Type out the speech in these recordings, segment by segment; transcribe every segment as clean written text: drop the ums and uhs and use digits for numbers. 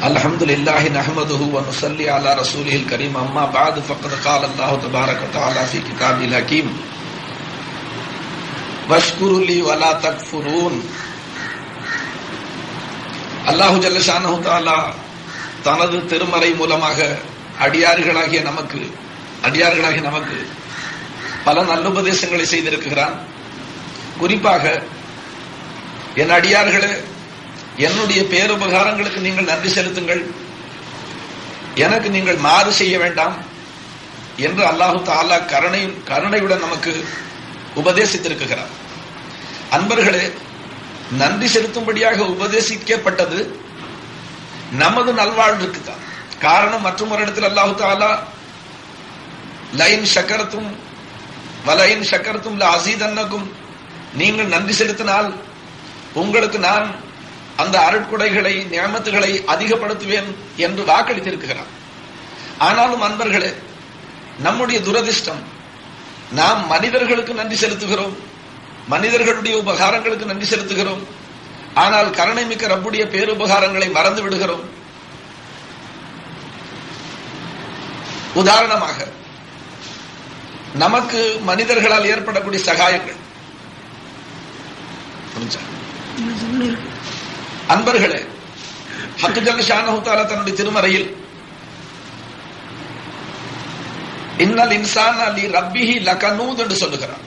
الحمدللہ نحمدہ ونصلی علی رسولہ الکریم اما بعد فقد قال اللہ تبارک وتعالی فی کتابہ الحکیم واشکروا لی ولا تکفرون. அல்லாஹு ஜல்ல ஷானஹு தஆலா தனது திருமறை மூலமாக அடியார்களாகிய நமக்கு பல நல்லுபதேசங்களை செய்திருக்கிறான். குறிப்பாக, என் அடியார்களே, என்னுடைய பேருபகாரங்களுக்கு நீங்கள் நன்றி செலுத்துங்கள், எனக்கு நீங்கள் மாறு செய்ய வேண்டாம் என்று அல்லாஹு தஆலா கருணையுடன் நமக்கு உபதேசித்திருக்கிறார். அன்பர்களே, நன்றி செலுத்தும்படியாக உபதேசிக்கப்பட்டது நமது நல்வாழ்வுக்கு தான். காரணம், மற்றும் ஒரு இடத்தில் அல்லாஹு தஆலா லைன் ஷக்கரத்தும் வலைன் ஷக்கரத்தும் லஅஸீதன்னகும், நீங்கள் நன்றி செலுத்தினால் உங்களுக்கு நான் அந்த அருட்கொடைகளை நியமத்துகளை அதிகப்படுத்துவேன் என்று வாக்களித்திருக்கிறார். ஆனாலும் அன்பர்களே, நம்முடைய துரதிர்ஷ்டம், நாம் மனிதர்களுக்கு நன்றி செலுத்துகிறோம், மனிதர்களுடைய உபகாரங்களுக்கு நன்றி செலுத்துகிறோம், ஆனால் கருணை மிக்க ரப்புடைய பேருபகாரங்களை மறந்து விடுகிறோம். உதாரணமாக, நமக்கு மனிதர்களால் ஏற்படக்கூடிய சகாயங்கள். அன்பர்களே, ஹக்கு ஜல்ல ஷானஹு தஆலா தன்னுடைய திருமறையில் இன்னல் இன்சான லி ரப்பிஹி லகனூத் என்று சொல்லுகிறார்.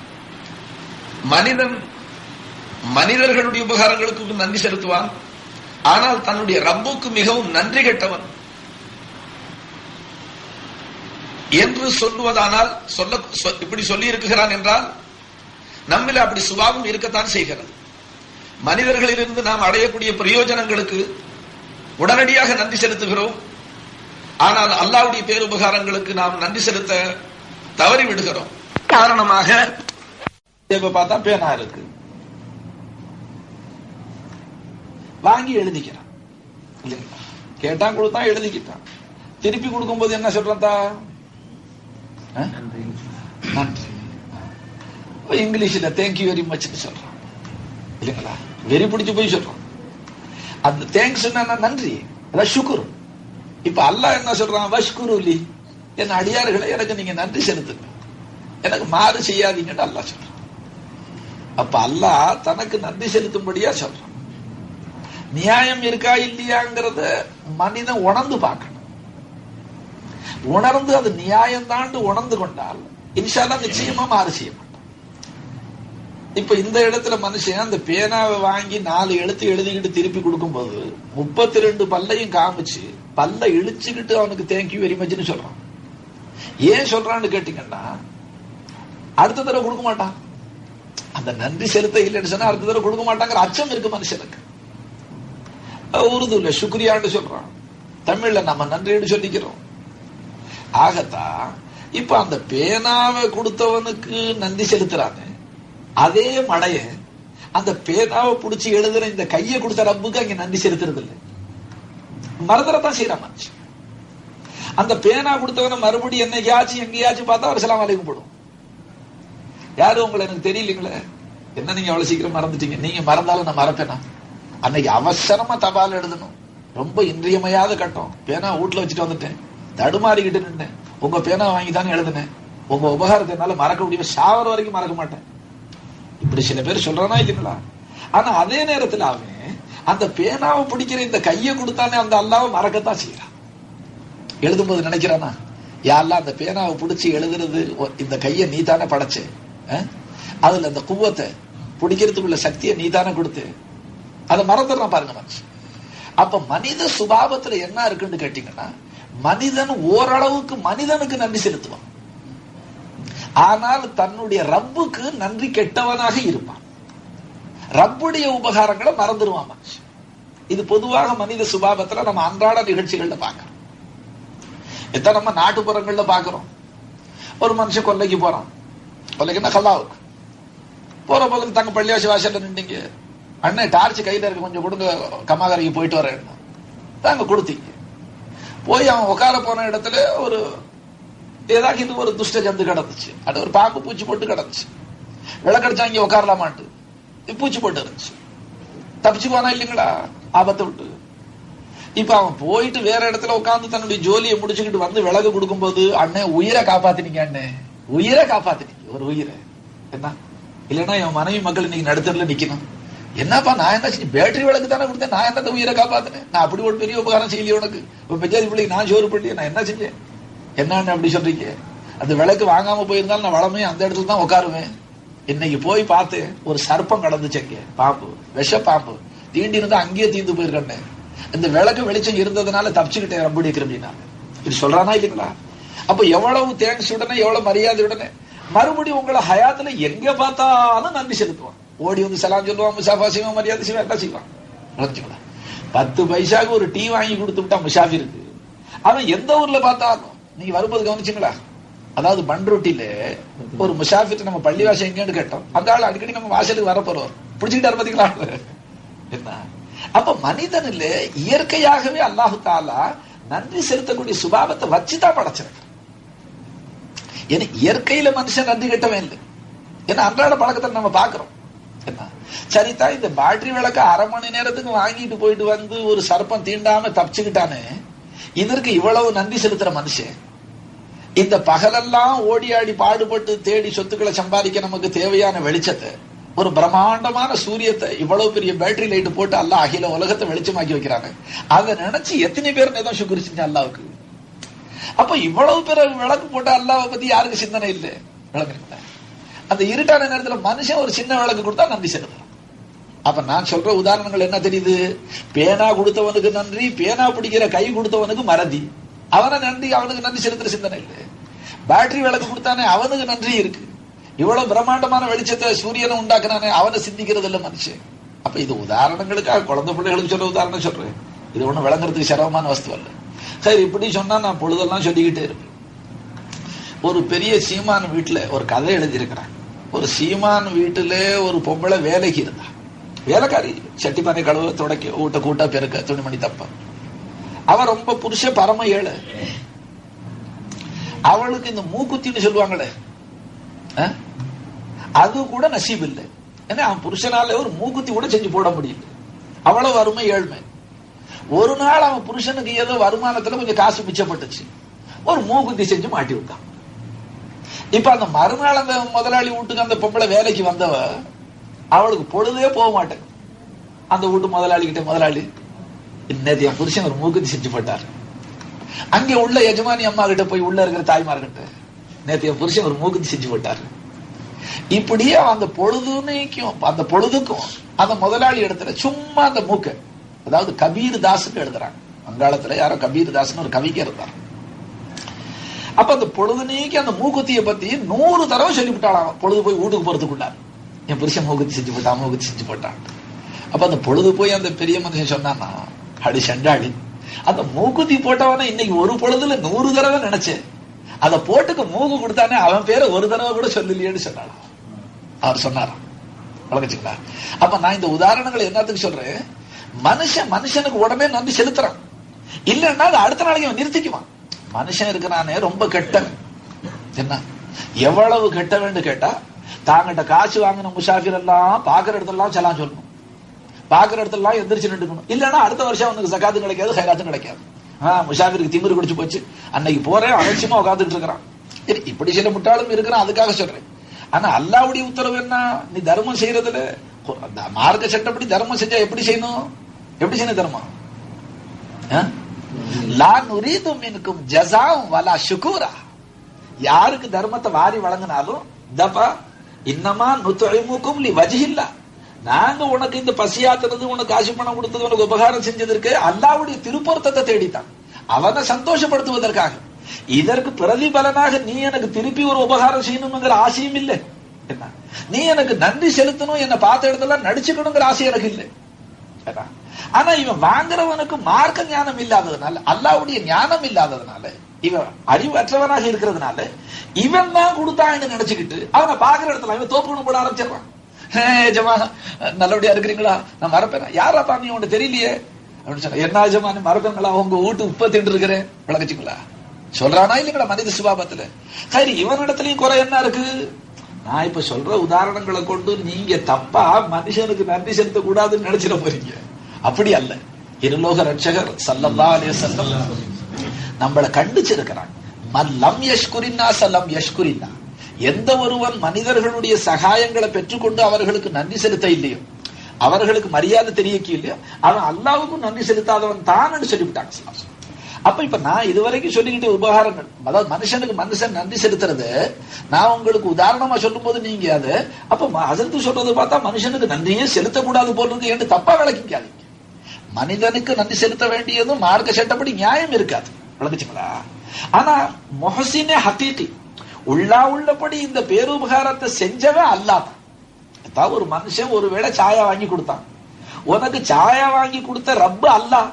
மனிதர்களுடைய உபகாரங்களுக்கு நன்றி செலுத்துவான், ஆனால் தன்னுடைய ரப்புக்கு மிகவும் நன்றி கெட்டவன் என்று சொல்லுவதானால் இப்படி சொல்லி இருக்கிறான் என்றால் நம்மில் அப்படி சுபாவம் இருக்கத்தான் செய்கிறது. மனிதர்களிலிருந்து நாம் அடையக்கூடிய பிரயோஜனங்களுக்கு உடனடியாக நன்றி செலுத்துகிறோம், ஆனால் அல்லாஹ்வுடைய பேருபகாரங்களுக்கு நாம் நன்றி செலுத்த தவறி விடுகிறோம். காரணமாக பார்த்தா பேனா இருக்கு, வாங்கி எழுதிக்கிறான், கேட்டா கொடுத்தா எழுதிக்கிட்டான், திருப்பி கொடுக்கும் போது என்ன சொல்றதா நன்றி, இங்கிலீஷ்ல தேங்க்யூ வெரி மச் சொல்றான் இல்லைங்களா, வெறி பிடிச்சு போய் சொல்றோம். அந்த தேங்க்ஸ் என்ன, நன்றி, அதான் சுக்குர். இப்ப அல்லாஹ் என்ன சொல்றான், வஷ்குரு லி, என் அடியார்களை எனக்கு நீங்க நன்றி செலுத்துங்க, எனக்கு மாறு செய்யாதீங்கன்னு அல்லாஹ் சொல்றான். அப்ப அல்லாஹ் தனக்கு நன்றி செலுத்தும்படியா சொல்றான். நியாயம் இருக்கா இல்லையாங்கிறத மனிதன் உணர்ந்து பார்க்கணும். உணர்ந்து அது நியாயம் தான் உணர்ந்து கொண்டால் இன்ஷா அல்லாஹ் நிச்சயமா மாறு செய்ய மாட்டான். இப்ப இந்த இடத்துல மனுஷன் அந்த பேனாவை வாங்கி 4 எழுத்து எழுதிக்கிட்டு திருப்பி கொடுக்கும் போது 32 பல்லையும் காமிச்சு பல்ல இழிச்சுக்கிட்டு அவனுக்கு தேங்க்யூ வெரி மச்னு சொல்றான். ஏன் சொல்றான்னு கேட்டீங்கன்னா, அடுத்த தடவை கொடுக்க மாட்டான். அந்த நன்றி செலுத்த இல்லைன்னு சொன்னா அடுத்த தடவை கொடுக்க மாட்டாங்கிற அச்சம் இருக்கு மனுஷனுக்கு. உருதுல சுக்ரியான்னு சொல்றான், தமிழ்ல நம்ம நன்றின்னு சொல்லிக்கிறோம். ஆகத்தான் இப்ப அந்த பேனாவை கொடுத்தவனுக்கு நன்றி செலுத்துறாங்க, அதே மடைய அந்த பேனாவை பிடிச்சி எழுதுற இந்த கையை கொடுத்த ரப்புக்கு அங்க நன்றி செலுத்துறது இல்லை, மறந்துடத்தான் செய்யறான் மனுஷன். அந்த பேனா கொடுத்தவன மறுபடியும் என்னைக்காச்சும் எங்கேயாச்சும் பார்த்தா அவர் சலாம் அலைக்கும் போடும். யாரும் உங்களை எனக்கு தெரியலீங்களே, என்ன நீங்க அவ்வளவு சீக்கிரம் மறந்துட்டீங்க, நீங்க மறந்தாலும் நான் மறப்பேனா? அன்னைக்கு அவசரமா தபால் எழுதணும், ரொம்ப இன்றியமையாத கட்டம், பேனா வீட்டுல வச்சுட்டு வந்துட்டேன், தடுமாறிக்கிட்டு நின்றேன், உங்க பேனா வாங்கி தானே எழுதுனேன், உங்க உபகாரத்தை என்னால மறக்க முடியும், ஷாவர் வரைக்கும் மறக்க மாட்டேன். இப்படி சில பேர் சொல்றானா இல்லைங்களா? ஆனா அதே நேரத்தில் அவன் அந்த பேனாவை பிடிக்கிற இந்த கையை கொடுத்தானே அந்த அல்லாவை மறக்கத்தான் செய்யறான். எழுதும் போது நினைக்கிறானா, யாரெல்லாம் அந்த பேனாவை பிடிச்சி எழுதுறது இந்த கையை நீ தானே படைச்சே, அதுல அந்த குவத்தை பிடிக்கிறதுக்குள்ள சக்தியை நீ தானே கொடுத்து, அதை மறந்துடுறான் பாருங்க மனுஷன். அப்ப மனித சுபாவத்துல என்ன இருக்குன்னு கேட்டீங்கன்னா, மனிதன் ஓரளவுக்கு மனிதனுக்கு நன்றி செலுத்துவான், ஆனால் தன்னுடைய ரப்புக்கு நன்றி கெட்டவனாக இருப்பான். ரப்புடைய உபகாரங்களை மறந்துடுவான் மனுஷன். இது பொதுவாக மனித சுபாவத்துல நம்ம அன்றாட நிகழ்ச்சிகள்ல பார்க்கிறோம். எத்தனை நம்ம நாட்டுப்புறங்கள்ல பார்க்கிறோம். ஒரு மனுஷன் கொல்லைக்கு போறான், கொல்லைக்குன்னா கல்லாவுக்கு போற போது தங்க பள்ளியாசி வாசல்ல நின்றீங்க, அண்ணன் டார்ச் கையில இருக்கு, கொஞ்சம் கொடுங்க, கம்மாகரைக்கு போயிட்டு வரேன் தாங்க கொடுத்தீங்க. போய் அவன் உட்கார போன இடத்துல ஒரு ஏதாவது ஒரு துஷ்ட ஜந்து கிடந்துச்சு, அது ஒரு பாம்பு பூச்சி போட்டு கிடந்துச்சு, விளக்கடிச்சா இங்க உட்காரலாமான்ட்டு பூச்சி போட்டு இருந்துச்சு, தப்பிச்சு போனா இல்லைங்களா ஆபத்தை விட்டு. இப்ப அவன் போயிட்டு வேற இடத்துல உட்கார்ந்து தன்னுடைய ஜோலியை முடிச்சுக்கிட்டு வந்து விலகு கொடுக்கும் போது, அண்ணே உயிரை காப்பாத்தினீங்க, அண்ணே உயிரை காப்பாத்தினீங்க, ஒரு உயிரை என்ன இல்லைன்னா என் மனைவி மக்கள் இன்னைக்கு நடுத்தரில் நிக்கணும். என்னப்பா நான் என்ன செஞ்சு பேட்டரி விளக்கு தானே கொடுத்தேன், நான் என்ன உயிரை காப்பாத்தினேன், நான் அப்படி ஒரு பெரிய உபகாரம் செய்யலையே உனக்கு, இப்ப பெஞ்சாதி பிள்ளைக்கு நான் சோறு பண்ணி நான் என்ன செஞ்சேன், என்னன்னு அப்படி சொல்றீங்க? அந்த விளக்கு வாங்காம போயிருந்தாலும் நான் வளமே அந்த இடத்துல தான் உட்காருவேன். இன்னைக்கு போய் பார்த்து ஒரு சர்ப்பம் கடந்துச்சேங்க, பாம்பு, விஷ பாம்பு தீண்டி இருந்தா அங்கேயே தீந்து போயிருக்கேன். இந்த விளக்கு வெளிச்சம் இருந்ததுனால தப்பிச்சுக்கிட்டேன் ரப்படி கிருமினா. இது சொல்றானா இல்லைங்களா? அப்ப எவ்வளவு தேங்க்ஸ் உடனே, எவ்வளவு மரியாதையுடனே மறுபடியும் உங்களை ஹயாத்துல எங்க பார்த்தாலும் நன்றி செலுத்துவான். ஓடி வந்து சலாம் சொல்லுவான், முசாஃபா செய்வான், மரியாதை செய்வான், என்ன செய்வான். 10 பைசாக்கு ஒரு டீ வாங்கி கொடுத்து விட்டா முசாஃபிருக்கு, அவன் எந்த ஊர்ல பார்த்தாலும், நீங்க வரும்போது கவனிச்சுங்களா, அதாவது பண்ருட்டியில ஒரு முசாஃபிர் நம்ம பள்ளிவாசம் எங்கன்னு கேட்டோம், அந்த ஆள் அடிக்கடி நம்ம வாசலுக்கு வரப்போறோம், பிடிச்சுக்கிட்டாரு பாத்தீங்களா என்ன. அப்ப மனிதன் இல்ல, இயற்கையாகவே அல்லாஹு தாலா நன்றி செலுத்தக்கூடிய சுபாவத்தை வச்சுதான் படைச்சிருக்க. ஏன்னா இயற்கையில மனுஷன் நன்றி கட்டவே இல்லை. ஏன்னா அன்றாட பழக்கத்தை நம்ம பாக்குறோம். என்ன சரிதான், இந்த பேட்டரி விளக்க அரை மணி நேரத்துக்கு வாங்கிட்டு போயிட்டு வந்து ஒரு சர்ப்பம் தீண்டாம தப்பிச்சுக்கிட்டானே, இதற்கு இவ்வளவு நன்றி செலுத்துற மனுஷன் இந்த பகலெல்லாம் ஓடி ஆடி பாடுபட்டு தேடி சொத்துக்களை சம்பாதிக்க நமக்கு தேவையான வெளிச்சத்தை, ஒரு பிரம்மாண்டமான சூரியத்தை இவ்வளவு பெரிய பேட்டரி லைட் போட்டு அல்லாஹ் அகில உலகத்தை வெளிச்சமாக்கி வைக்கிறாங்க. அதை நினைச்சு எத்தனை பேர் நேரம் சுக்குரு செஞ்ச அல்லாவுக்கு. அப்ப இவ்வளவு பேர் விளக்கு போட்டு அல்லாவை பத்தி யாருக்கு சிந்தனை இல்லை? விளக்கு அந்த இருட்டான நேரத்துல மனுஷன் ஒரு சின்ன விளக்கு கொடுத்தா நன்றி செலுத்தலாம். அப்ப நான் சொல்ற உதாரணங்கள் என்ன தெரியுது? பேனா கொடுத்தவனுக்கு நன்றி, பேனா பிடிக்கிற கை கொடுத்தவனுக்கு மறதி, அவனை நன்றி, அவனுக்கு நன்றி செலுத்துற சிந்தனை இல்லை. பேட்டரி விளக்கு கொடுத்தானே அவனுக்கு நன்றி இருக்கு. இவ்வளவு பிரம்மாண்டமான வெளிச்சத்தை சூரியனை உண்டாக்குறானே அவனை சிந்திக்கிறது இல்லை மனுஷன். அப்ப இது உதாரணங்களுக்காக குழந்தை பிள்ளைகளுக்கு சொல்ற உதாரணம் சொல்றேன். இது ஒண்ணு விளங்குறதுக்கு சிரமமான வஸ்து அல்ல. சரி, இப்படி சொன்னா நான் பொழுதெல்லாம் சொல்லிக்கிட்டே இருப்பேன். ஒரு பெரிய சீமான் வீட்டுல ஒரு கதை எழுதியிருக்கிறான். ஒரு சீமான் வீட்டுல ஒரு பொம்பளை வேலைக்கு இருந்தா, வேலைக்காரி, சட்டிப்பானை கழுவ, தொடக்க, ஊட்ட கூட்டா, பெருக்க, துணிமணி தப்ப. அவன் ரொம்ப புருஷ பரம ஏழை. அவளுக்கு இந்த மூக்குத்தின்னு சொல்லுவாங்களே, அது கூட நசீப் இல்லை. ஏன்னா அவன் புருஷனால ஒரு மூக்குத்தி கூட செஞ்சு போட முடியல, அவ்வளவு வறுமை, ஏழ்மை. ஒரு நாள் அவன் புருஷனுக்கு ஏதோ வருமானத்துல கொஞ்சம் காசு மிச்சப்பட்டுச்சு, ஒரு மூக்குத்தி செஞ்சு மாட்டி விட்டான். இப்ப அந்த மறுநாள் அந்த முதலாளி வீட்டுக்கு அந்த பொம்பளை வேலைக்கு வந்தவ, அவளுக்கு பொழுதே போக மாட்டேன். அந்த வீட்டு முதலாளி கிட்ட, முதலாளி இன்னது என் புருஷன் ஒரு மூக்குத்தி செஞ்சு போட்டார். அங்கே உள்ள எஜமானி அம்மா கிட்ட போய், உள்ள இருக்கிற தாய்மார்கிட்ட, நேற்று என் புருஷன் ஒரு மூக்குத்தி செஞ்சு போட்டாரு. இப்படியே அந்த பொழுதுனைக்கும் அந்த பொழுதுக்கும் அந்த முதலாளி இடத்துல சும்மா அந்த மூக்க, அதாவது கபீர் தாஸ்ன்னு எழுதுறாங்க. வங்காளத்துல யாரோ கபீர் தாஸ்ன்னு ஒரு கவிக்கு இருந்தார். அப்ப அந்த பொழுதுனைக்கு அந்த மூக்குத்திய பத்தி 100 தடவை சொல்லிவிட்டாளாம். பொழுது போய் வீட்டுக்கு போறதுக்குள்ளார், என் புருஷன் மூக்குத்தி செஞ்சு போட்டான், மூக்குத்தி செஞ்சு போட்டான். அப்ப அந்த பொழுது போய் அந்த பெரிய மனுஷன் சொன்னான்னா, அடி சண்டாடி, அந்த மூக்குத்தி போட்டவன இன்னைக்கு ஒரு பொழுதுல 100 தடவை நினைச்சேன், அதை போட்டுக்கு மூக்கு கொடுத்தானே அவன் பேரை ஒரு தடவை கூட சொல்லலையேன்னு சொன்னாலும் அவர் சொன்னாராம். வழக்கச்சுங்களா? அப்ப நான் இந்த உதாரணங்களை என்னத்துக்கு சொல்றேன்? மனுஷனுக்கு உடனே நன்றி செலுத்துறான், இல்லைன்னா அது அடுத்த நாளைக்கு அவன் நிறுத்திக்குவான். மனுஷன் இருக்கிறானே ரொம்ப கெட்டவன். என்ன எவ்வளவு கெட்டவன்னு கேட்டா, தாங்கிட்ட காசு வாங்கின முசாஃபிர் எல்லாம் பாக்குற இடத்துல செல்லாம் சொல்லணும், பாக்குற இடத்துல எந்திரிச்சு நின்றுக்கணும், இல்லைன்னா அடுத்த வருஷம் அவனுக்கு சகாத்து கிடைக்காது, ஹைராத்தும் கிடைக்காது. முசாஃபிருக்கு திமிரு குடிச்சு போச்சு, அன்னைக்கு போறேன் அலட்சியமா உட்காந்துட்டு இருக்கிறான். இப்படி சில முட்டாளும் இருக்கிறான், அதுக்காக சொல்றேன். ஆனா அல்லாவுடைய உத்தரவு என்ன? நீ தர்மம் செய்யறதுல மார்க்க சட்டப்படி தர்மம் செஞ்சா எப்படி செய்யணும்? எப்படி செய்யணும் தர்மம்? லா நுரீது மின்கும் ஜஸாஅன் வலா ஷுக்கூரா. யாருக்கு தர்மத்தை வாரி வழங்கினாலும் தபா இன்னமா நுத்இமுக்கும் லிவஜ்ஹில்லாஹ், நாங்க உனக்கு இந்த பசியாத்துறது, உனக்கு காசு பணம் கொடுத்தது, உனக்கு உபகாரம் செஞ்சதற்கு அல்லாஹ்வுடைய திருப்பொருத்தத்தை தேடித்தான், அவனை சந்தோஷப்படுத்துவதற்காக. இதற்கு பிரதிபலனாக நீ எனக்கு திருப்பி ஒரு உபகாரம் செய்யணுங்கிற ஆசையும் இல்லை. என்ன, நீ எனக்கு நன்றி செலுத்தணும், என்ன பார்த்த இடத்துல நடிச்சுக்கணுங்கிற ஆசை எனக்கு இல்லை. ஆனா இவன் வாங்குறவனுக்கு மார்க்க ஞானம் இல்லாததுனால, அல்லாஹ்வுடைய ஞானம் இல்லாததுனால, இவன் அறிவற்றவனாக இருக்கிறதுனால இவன் தான் கொடுத்தான்னு நினைச்சுக்கிட்டு அவனை பாக்குற இடத்துல இவன் தோப்புன்னு போட ஆரம்பிச்சிடறான். ஜமா நல்லபடியா இருக்கிறீங்களா? நான் மறப்பேன். யாராப்பா நீ உனக்கு தெரியலையே அப்படின்னு சொன்ன. என்ன ஜமா நீ மறப்பேங்களா? உங்க வீட்டு உப்ப தின்று இருக்கிறேன், விளக்கச்சிங்களா? சொல்றானா இல்லைங்களா மனித சுபாவத்துல? சரி, இவனிடத்துலயும் குறை என்ன இருக்கு? நான் இப்ப சொல்ற உதாரணங்களை கொண்டு நீங்க தப்பா மனுஷனுக்கு நன்றி செலுத்த கூடாதுன்னு நினைச்சிட போறீங்க. அப்படி அல்ல. இருலோக ரட்சகர் ஸல்லல்லாஹு அலைஹி வஸல்லம் நம்மளை கண்டிச்சிருக்கிறாங்க. மல்லம் யஷ்குரின்னா சல்லம் யஷ்குரின்னா, எந்த ஒருவன் மனிதர்களுடைய சகாயங்களை பெற்றுக்கொண்டு அவர்களுக்கு நன்றி செலுத்த இல்லையோ, அவர்களுக்கு மரியாதை தெரியக்க இல்லையோ, அவன் அல்லாஹ்வுக்கும் நன்றி செலுத்தாதவன் தான் சொல்லிவிட்டாங்க. அப்ப இப்ப நான் இதுவரைக்கும் சொல்லிக்கிட்ட உபகாரங்கள், அதாவது மனுஷனுக்கு மனுஷன் நன்றி செலுத்துறது, நான் உங்களுக்கு உதாரணமா சொல்லும் போது நீங்க அது அப்ப ஹஸரத் சொல்றது பார்த்தா மனுஷனுக்கு நன்றியே செலுத்தக்கூடாது போல் இருக்கு என்று தப்பா விளக்கிக்காதீங்க. மனிதனுக்கு நன்றி செலுத்த வேண்டியதும் மார்க்க சட்டப்படி நியாயம் இருக்காது, விளங்குச்சுங்களா? ஆனா முஹ்சினே ஹகீகி, உள்ளபடி இந்த பேருபகாரத்தை செஞ்சவன் அல்லாஹ் தான். அதாவது ஒரு மனுஷன் ஒருவேளை சாயா வாங்கி கொடுத்தான், உனக்கு சாயா வாங்கி கொடுத்த ரப்பு அல்லாஹ்.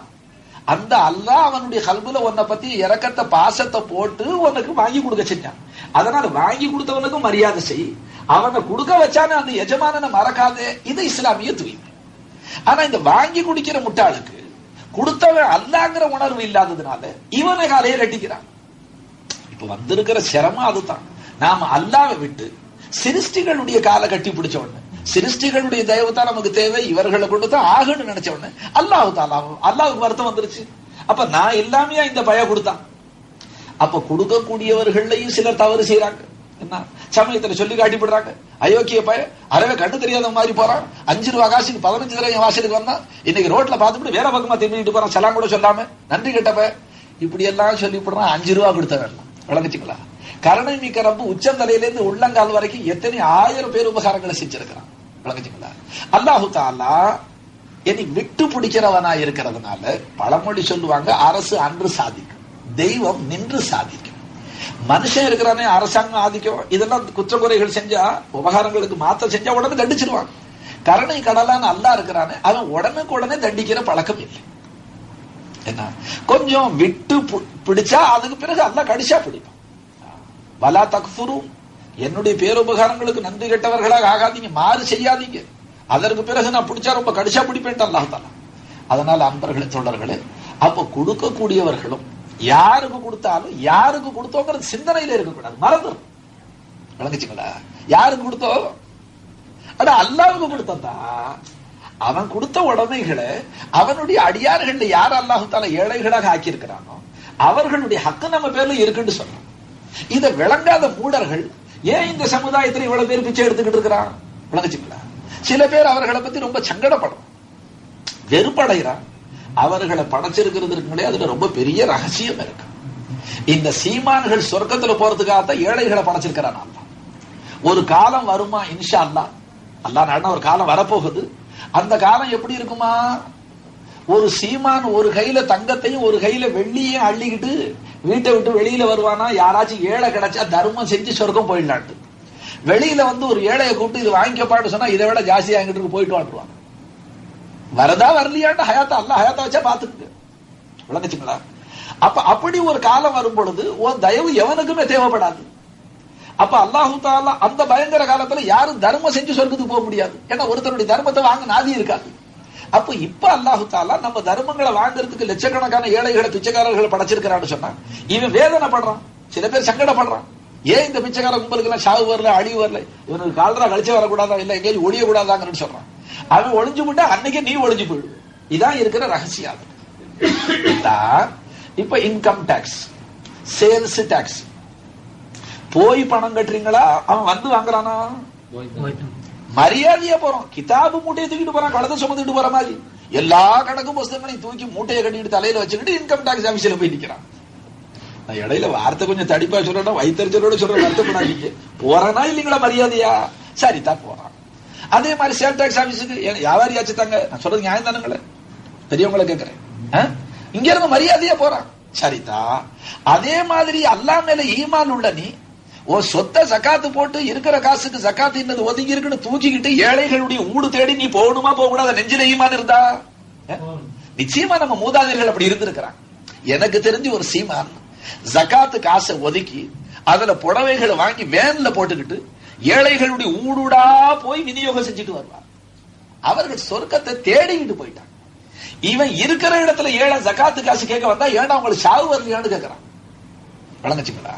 அந்த அல்லாஹ் அவனுடைய கல்புல உன்னை பத்தி இரக்கத்தை பாசத்தை போட்டு உனக்கு வாங்கி கொடுக்க செஞ்சான். அதனால வாங்கி கொடுத்தவனுக்கும் மரியாதை செய், அவனை கொடுக்க வச்சானே அந்த எஜமானனை மறக்காதே. இது இஸ்லாமிய தூய்மை. ஆனா இந்த வாங்கி குடிக்கிற முட்டாளுக்கு கொடுத்தவன் அல்லாங்கிற உணர்வு இல்லாததுனால இவனை காலையை கட்டிக்கிறான். இப்ப வந்திருக்கிற சிரமம் அதுதான். நாம அல்லாவை விட்டு சிருஷ்டிகளுடைய காலை கட்டி பிடிச்ச உடனே, சிருஷ்டிகளுடைய தெய்வத்தான் நமக்கு தேவை, இவர்களை கொண்டு தான் ஆகுன்னு நினைச்ச உடனே அல்லாஹ்வுக்கு வருத்தம் வந்துருச்சு. அப்ப நான் இல்லாமையா இந்த பய கொடுத்தான். அப்ப கொடுக்கக்கூடியவர்களையும் சிலர் தவறு செய்யறாங்க. என்ன சமயத்துல சொல்லி காட்டிவிடுறாங்க, அயோக்கிய பய அறவே கண்ணு தெரியாத மாதிரி போறான், 5 ரூபா காசுக்கு 15 தடவை வாசலுக்கு வந்தான், இன்னைக்கு ரோட்ல பார்த்துட்டு வேற பக்கமா திரும்பிட்டு போறான், செல்லாம் கூட சொல்லாம நன்றி கெட்டப்ப இப்படி எல்லாம் சொல்லிவிடுறான். 5 ரூபா கொடுத்தவன், விளங்குச்சுங்களா? கருணை மிக்க ரப்பு உச்சந்தலையிலிருந்து உள்ளங்கால் வரைக்கும் எத்தனை 1000 பேர் உபகாரங்களை செஞ்சிருக்கிறான், விளங்குச்சுங்களா? அல்லாஹு தஆலா என்னை விட்டு பிடிக்கிறவனா இருக்கிறதுனால பழமொழி சொல்லுவாங்க, அரசு அன்று சாதிக்கும், தெய்வம் நின்று சாதிக்கும். மனுஷன் இருக்கிறானே அரசாங்கம் ஆதிக்கம், இதெல்லாம் குற்றக்குறைகள் செஞ்சா உபகாரங்களுக்கு மாத்த செஞ்சா உடனே தண்டிச்சிருவாங்க. கருணை கடலான அல்லாஹ் இருக்கிறானே அவன் உடனுக்கு உடனே தண்டிக்கிற பழக்கம் இல்லை. என்ன கொஞ்சம் விட்டு பிடிச்சா அதுக்கு பிறகு அல்லாஹ் கடிச்சா பிடிப்பான். வலா தக்ஃபுரு, என்னுடைய பேருபகாரங்களுக்கு நன்றி கெட்டவர்களாக ஆகாதீங்க, மாறு செய்யாதீங்க, அதற்கு பிறகு நான் பிடிச்சா ரொம்ப கடிச்சா பிடிப்பேன் அல்லாஹ் தஆலா. அதனால அன்பர்களே தோழர்களே, அப்ப கொடுக்கக்கூடியவர்களும் யாருக்கு கொடுத்தாலும் யாருக்கு கொடுத்தோங்கிற சிந்தனையில இருக்கக்கூடாது, மறந்துடும், விளங்குச்சுங்களா? யாருக்கு கொடுத்தோம்? அட அல்லாஹ்வுக்கு கொடுத்தா அவன் கொடுத்த உடைமைகளை அவனுடைய அடியார்கள் யார் அல்லாஹ் தஆலா ஏழைகளாக ஆக்கியிருக்கிறானோ அவர்களுடைய ஹக்கு நம்ம பேர்ல இருக்குன்னு சொல்றான். இதை விளங்காத மூடர்கள் ஏன் இந்த சமுதாயத்தில் இவ்வளவு பேர் பிச்சை எடுத்துக்கிட்டு இருக்கிறான், விளங்குச்சுங்களா? சில பேர் அவர்களை பத்தி ரொம்ப சங்கடப்படும், வெறுப்படைகிறான். அவர்களை படைச்சிருக்கிறதுக்கு முன்னாடி அதுல ரொம்ப பெரிய ரகசியம் இருக்கு. இந்த சீமான்கள் சொர்க்கத்துல போறதுக்காகத்தான் ஏழைகளை படைச்சிருக்கிறான் அல்லாஹ். ஒரு காலம் வருமா இன்ஷா அல்லாஹ், அல்லாஹ் நாடினா ஒரு காலம் வரப்போகுது. அந்த காலம் எப்படி இருக்குமா? ஒரு சீமான் ஒரு கையில தங்கத்தையும் ஒரு கையில வெள்ளியையும் அள்ளிக்கிட்டு வீட்டை விட்டு வெளியில வருவானா, யாராச்சும் ஏழை கிடைச்சா தர்மம் செஞ்சு சொர்க்கம் போயிடலான்ட்டு. வெளியில வந்து ஒரு ஏழையை கூப்பிட்டு இது வாங்கிக்கப்பான்னு சொன்னா இதை விட ஜாஸ்தி வாங்கிட்டு போயிட்டு வாழ்வாங்க. வரதா வரலையாண்டு ஹயாத்தா அல்லாஹ் ஹயாத்தா வச்சா பாத்துக்கு, விளங்குச்சுங்களா? அப்ப அப்படி ஒரு காலம் வரும் பொழுது உன் தயவு எவனுக்குமே தேவைப்படாது. அப்ப அல்லாஹு தஆலா அந்த பயங்கர காலத்துல யாரும் தர்மம் செஞ்சு சொர்க்கத்துக்கு போக முடியாது. ஏன்னா ஒருத்தருடைய தர்மத்தை வாங்க நாதி இருக்காது. அப்ப இப்ப அல்லாஹு தஆலா நம்ம தர்மங்களை வாங்குறதுக்கு லட்சக்கணக்கான ஏழைகளை பிச்சைக்காரர்களை படைச்சிருக்கிறான்னு சொன்னா இவன் வேதனைப்படுறான், சில பேர் சங்கடப்படுறான். ஏன் இந்த பிச்சைக்கார கும்பலுக்கு எல்லாம் சாவு வரல, அழிவு வரல, இவனுக்கு கால்ரா கழிச்சு வரக்கூடாதா, இல்ல எங்கேயும் ஒழிய கூடாதாங்கன்னு சொல்றான். அவன் ஒளிஞ்சு விட்டா அன்னைக்கே நீ ஒளிஞ்சு போயிடு. இதான் இருக்கிற ரகசியம். இப்ப இன்கம் டாக்ஸ், சேல்ஸ் டாக்ஸ், போய் பணம் கட்டுறீங்களா, அவன் வந்து வாங்குறானா, மரியாதையா போறோம், கிதாபு மூட்டையை தூக்கிட்டு போறான், கழுத சுமந்துட்டு போற மாதிரி எல்லா கணக்கும் புஸ்தகங்களையும் தூக்கி மூட்டையை கட்டிட்டு தலையில வச்சுக்கிட்டு இன்கம் டாக்ஸ் ஆபீஸ்ல போய் நிக்கிறான். நான் இடையில வார்த்தை கொஞ்சம் தடிப்பா சொல்றேன்னா வைத்தறிச்சலோட சொல்ற வருத்தப்படாதீங்க. போறனா இல்லைங்களா மரியாதையா? சரிதான் போறான். அதே மாதிரி சேல் டாக்ஸ் ஆபீஸுக்கு வியாபாரியாச்சு தாங்க, நான் சொல்றது நியாயம் தானுங்களே, பெரியவங்களை கேட்கிறேன். இங்க இருந்து மரியாதையா போறான், சரிதா. அதே மாதிரி அல்லாஹ் மேல ஈமான் உள்ள நீ சொத்தை ஜகாத்து போட்டு இருக்கிற காசுக்கு ஜகாத்து இன்னது ஒதுங்கி இருக்குன்னு தூக்கிக்கிட்டு ஏழைகளுடைய ஊடு தேடி நீ போகணுமா போக கூடாது? நெஞ்சில ஈமான் இருந்தா நிச்சயமா நம்ம மூதாதையர்கள் அப்படி இருந்திருக்கிறாங்க. எனக்கு தெரிஞ்சு ஒரு சீமான் ஜகாத்து காசை ஒதுக்கி அதுல புடவைகளை வாங்கி வேன்ல போட்டுக்கிட்டு ஏழைகளுடைய ஊடுடா போய் விநியோகம் செஞ்சுட்டு வருவார். அவர்கள் சொர்க்கத்தை தேடிக்கிட்டு போயிட்டாங்க. இவன் இருக்கிற இடத்துல ஏழை ஜகாத்து காசு கேட்க வந்தா ஏன்னா அவங்களுக்கு சாவு வரலையான்னு கேட்கிறான், விளங்குச்சுங்களா?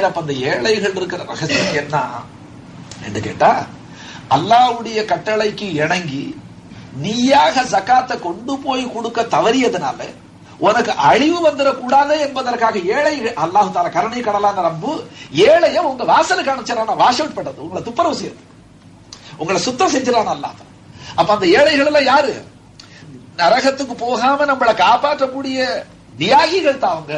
அப்ப அந்த ஏழைகள் இருக்கிற ரகசியம் என்ன என்று கேட்டா, அல்லாஹ்வுடைய கட்டளைக்கு இணங்கி நீயாக ஜகாத்தை கொண்டு போய் கொடுக்க தவறியதுனால உனக்கு அழிவு வந்துடக்கூடாது என்பதற்காக ஏழை அல்லாஹ் தாலா கருணை கடலான ரப்பு ஏழைய உங்க வாசலுக்கு அனுப்பிச்சான வாஷ் அவுட் பண்றது, உங்களை துப்புரவு செய்யறது, உங்களை சுத்தம் செஞ்சிடான அல்லாஹ். அப்ப அந்த ஏழைகள் எல்லாம் யாரு? நரகத்துக்கு போகாம நம்மளை காப்பாற்றக்கூடிய தியாகிகள் தான் அவங்க.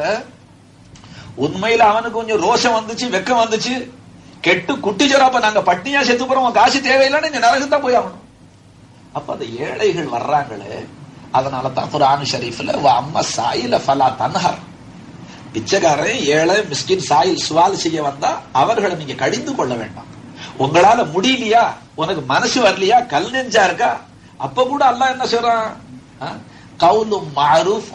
உண்மையில அவனுக்கு கொஞ்சம் ரோஷம் வந்துச்சு, வெக்கம் வந்துச்சு, கெட்டு குட்டிச்சோராப்ப நாங்க பட்டினியா செத்து போறோம், காசு தேவையில்லைன்னு இந்த நரகம் தான் போய் ஆகணும். அப்ப அந்த ஏழைகள் வர்றாங்களே, அதனால தான் குர்ஆன் ஷரீஃப்ல அம்மா சாயில ஃபலா தன்ஹர், பிச்சைக்காரன் ஏழை மிஸ்கின் சாயில் சுவால் செய்ய வந்தா அவர்களை நீங்க கடிந்து கொள்ள வேண்டாம். உங்களால முடியலையா, உனக்கு மனசு வரலையா, கல் நெஞ்சா இருக்கா, அப்ப கூட அல்லாஹ் என்ன சொல்றான்? கவுலும் மஅரூஃப்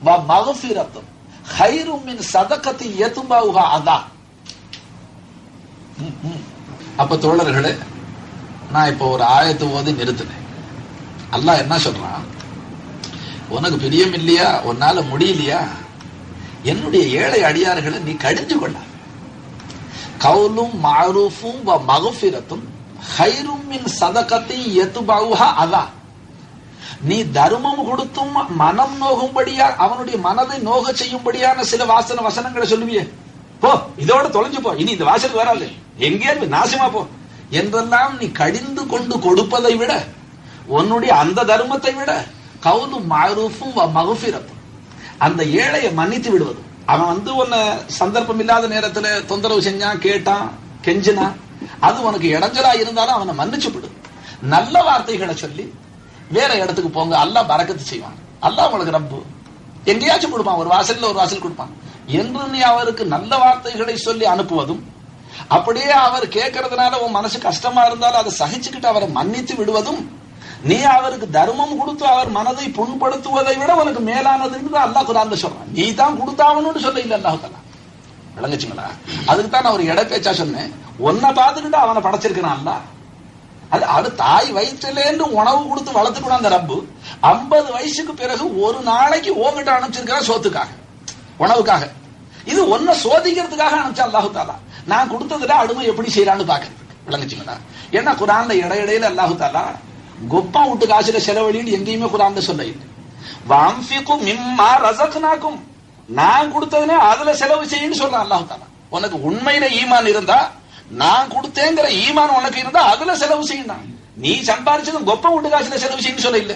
வ மக்ஃபிரத்தும் கைரும் மின் சதகத்தி யத்பவுஹா அதா. அப்ப தோழர்களே, நான் இப்ப ஒரு ஆயத்து ஓதி நிறுத்தினேன். அல்லாஹ் என்ன சொல்றான்? உனக்கு பிரியம் இல்லையா, உன்னால முடியலையா, என்னுடைய ஏழை அடியார்களை நீ கடிஞ்சு கொள்ள. கவுலும் மஅரூஃபும் வ மக்ஃபிரத்தும் கைரும் மின் சதகத்தி யத்பவுஹா அதா. நீ தர்மம் கொடுத்தும் மனம் நோகும்படியா, அவனுடைய மனதை நோக செய்யும்படியான சில வசனங்களை சொல்லுவியே, போ இதோட தொலைஞ்சு போ, இனி இந்த வாசலுக்கு வராது, எங்கேயாவது நாசமா போ என்றெல்லாம் நீ கடிந்து கொண்டு கொடுப்பதை விட, உன்னுடைய அந்த தர்மத்தை விட கவுலும் மஅரூஃபும் மக்ஃபிரத்தும், அந்த ஏழையை மன்னித்து விடுவது. அவன் உன்னை சந்தர்ப்பம் இல்லாத நேரத்துல தொந்தரவு செஞ்சான், கேட்டான், கெஞ்சினா, அது உனக்கு இடைஞ்சலா இருந்தாலும் அவனை மன்னிச்சு விடு. நல்ல வார்த்தைகளை சொல்லி வேற இடத்துக்கு போங்க, அல்லாஹ் பரக்கத்து செய்வான். அல்லாஹ் உங்களுக்கு ரப்பு எங்கேயாச்சும் கொடுப்பான், ஒரு வாசல்ல ஒரு வாசல் கொடுப்பான் என்று நீ அவருக்கு நல்ல வார்த்தைகளை சொல்லி அனுப்புவதும், அப்படியே அவர் கேட்கறதுனால உன் மனசு கஷ்டமா இருந்தாலும் அதை சகிச்சுக்கிட்டு அவரை மன்னித்து விடுவதும், நீ அவருக்கு தர்மம் கொடுத்து அவர் மனதை புண்படுத்துவதை விட உனக்கு மேலானதுன்னு அல்லாஹ் குர்ஆன்ல சொல்றான். நீ தான் கொடுத்தாவணும்னு சொல்ல இல்ல அல்லாஹ் தஆலா. விளங்குச்சுங்களா? அதுக்கு தான் நான் ஒரு இட பேச்சா சொன்னேன். உன்னை பார்த்துக்கிட்டு அவனை படைச்சிருக்கிறான் அல்லாஹ். அது தாய் வயிற்றுலேருந்து உணவு கொடுத்து வளர்த்துக்கூட அந்த ரப்பு 50 வயசுக்கு பிறகு ஒரு நாளைக்கு ஓங்கிட்ட அனுப்பிச்சிருக்கிற சோத்துக்காக, உணவுக்காக. இது ஒன்ன சோதிக்கிறதுக்காக அனுப்பிச்சா அல்லாஹு தாலா. நான் கொடுத்ததுல அடிமை எப்படி செய்யறான்னு பாக்குறதுக்கு. விளங்குச்சுங்களா? ஏன்னா குர்ஆன்ல இடையிடையில அல்லாஹு தாலா கொப்பா விட்டு காசுல செலவழின்னு எங்கேயுமே குர்ஆன்ல சொல்ல இல்லை. வன்ஃபிகு மிம்மா ரஸக்னாக்கும், நான் கொடுத்ததுனே அதுல செலவு செய்யுன்னு சொல்றான் அல்லாஹு தாலா. உனக்கு உண்மையில ஈமான் இருந்தா, நான் கொடுத்தேங்கிற ஈமான் உனக்கு இருந்தா அதுல செலவு செய்யணும். நீ சம்பாதிச்சதும் கொப்ப விட்டு காசுல செலவு செய்யணும் சொல்ல இல்ல.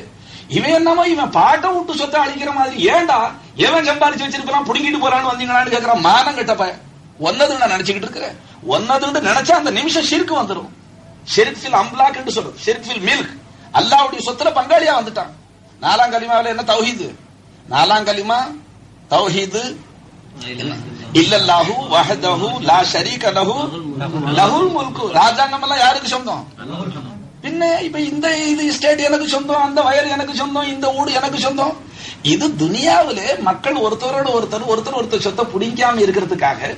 இவன் என்னமோ இவன் பாட்டை விட்டு சொத்தை அழிக்கிற மாதிரி, ஏண்டா எவன் சம்பாதிச்சு வச்சிருக்கான் புடுங்கிட்டு போறான்னு வந்தீங்களான்னு கேட்கிறான். மானம் கட்ட பையன். ஒன்னது நான் நினைச்சுக்கிட்டு இருக்கிறேன். ஒன்னது நினைச்சா அந்த நிமிஷம் ஷிர்க் வந்துடும். ஷிர்க் ஃபில் அம்லாக் என்று சொல்றது, ஷிர்க் ஃபில் மில்க். அல்லாஹ்வுடைய சொத்துல பங்காளியா வந்துட்டான். 4ஆம் கலிமாவுல என்ன தௌஹீது? 4ஆம் கலிமா தௌஹீது இல்லல்லாஹு வஹதஹு லா ஷரீக லஹு லஹுல் முல்கு. ராஜாங்கம் எல்லாம் யாருக்கு சொந்தம்? பின்ன இப்ப இந்த இது ஸ்டேட் எனக்கு சொந்தம், அந்த வயல் எனக்கு சொந்தம், இந்த ஊடு எனக்கு சொந்தம். இது துனியாவிலே மக்கள் ஒருத்தரோட ஒருத்தர் சொத்தை புடிக்காம இருக்கிறதுக்காக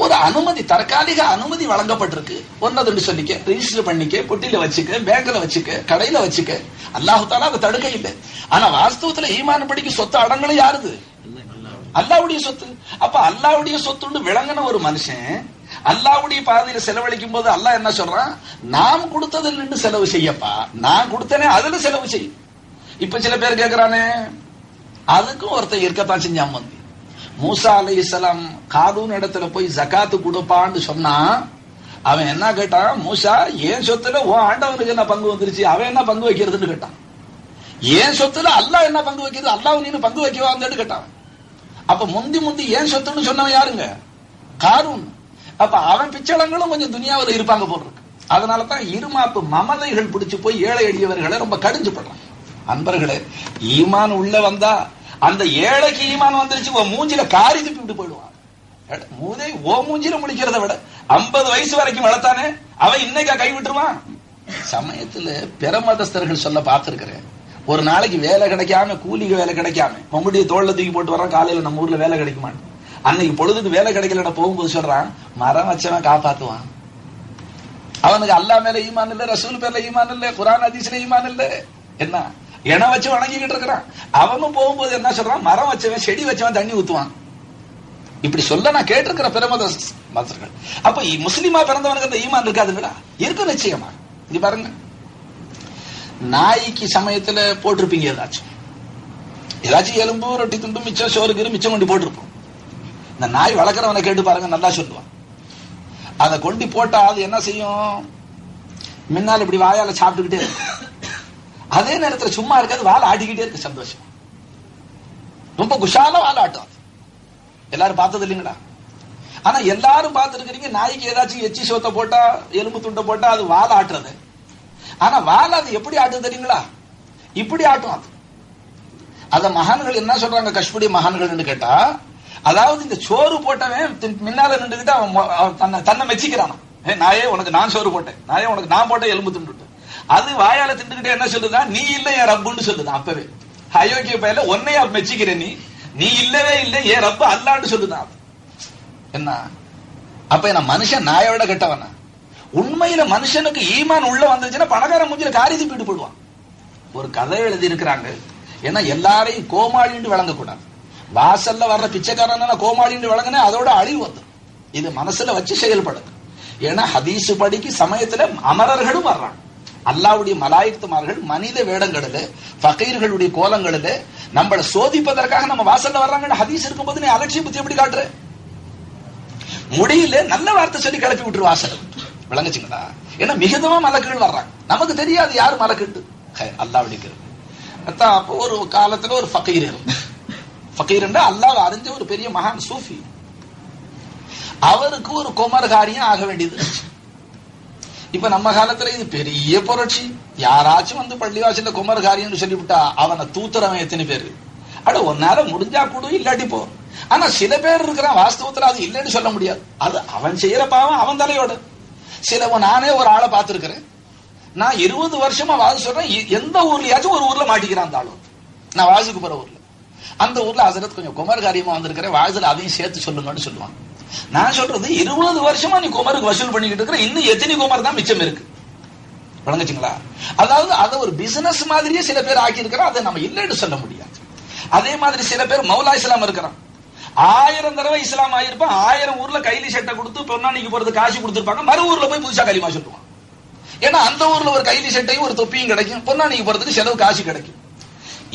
ஒரு அனுமதி, தற்காலிக அனுமதி வழங்கப்பட்டிருக்கு. ஒன்னதுன்னு சொல்லிக்க, ரிஜிஸ்டர் பண்ணிக்க, பொட்டியில வச்சுக்க, பேங்க்ல வச்சுக்க, கடையில வச்சுக்க. அல்லாஹ் தஆலா அதை தடுக்க இல்லை. ஆனா வாஸ்தவத்துல ஈமான் படிக்க சொத்து அடங்கலும் யாருது? அல்லாஹ்வுடைய சொத்து. அப்ப அல்லாஹ்வுடைய சொத்துன்னு விளங்கின ஒரு மனுஷன் அல்லாஹ்வுடைய பாதையில செலவழிக்கும் போது அல்லாஹ் என்ன சொல்றான்? நாம் கொடுத்ததில் நின்று செலவு செய்யப்பா, நான் கொடுத்தனே அதுல செலவு செய். இப்ப சில பேர் கேட்கிறானே, அதுக்கும் ஒருத்தர் இருக்கத்தான் செஞ்சான். வந்து மூசா அலைஹிஸ்ஸலாம் காரூன் இடத்துல போய் ஜகாத்து கொடுப்பான்னு சொன்னா, அவன் என்ன கேட்டான்? மூசா, ஏன் சொத்துல ஓ ஆண்டவனுக்கு என்ன பங்கு வந்துருச்சு, அவன் என்ன பங்கு வைக்கிறதுன்னு கேட்டான். ஏன் சொத்துல அல்லாஹ் என்ன பங்கு வைக்கிறது, அல்லாஹ் நீனு பங்கு வைக்கவான்னு கேட்டான். அப்ப முந்தி ஏன் சொத்துன்னு சொன்னவன் யாருங்க? காரூன். அப்ப அவன் பிச்சளங்களும் கொஞ்சம் துனியாவில் இருப்பாங்க போல் இருக்கு. அதனாலதான் இருமாப்பு மமதைகள் பிடிச்சு போய் ஏழை எளியவர்களை ரொம்ப கடிஞ்சு பண்றான். அன்பர்களே, ஈமான் உள்ள வந்தா அந்த ஏழைக்கு ஈமான் வந்துருச்சு, ஓ மூஞ்சில காரி துப்பி விட்டு போயிடுவான். மூதை ஓ மூஞ்சில முடிக்கிறத விட 50 வயசு வரைக்கும் வளர்த்தானே அவன் இன்னைக்கா கை விட்டுருவான். சமயத்துல பெருமதஸ்தர்கள் சொல்ல பார்த்திருக்கிறேன். ஒரு நாளைக்கு வேலை கிடைக்காம, கூலிக்கு வேலை கிடைக்காம உங்களுடைய தோல்ல தூக்கி போட்டு வரான். காலையில நம்ம ஊர்ல வேலை கிடைக்குமான்னு, அன்னைக்கு பொழுதுக்கு வேலை கிடைக்கல போகும்போது சொல்றான், மரம் வச்சவன் காப்பாத்துவான். அவனுக்கு அல்லாஹ் மேல ஈமான் இல்ல, ரசூல் பேர்ல ஈமான் இல்ல, குர்ஆன் ஹதீஸ்ல ஈமான் இல்ல. என்ன என வச்சு வணங்கிக்கிட்டு இருக்கிறான். அவனும் போகும்போது என்ன சொல்றான்? மரம் வச்சவன், செடி வச்சவன் தண்ணி ஊத்துவான். இப்படி சொல்ல நான் கேட்டிருக்கிற பெருமதஸ்தர்கள். அப்ப முஸ்லிமா பிறந்தவனுக்கு அந்த ஈமான் இருக்காதுங்களா? இருக்கு நிச்சயமா. இங்க பாருங்க, நாய்க்கு சமயத்துல போட்டிருப்பீங்க ஏதாச்சும் எலும்பு ரொட்டி துண்டு மிச்சம் சோறு மிச்சம் கொண்டு போட்டிருப்போம். இந்த நாய் வளர்க்குறவனை கேட்டு பாருங்க, நல்லா சொல்லுவான். அதை கொண்டு போட்டா அது என்ன செய்யும்? முன்னால் இப்படி வாயால சாப்பிட்டுக்கிட்டே இருக்கு. அதே நேரத்தில் சும்மா இருக்காது, வாழை ஆட்டிக்கிட்டே இருக்கு. சந்தோஷம், ரொம்ப குஷால வாழை ஆட்டும். எல்லாரும் பார்த்தது இல்லைங்களா? ஆனா எல்லாரும் பார்த்துருக்கிறீங்க, நாய்க்கு ஏதாச்சும் எச்சி சோத்தை போட்டா எலும்பு துண்டை போட்டா அது வாழை ஆட்டுறது. ஆனா வாழை அது எப்படி ஆட்டு தெரியுங்களா? இப்படி ஆட்டும். அது அத மகான்கள் என்ன சொல்றாங்க, கஷ்படி மகான்கள் கேட்டா, அதாவது இந்த சோறு போட்டவன் முன்னால நின்றுகிட்டு அவன் தன்னை மெச்சிக்கிறான். நாயே உனக்கு நான் சோறு போட்டேன், நாயே உனக்கு நான் போட்ட எலும்பு துண்டு. அது வாயால திண்டுகிட்டே என்ன சொல்லுதா, நீ இல்லை என் ரப்புன்னு சொல்லுதான். அப்பவே அயோக்கிய பையில உன்னையா மெச்சிக்கிறேன், நீ இல்லவே இல்லை என் ரப்பு அல்லான்னு சொல்லுதான். என்ன அப்ப என்ன மனுஷன் நாயோட கெட்டவன? உண்மையில மனுஷனுக்கு ஈமான் உள்ள வந்துச்சுன்னா பணக்கார மூஞ்சில காரியத்தை போயிட்டு போடுவான். ஒரு கதை எழுதி இருக்கிறாங்க. ஏன்னா எல்லாரையும் கோமாளின்னு விளங்கக்கூடாது. வாசல்ல வர்ற பிச்சைக்காரன கோமாளின்னு விளங்குனா அதோட அழிவு வந்து. இது மனசுல வச்சு செயல்படுது. ஏன்னா ஹதீஸ் படிக்கு சமயத்துல அமரர்களும் வர்றாங்க. அல்லாவுடைய மலாயிக்துமார்கள் மனித வேடங்களில் ஃபகீர்களுடைய கோலங்களில் நம்மளை சோதிப்பதற்காக நம்ம வாசல்ல வர்றாங்கன்னு ஹதீஸ் இருக்கும்போது நீ அலட்சிய புத்தி எப்படி காட்டுற? முடியல நல்ல வார்த்தை சொல்லி கிளப்பி விட்டுரு வாசல். விளங்குச்சுங்களா? ஏன்னா மிகுதமா மலக்குகள் வர்றாங்க, நமக்கு தெரியாது யாரு மலக்கிட்டு. அல்லாவுடைய அப்போ ஒரு காலத்துல ஒரு ஃபகீர் இருந்து, ஃபகீர் அல்லாஹ் அறிஞ்ச ஒரு பெரிய மகான் சூஃபி. அவருக்கு ஒரு குமர் காரியம் ஆக வேண்டியது. இப்ப நம்ம காலத்துல இது பெரிய புரட்சி. யாராச்சும் வந்து பள்ளிவாசல குமர் காரியம் சொல்லிவிட்டா அவனை தூத்துறவன் எத்தனை பேரு? அட ஒன்னால முடிஞ்சா கூட இல்லாட்டி போ. ஆனா சில பேர் இருக்கிறான் வாஸ்தவத்துல அது இல்லைன்னு சொல்ல முடியாது. அது அவன் செய்யற பாவம் அவன் தலையோட. சிலவன் நானே ஒரு ஆளை பார்த்திருக்கிறேன். நான் 20 வருஷமா வாது சொல்றேன், எந்த ஊர்லயாச்சும் ஒரு ஊர்ல மாட்டிக்கிறான் அந்த ஆளு. நான் வாசுக்கு போற ஊர்ல, அந்த ஊர்ல ஹசரத் கொஞ்சம் குமர் காரியமா வந்திருக்கிறேன், வாசுல அதையும் சேர்த்து சொல்லுங்கன்னு சொல்லுவான். நான் சொல்றது 20 வருஷமா நீ குமருக்கு வசூல் பண்ணிக்கிட்டு இருக்கிற, இன்னும் எத்தனை குமர் தான் மிச்சம் இருக்கு? வழங்குச்சுங்களா? அதாவது அதை ஒரு பிசினஸ் மாதிரியே சில பேர் ஆக்கி இருக்கிறோம், அதை நம்ம இல்லைன்னு சொல்ல முடியாது. அதே மாதிரி சில பேர் மௌலா இஸ்லாம் இருக்கிறான், 1000 தடவை இஸ்லாம் ஆயிருப்பான், 1000 ஊர்ல கைலி சட்டை கொடுத்து பொன்னானிக்கு போறது காசு கொடுத்துருப்பாங்க, மறு ஊர்ல போய் புதுசா களிமா சொல்லுவான். ஏன்னா அந்த ஊர்ல ஒரு கைலி சட்டையும் ஒரு தொப்பியும் கிடைக்கும், பொன்னானிக்கு போறதுக்கு செலவு காசு கிடைக்கும்.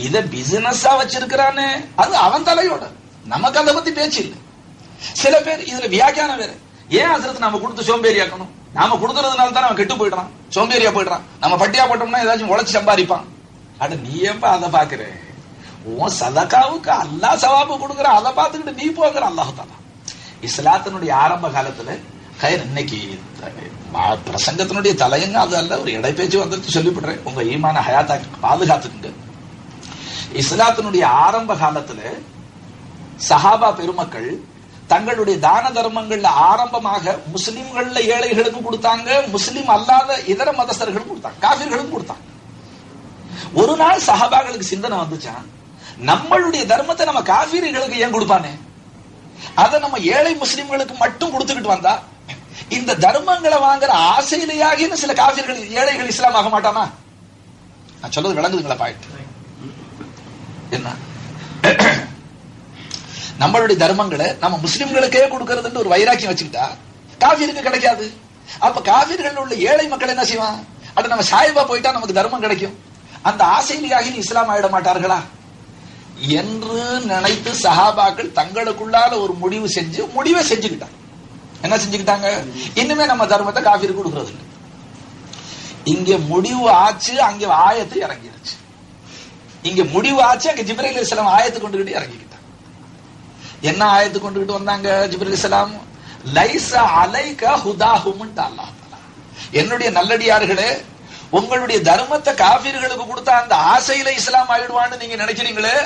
இத பிசினஸா வச்சிருக்கிறானே அது அவன் தலையோட, நமக்கு அதை பத்தி பேச்சு இல்லை. சில பேர் இதுல வியாக்கியானம் வேற. ஏன் ஹசரத் நம்ம கொடுத்து சோம்பேறியாக்கணும்? நாம கொடுக்கறதுனால தான் அவன் கெட்டு போயிடுறான், சோம்பேறியா போயிடுறான். நம்ம பட்டியா போட்டோம்னா ஏதாச்சும் உழைச்சு சம்பாதிப்பான். அட நீ ஏன்பா அதை பாக்குற? உன் சதகாவுக்கு அல்லாஹ் சவாபு கொடுக்குற, அதை பார்த்துக்கிட்டு நீ போகிற. அல்லாஹ் தாலா இஸ்லாத்தினுடைய ஆரம்ப காலத்துல இன்னைக்கு பிரசங்கத்தினுடைய தலையங்க அது அல்ல, ஒரு இடைப்பேச்சு வந்துட்டு சொல்லிவிடுறேன், உங்க ஈமான ஹயாத்தா பாதுகாத்துக்கிட்டு. இஸ்லாத்தினுடைய ஆரம்ப காலத்துல சஹாபா பெருமக்கள் தங்களுடைய தான தர்மங்கள்ல ஆரம்பமாக முஸ்லிம்கள்ல ஏழைகளுக்கும் கொடுத்தாங்க, முஸ்லிம் அல்லாத இதர மதஸ்தர்களும் கொடுத்தாங்க, காபிர்களும் கொடுத்தாங்க. ஒரு நாள் சஹாபாக்களுக்கு சிந்தனை வந்துச்சான், நம்மளுடைய தர்மத்தை நம்ம காபிர்களுக்கு ஏன் கொடுப்பானே, அதை நம்ம ஏழை முஸ்லிம்களுக்கு மட்டும் கொடுத்துக்கிட்டு வந்தா இந்த தர்மங்களை வாங்குற ஆசையிலேயாகி சில காபிர்கள் ஏழைகள் இஸ்லாம் ஆக மாட்டானா? நான் சொல்றது விளங்குதுங்களா? பாயிண்ட் என்ன? நம்மளுடைய தர்மங்களை நம்ம முஸ்லிம்களுக்கே கொடுக்கறதுன்னு ஒரு வைராக்கியம் வச்சுக்கிட்டா காபிருக்கு கிடைக்காது. அப்ப காபிர்கள் உள்ள ஏழை மக்கள் என்ன செய்வான்? அது நம்ம சாயிபா போயிட்டா நமக்கு தர்மம் கிடைக்கும், அந்த ஆசையிலேயாகி இஸ்லாம் ஆயிட மாட்டார்களா என்று நினைத்து சஹாபாக்கள் தங்களுக்குள்ளால ஒரு முடிவை செஞ்சுக்கிட்டாங்க. என்ன செஞ்சுக்கிட்டாங்க? இன்னுமே நம்ம தர்மத்தை காபிருக்கு கொடுக்கறது இல்லை. இங்க முடிவு ஆச்சு, அங்க ஆயத்து இறங்கிருச்சு. இங்க முடிவு ஆச்சு, அங்க ஜிப்ரீல் அலைஹிஸ்ஸலாம் ஆயத்து கொண்டுகிட்டு இறங்கிக்கிட்டாங்க. என்ன ஆயத்து கொண்டுகிட்டு வந்தாங்க ஜிப்ரீல் அலைஹிஸ்ஸலாம்? லைஸ அலைக ஹுதாஹும் அல்லாஹ் தஆலா, என்னுடைய நல்லடியார்களே, உங்களுடைய தர்மத்தை காபிர்களுக்கு கொடுத்தா அந்த ஆசையில இஸ்லாம் ஆயிடுவான்னு நீங்க நினைக்கிறீங்களே,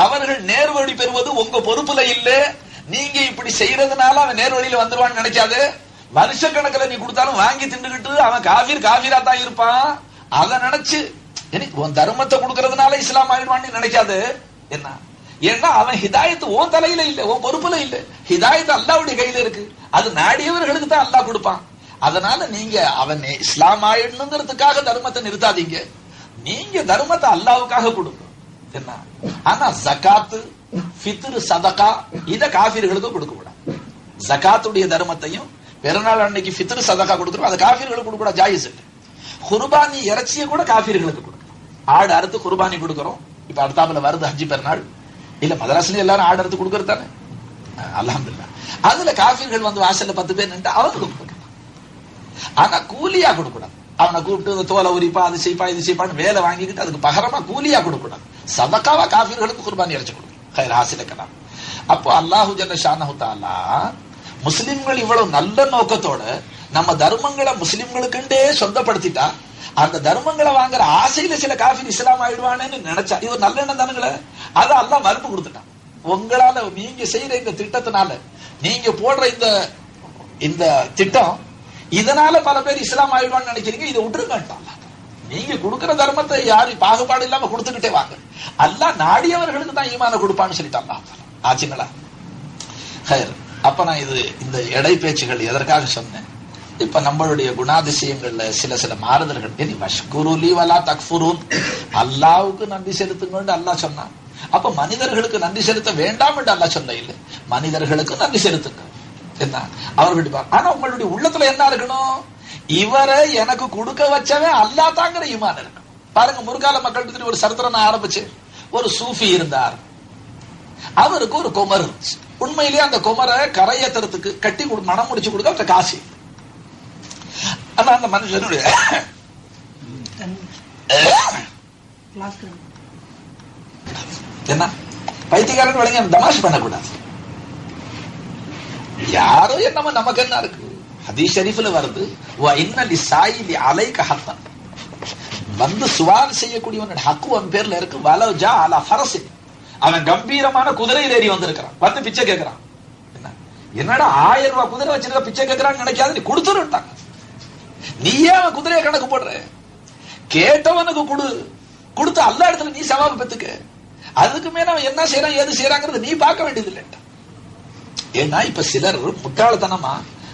அவர்கள் நேர்வழி பெறுவது உங்க பொறுப்புல இல்ல. நீங்க இப்படி செய்யறதுனால அவன் நேர்வழியில வந்துருவான்னு நினைக்காது. வருஷக்கணக்கில் நீ கொடுத்தாலும் வாங்கி திண்டுகிட்டு அவன் காபிரா தான் இருப்பான். அதை நினைச்சு உன் தர்மத்தை கொடுக்கறதுனால இஸ்லாம் ஆயிடுவான்னு நினைக்காது. என்ன? ஏன்னா அவன் ஹிதாயத்து உன் தலையில இல்ல, உன் பொறுப்புல இல்ல. ஹிதாயத்து அல்லாஹ்வுடைய கையில இருக்கு, அது நாடியவர்களுக்கு தான் அல்லாஹ் கொடுப்பான். அதனால நீங்க அவன் இஸ்லாம் ஆயிடணுங்கிறதுக்காக தர்மத்தை நிறுத்தாதீங்க, நீங்க தர்மத்தை அல்லாஹ்வுக்காக கொடுங்க. என்ன? ஆனா ஜகாத்து, ஃபித்ர், சதகா இத காஃபிர்களுக்கு கொடுக்க கூடாது. ஜகாத்துடைய தர்மத்தையும் பெருநாள் அன்னைக்கு ஃபித்ர் சதகா கொடுக்குறோம், அது காஃபிர்களுக்கு கொடுக்க கூடாது, ஜாயிஸ் இல்லை. குர்பானி இறைச்சியை கூட காஃபிர்களுக்கு கொடுக்கும். ஆடு அறுத்து குர்பானி கொடுக்கிறோம். இப்ப அடுத்தாப்புல வருது ஹஜ்ஜி பெருநாள். இல்ல மதராஸ்ல எல்லாரும் ஆடு அறுத்து கொடுக்கறது தானே, அல்ஹம்துலில்லாஹ். அதுல காஃபிர்கள் வந்து வாசல்ல 10 பேர் நின்று அவங்களுக்கு கொடுக்கலாம். ஆனா கூலியா கொடுக்கூடாது. அவனை கூப்பிட்டு தோலை உரிப்பா, அது செய்ப்பா, இது செய்ப்பான்னு வேலை வாங்கிக்கிட்டு அதுக்கு பகரமா கூலியா கொடுக்கூடாது. சதக்காவா காஃபிர்களுக்கு குர்பானி அரைச்சு கொடுக்கணும். ஹாசிலக்கலாம். அப்போ அல்லாஹு ஜல்ல ஷானஹு தஆலா முஸ்லிம்கள் இவ்வளவு நல்ல நோக்கத்தோட நம்ம தர்மங்களை முஸ்லிம்களுக்குண்டே சொந்தப்படுத்திட்டா, அந்த தர்மங்களை வாங்குற ஆசையில சில காஃபிர் இஸ்லாம் ஆயிடுவானேன்னு நினைச்சா, இது ஒரு நல்ல எண்ணம் தானுங்களே. அதை அல்லாஹ் மறுப்பு கொடுத்துட்டான். உங்களால நீங்க செய்யற இந்த திட்டத்தினால, நீங்க போடுற இந்த திட்டம், இதனால பல பேர் இஸ்லாம் ஆயிடுவான்னு நினைக்கிறீங்க, இதை விட்டுருக்கான்ட்டான். நீங்க கொடுக்கிற தர்மத்தை யாரு பாகுபாடு இல்லாம கொடுத்துக்கிட்டே வாங்க. அல்லாஹ் நாடியவர்களுக்கு தான் ஈமான கொடுப்பான்னு சொல்லிட்டான். ஆச்சுங்களா? அப்ப நான் இந்த எடை பேச்சுகள் எதற்காக சொன்னேன்? இப்ப நம்மளுடைய குணாதிசயங்கள்ல சில மாறுதல்கள். வஷ்குருலி வலா தக்ஃபுரூன், அல்லாஹ்வுக்கு நன்றி செலுத்துங்கன்னு அல்லாஹ் சொன்னான். அப்ப மனிதர்களுக்கு நன்றி செலுத்த வேண்டாம் என்று அல்லாஹ் சொல்ல இல்லை, மனிதர்களுக்கு நன்றி செலுத்துங்க என்ன அவர்களுடைய. ஆனா உங்களுடைய உள்ளத்துல என்ன இருக்கணும்? இவரை எனக்கு கொடுக்க வச்சவன் அல்லாஹ் தாங்கிற ஈமான் இருக்கணும். பாருங்க, முற்கால மக்கள் ஒரு சரித்திரம் நான் ஆரம்பிச்சேன். ஒரு சூஃபி இருந்தார், அவருக்கு ஒரு குமர் இருந்துச்சு. உண்மையிலேயே அந்த குமரை கரையேற்றத்துக்கு கட்டி மனம் முடிச்சு கொடுக்க அவர்கிட்ட காசு. ஆனா அந்த மனுஷனுடைய என்ன பைத்தியக்காரன் விளங்கி தமாஷ் பண்ணக்கூடாது. யாரோ என்னமோ நமக்கு என்ன இருக்கு? ஹதீஸ் ஷரீஃப்ல வருது, இன்னலி சாயிலி அலைக ஹத்தன், வந்து சுவால் செய்யக்கூடியவனோட ஹக்கு அவன் பேர்ல இருக்கு. வலஜா அலா ஃபரஸி, அவன் கம்பீரமான குதிரையில் ஏறி வந்திருக்கிறான், வந்து பிச்சை கேட்கிறான். என்னடா 1000 ரூபாய் குதிரை வச்சிருக்க பிச்சை கேட்கிறான்னு நினைக்காது, நீ கொடுத்துருட்டாங்க. நீயே அவன் குதிரையை கணக்கு போடுற, கேட்டவனுக்கு கொடுத்து அல்ல இடத்துல நீ சவால் பெத்துக்க. அதுக்கு மேல அவன் என்ன செய்யறான் ஏது செய்யறாங்கிறது நீ பார்க்க வேண்டியது இல்லை. ஏன்னா இப்ப சிலர் முட்டாளத்தனமா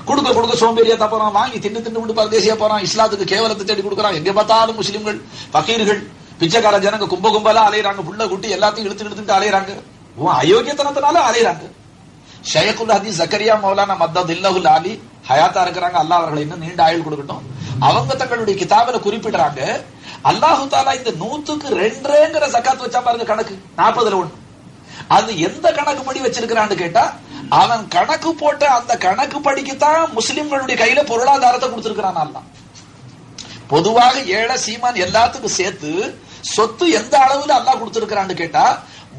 கொடுக்க சோம்பேறியா தான் போறான், வாங்கி திண்டு பரதேசியா போறான், இஸ்லாத்துக்கு கேவலத்தை தேடி கொடுக்குறான். எங்க பார்த்தாலும் முஸ்லிம்கள் பகீர்கள் பிச்சைக்கார ஜனங்க கும்பலா அலையறாங்க, புள்ள குட்டி எல்லாத்தையும் இழுத்துட்டு அலையறாங்க, அயோக்கியத்தனத்தினால அலையறாங்க. ஷைகுல் ஹதீஸ் ஜக்கரியா மௌலானா மத்ததில்லஹுல் ஆலி ஹயாத்தா இருக்கிறாங்க, அல்லாஹ் அவர்களை இன்னும் நீண்ட ஆயுள் கொடுக்கட்டும். அவங்க தங்களுடைய கிதாபில குறிப்பிடுறாங்க, அல்லாஹு தாலா இந்த 100க்கு 2ங்கிற ஜகாத் வச்சா பாருங்க, கணக்கு 40ல 1. அது எந்த கணக்கு படி வச்சிருக்கிறான்னு கேட்டா, அவன் கணக்கு போட்ட அந்த கணக்கு படிக்குத்தான் முஸ்லிம்களுடைய கையில பொருளாதாரத்தை கொடுத்திருக்கிறான் அல்லாஹ். பொதுவாக ஏழை சீமான் எல்லாத்துக்கும் சேர்த்து சொத்து எந்த அளவுல அல்லாஹ் கொடுத்திருக்கிறான்னு கேட்டா,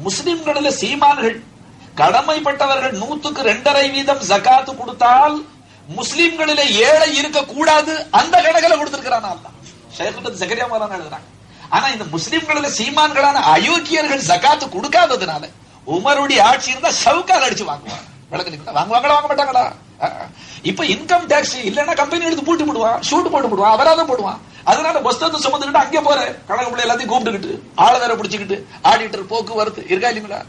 முஸ்லிம்களில் சீமான்கள் கடமைப்பட்டவர்கள் 100க்கு 2.5% ஜகாத்து கொடுத்தால் முஸ்லிம்களிலே ஏழை இருக்க கூடாது, அந்த கணக்கில கொடுத்திருக்கிறான் அல்லாஹ். ஷைகுல் ஜக்கரியா மௌலானா எழுதுறாங்க. ஆனா இந்த முஸ்லிம்களில் சீமான்களான அயோக்கியர்கள் ஜகாத்து கொடுக்காததுனால உமருடைய ஆட்சி இருந்தா சவுக்கால் அடிச்சு வாங்குவாங்க. வாங்குவாங்களா வாங்க மாட்டாங்களா? இப்ப இன்கம் டாக்ஸ் இல்லன்னா கம்பெனி எடுத்து பூட்டி போடுவான், ஷூட் போட்டு போடுவான், அபராதம் போடுவான். அதனால புஸ்தகத்தை சுமந்துக்கிட்டு அங்கே போற கணக்கு பிள்ளை எல்லாத்தையும் கூப்பிட்டுக்கிட்டு ஆள வேற பிடிச்சுக்கிட்டு ஆடிட்டர் போக்குவரத்து இருக்கா இல்லைங்களா?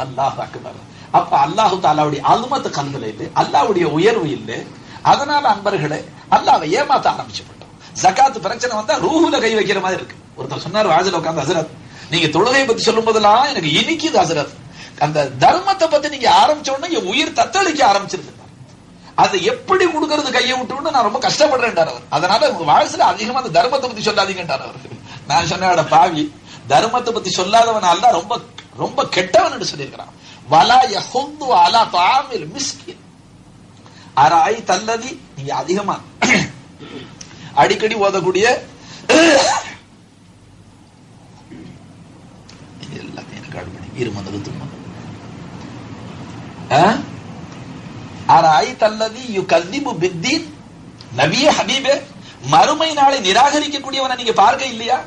அல்லாஹ் அக்பர். அப்ப அல்லாஹு தாலாவுடைய அலுமத்து கல்வில இல்லை, அல்லாவுடைய உயர்வு இல்லை. அதனால அன்பர்களே அல்லாவை ஏமாத்த ஆரம்பிச்சு போட்டோம். ஜகாத் பிரச்சனை வந்தா ரூஹுல கை வைக்கிற மாதிரி இருக்கு. ஒருத்தர் சொன்னார் வாஜில உட்கார்ந்து, ஹசரத் நீங்க தொழுகை பத்தி சொல்லும் போதெல்லாம் எனக்கு இனிக்குது ஹசரத், அந்த தர்மத்தை பத்தி நீங்க ஆரம்பிச்ச உடனே என் உயிர் தத்தளிக்க ஆரம்பிச்சிருக்கு, அதை எப்படி கொடுக்கறது கையை விட்டு நான் ரொம்ப கஷ்டப்படுறேன்டார் அவர். அதனால உங்க வாழ்க்கையில அதிகமா அந்த தர்மத்தை பத்தி சொல்லாதீங்கன்றார் அவர். நான் சொன்ன பாவி, தர்மத்தை பத்தி சொல்லாதவன் அல்ல ரொம்ப ரொம்ப கெட்டவன் என்று சொல்லியிருக்கிறான். வலா யஹுது அலா தஆமில் மிஸ்கின் அராய் தல்லதி, நீங்க அதிகமா அடிக்கடி ஓதக்கூடிய எல்லாத்தையும் எனக்கு அடுப்படி இருமந்தது தும்மது. அராய் தல்லதி யுகல்லிபு பித்தீன், நபியே ஹபீபே, மறுமை நாளை நிராகரிக்கக்கூடியவனை நீங்க பார்க்க இல்லையா?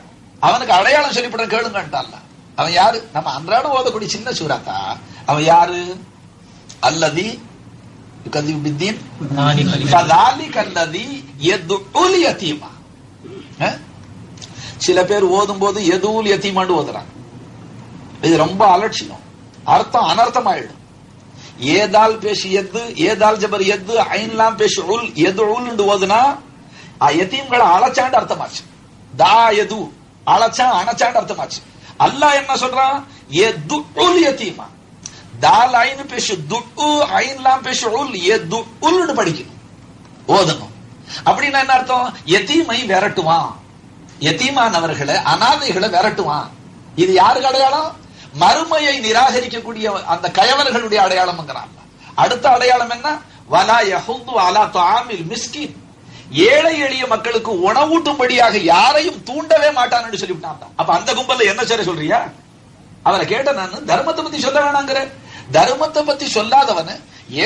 அவனுக்கு அடையாளம் சொல்லிப்பட கேளுங்கன்ட்டான். அவன் யாரு? நம்ம அன்றாடம் ஓதக்கூடிய சின்ன சூராத்தா. அவன் யாரு? அல்லதி யுகல்லிபு பித்தீன் ஃபதாலிக அல்லதி யதுல் யதீமா. சில பேர் ஓதும் போது யதுல் யதீமான்னு ஓதுறாங்க. இது ரொம்ப அலட்சியம், அர்த்தம் அனர்த்தம் ஆயிடும். ஏதால் பேசி எது, ஏதால் ஜபர் எது, ஐன்லாம் பேசி உல் எது உல் ஓதுனா யதீம்களை அழைச்சாண்டு அர்த்தமாச்சு. தா எது அழைச்சா அணைச்சாண்டு அர்த்தமாச்சு. அல்லாஹ் என்ன சொல்றான்? எது உல் யதீமா, தால் ஐன் பேசி துட்டு, ஐன்லாம் பேசி உல் எது உல்னு படிக்கணும், ஓதணும். அப்படின்னா என்ன அர்த்தம்? யதீமை விரட்டுவான், யதீமானவர்களை, அனாதைகளை விரட்டுவான். இது யாருக்கு அடையாளம்? மறுமையை நிராகரிக்கக்கூடிய அந்த கயவர்களுடைய அடையாளம்ங்கிறான். அடுத்த அடையாளம் என்ன? வலா யஹுது அலா தஆமில் மிஸ்கின், ஏழை எளிய மக்களுக்கு உணவூட்டும்படியாக யாரையும் தூண்டவே மாட்டான் என்று சொல்லிவிட்டான். அப்ப அந்த கும்பல்ல என்ன செய்ய சொல்றியா? அவரை கேட்ட நான் தர்மத்தை பத்தி சொல்ல வேணாங்கிற. தர்மத்தை பத்தி சொல்லாதவன,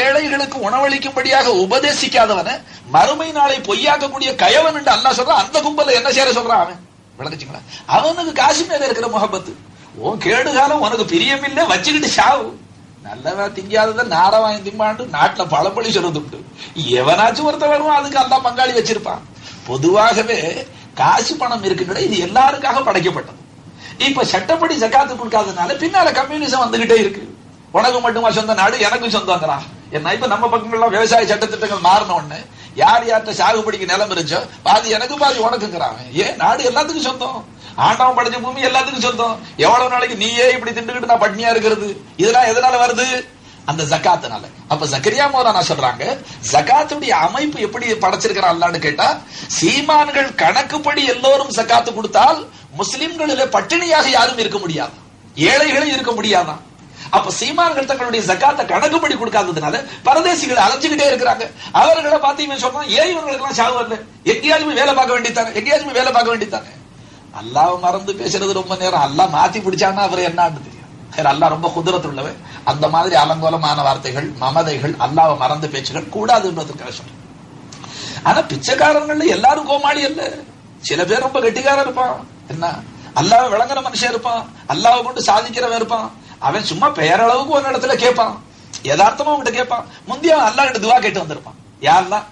ஏழைகளுக்கு உணவளிக்கும்படியாக உபதேசிக்காதவன, மறுமை நாளை பொய்யாக்கக்கூடிய கயவன் என்று அல்லாஹ் சொல்றான். அந்த கும்பல்ல என்ன செய்ய சொல்றான் அவன்? விளங்குச்சுங்களா? அவனுக்கு காசு மேல இருக்கிற முகப்பத்து. ஓ கேடு காலம் உனக்கு பிரியமில்லை, வச்சுக்கிட்டு சாவு. நல்லவா திங்காதத நார வாங்கி திம்பாண்டு நாட்டுல பழமொழி சொல்றது. எவனாச்சும் ஒருத்த வருவான், அதுக்கு அல்லா பங்காளி வச்சிருப்பான். பொதுவாகவே காசு பணம் இருக்கின்ற இது எல்லாருக்காக படைக்கப்பட்டது. இப்ப சட்டப்படி ஜக்காத்து கொடுக்காதனால பின்னால கம்யூனிசம் வந்துகிட்டே இருக்கு. உனக்கு மட்டுமா சொந்த நாடு, எனக்கும் சொந்தங்கிறா. என்ன இப்ப நம்ம பக்கங்கள்லாம் விவசாய சட்டத்திட்டங்கள் மாறின உடனே யார் யார்கிட்ட சாகுபடிக்கு நிலம் இருந்துச்சோ பாதி எனக்கு பாதி உனக்குங்கிறாங்க. ஏன்? நாடு எல்லாத்துக்கும் சொந்தம். ஆண்டவன் படைச்ச பூமி எல்லாத்துக்கும் சொந்தம். எவ்வளவு நாளைக்கு நீயே இப்படி திண்டுகிட்டு நான் பட்னியா இருக்கிறது? இதெல்லாம் எதனால வருது? அந்த ஜக்காத்துனால. அப்ப ஜக்கரியா மௌலானா சொல்றாங்க, ஜக்காத்துடைய அமைப்பு எப்படி படைச்சிருக்கிறான்னு கேட்டா, சீமான்கள் கணக்குப்படி எல்லோரும் ஜக்காத்து கொடுத்தால் முஸ்லிம்களில பட்டினியாக யாரும் இருக்க முடியாது, ஏழைகளும் இருக்க முடியாதான். அப்ப சீமான்கள் தங்களுடைய ஜக்காத்தை கணக்குப்படி கொடுக்காததுனால பரதேசிகளை அலைஞ்சுக்கிட்டே இருக்கிறாங்க. அவர்களை பார்த்து இவன் சொல்றான், ஏன் இவங்களுக்கு எல்லாம் சாவு வரல? எங்கேயாச்சும் வேலை பார்க்க வேண்டித்தானே, எங்கேயாச்சும் வேலை பார்க்க வேண்டித்தானே. அல்லாஹ் மறந்து பேசுறது ரொம்ப நேரம். அல்லாஹ் மாத்தி பிடிச்சான்னா அவர் என்னான்னு தெரியும். அல்லாஹ் ரொம்ப குதிரத்து உள்ளவன். அந்த மாதிரி அலங்கோலமான வார்த்தைகள், மமதைகள், அல்லாஹ் மறந்து பேச்சுகள் கூடாதுன்றதுக்காக சொல்றேன். ஆனா பிச்சைக்காரர்கள் எல்லாரும் கோமாளி அல்ல. சில பேர் ரொம்ப கெட்டிக்காரன் இருப்பான். என்ன? அல்லாஹ் விளங்குற மனுஷன் இருப்பான், அல்லாஹ் கொண்டு சாதிக்கிறவன் இருப்பான். அவன் சும்மா பெயரளவுக்கு ஒரு இடத்துல கேட்பான், யதார்த்தமா உங்ககிட்ட கேட்பான். முந்தைய அல்லாஹ் கிட்ட துவா கேட்டு வந்திருப்பான். யாரெல்லாம்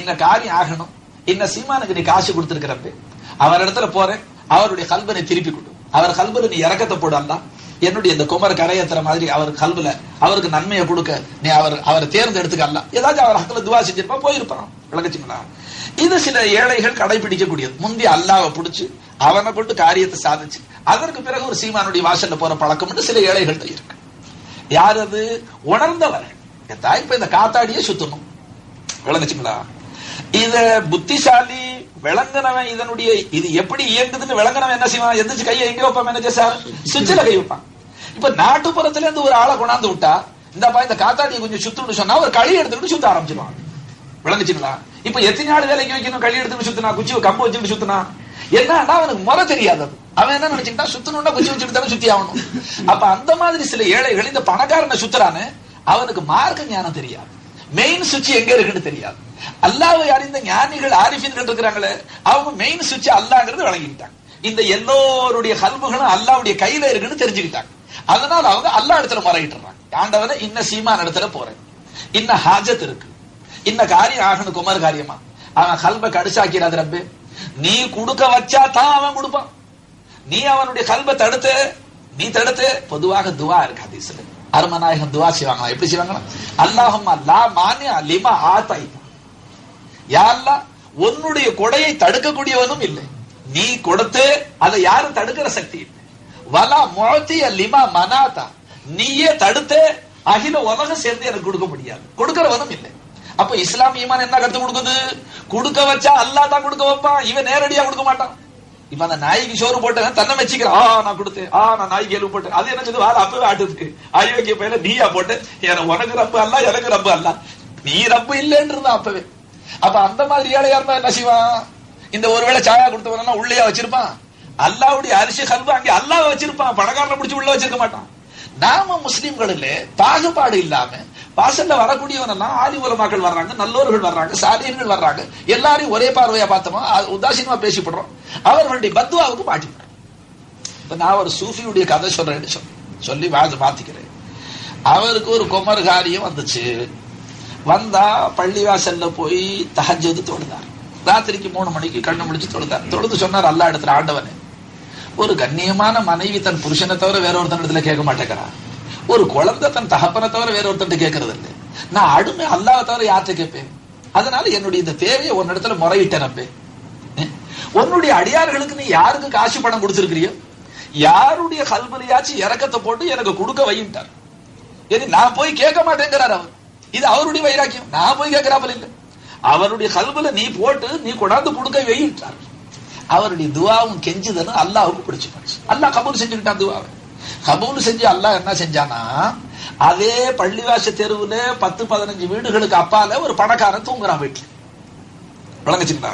இந்த காரியம் ஆகணும், இந்த சீமானுக்கு நீ காசு கொடுத்திருக்கிறப்ப அவர் இடத்துல போறேன், அவருடைய கல்பனை திருப்பி கொடு, அவர் கல்பனை நீ இறக்கத்தை போடு. அல்லா என்னுடைய இந்த குமர கரையத்துற மாதிரி அவர் கல்புல அவருக்கு நன்மையை கொடுக்க நீ அவரை தேர்ந்தெடுத்துக்க. அல்ல ஏதாச்சும் அவர் ஹக்கில் துவா செஞ்சிருப்பா, போயிருப்பான். விளங்குச்சுங்களா? இது சில ஏழைகள் கடைபிடிக்கக்கூடியது. முந்தி அல்லாவை பிடிச்சு அவனை கொண்டு காரியத்தை சாதிச்சு அதற்கு பிறகு ஒரு சீமானுடைய வாசல்ல போற பழக்கம் சில ஏழைகள் இருக்கு. யார் அது? உணர்ந்தவர்கள். இப்ப இந்த காத்தாடியே சுத்தணும். விளங்குச்சுங்களா? இத புத்திசாலி விளங்குனவன் இதனுடைய இது எப்படி இயங்குதுன்னு விளங்குனவன் என்ன செய்வான்? எந்திரிச்சு கையை எங்க வைப்பான்? மேனேஜர் சார் சுவிட்சில் கை வைப்பான். இப்ப நாட்டுப்புறத்துல இருந்து ஒரு ஆளை கொண்டாந்து விட்டா, இந்த காத்தாடியை கொஞ்சம் சுத்தணும்னு சொன்னா ஒரு களி எடுத்துக்கிட்டு சுத்த ஆரம்பிச்சிருவான். விளங்குச்சுங்களா? இப்ப எத்தனை நாள் வேலைக்கு வைக்கணும்? களி எடுத்துட்டு சுத்தினா, குச்சி கம்பு வச்சுட்டு சுத்தினா என்னன்னா அவனுக்கு முறை தெரியாது. அவன் என்ன நினைச்சுட்டா, சுத்தணும்னா குச்சி வச்சுட்டு தானே சுத்தி ஆகணும். அப்ப அந்த மாதிரி சில ஏழைகள் இந்த பணக்காரனை சுத்துறான்னு அவனுக்கு மார்க்க ஞானம் தெரியாது, மெயின் சுவிட்ச் எங்க இருக்குன்னு தெரியாது. அல்லாஹ்வை அறிந்த ஞானிகள் ஆரிஃபின்கள் இருக்கிறாங்களே, அவங்க மெயின் சுவிட்ச் அல்லாஹ்ங்கிறது வழங்கிட்டாங்க. இந்த எல்லோருடைய கல்புகளும் அல்லாஹ்வுடைய கையில இருக்குன்னு தெரிஞ்சுக்கிட்டாங்க. அதனால அவங்க அல்லாஹ் இடத்துல முறையிட்டுறாங்க. ஆண்டவனை இன்ன சீமான் இடத்துல போறேன், இன்ன ஹாஜத் இருக்கு, இன்ன காரியம் ஆகணும், குமார் காரியமா, அவன் கல்ப கடிச்சாக்கிறாது ரப்பே. நீ கொடுக்க வச்சா தான் அவன் கொடுப்பான். நீ அவனுடைய கல்ப தடுத்து நீ தடுத்து. பொதுவாக துவா இருக்கு ஹதீஸ்ல. அருமநாயகம் துவா செய்வாங்க. எப்படி செய்வாங்க? அல்லாஹும்ம லா மானிஅ லிமா ஆதைத, யா அல்லாஹ் உன்னுடைய கொடையை தடுக்கக்கூடியவனும் இல்லை, நீ கொடுத்து அதை யாரும் தடுக்கிற சக்தி இல்லை. வலா முஅதிய லிமா மனாதா, நீயே தடுத்து அகில உலகம் சேர்ந்து எனக்கு கொடுக்க முடியாது, கொடுக்கிறவனும் இல்லை. அப்ப இஸ்லாம் ஈமான் என்ன கத்து கொடுக்குது? கொடுக்க வச்சா அல்லாஹ் தான் கொடுக்க வைப்பான், இவன் நேரடியா கொடுக்க மாட்டான். இப்ப அந்த நாய்க்கு சோறு போட்டேன் தன்னை வச்சுக்கிறான், நான் கொடுத்தேன், நான் நாய்க்கு எலும்பு போட்டேன், அது என்ன சொல்லுது? அப்பவே ஆட்டுக்கு அயோக்கிய பையில நீயா போட்டு, உனக்கு ரப்பு அல்ல எனக்கு ரப்பு அல்ல, நீ ரப்பு இல்லைன்றது அப்பவே. அப்ப அந்த மாதிரி ஏழையா இருந்தா என்ன செய்வான்? இந்த ஒருவேளை சாயா கொடுத்தவனா உள்ளேயா வச்சிருப்பான்? அல்லாஹ்வுடைய அரிசி கல்பு அங்கே அல்லாஹ் வச்சிருப்பான், பணக்காரனை பிடிச்சி உள்ள வச்சிருக்க மாட்டான். நாம முஸ்லிம்களில் பாகுபாடு இல்லாம வாசல்ல வரக்கூடியவன் எல்லாம் ஆதி உலமாக்கள் வர்றாங்க, நல்லோர்கள் வர்றாங்க, சாலியர்கள் வர்றாங்க, எல்லாரையும் ஒரே பார்வையா பார்த்தோமா உதாசீனமா பேசிப்படுறோம், அவர்களுடைய பத்வாவுக்கு மாட்டிப்படுறோம். இப்ப நான் ஒரு சூஃபியுடைய கதை சொல்றேன்னு சொல்லி மாத்திக்கிறேன். அவருக்கு ஒரு குமர் காரியம் வந்துச்சு. வந்தா பள்ளிவாசல்ல போய் தஹஜ்ஜுத் தொழுதார். ராத்திரிக்கு 3 மணிக்கு கண்ணு முடிச்சு தொழுதார். தொழுது சொன்னார், அல்லாஹ் இடத்துல, ஆண்டவனே, ஒரு கண்ணியமான மனைவி தன் புருஷனை தவிர வேற ஒருத்தன் இடத்துல கேட்க மாட்டேங்கிறான், ஒரு குழந்தை தன் தகப்பனை தவிர வேற ஒருத்தன் கேட்கறது இல்லை, நான் அடிமை அல்லாஹ்வை தவிர யார்கிட்ட கேட்பேன்? அதனால என்னுடைய இந்த தேவையை ஒரு இடத்துல முறையிட்டேன் ரப்பே. உன்னுடைய அடியார்களுக்கு நீ யாருக்கு காசு பணம் கொடுத்திருக்கிறியோ யாருடைய கல்பலையாச்சும் இறக்கத்தை போட்டு எனக்கு கொடுக்க வையிட்டார். நான் போய் கேட்க மாட்டேங்கிறார் அவர். இது அவருடைய வைராக்கியம். நான் போய் கேட்கிறாப்பல இல்லை, அவருடைய கல்புல நீ போட்டு நீ கொண்டாந்து கொடுக்க வையிட்டார். அவருடைய துவாவும் கெஞ்சுதலும் அல்லாஹ்வுக்கு பிடிச்சு போச்சு. அல்லாஹ் கபூல் செஞ்சுக்கிட்டான் துவாவை. கபூல் செஞ்சு அல்லாஹ் என்ன செஞ்சானா, அதே பள்ளிவாச தெருவுல 10-15 வீடுகளுக்கு அப்பால ஒரு பணக்காரன் தூங்குறான் வீட்டுல. விளங்குச்சுங்களா?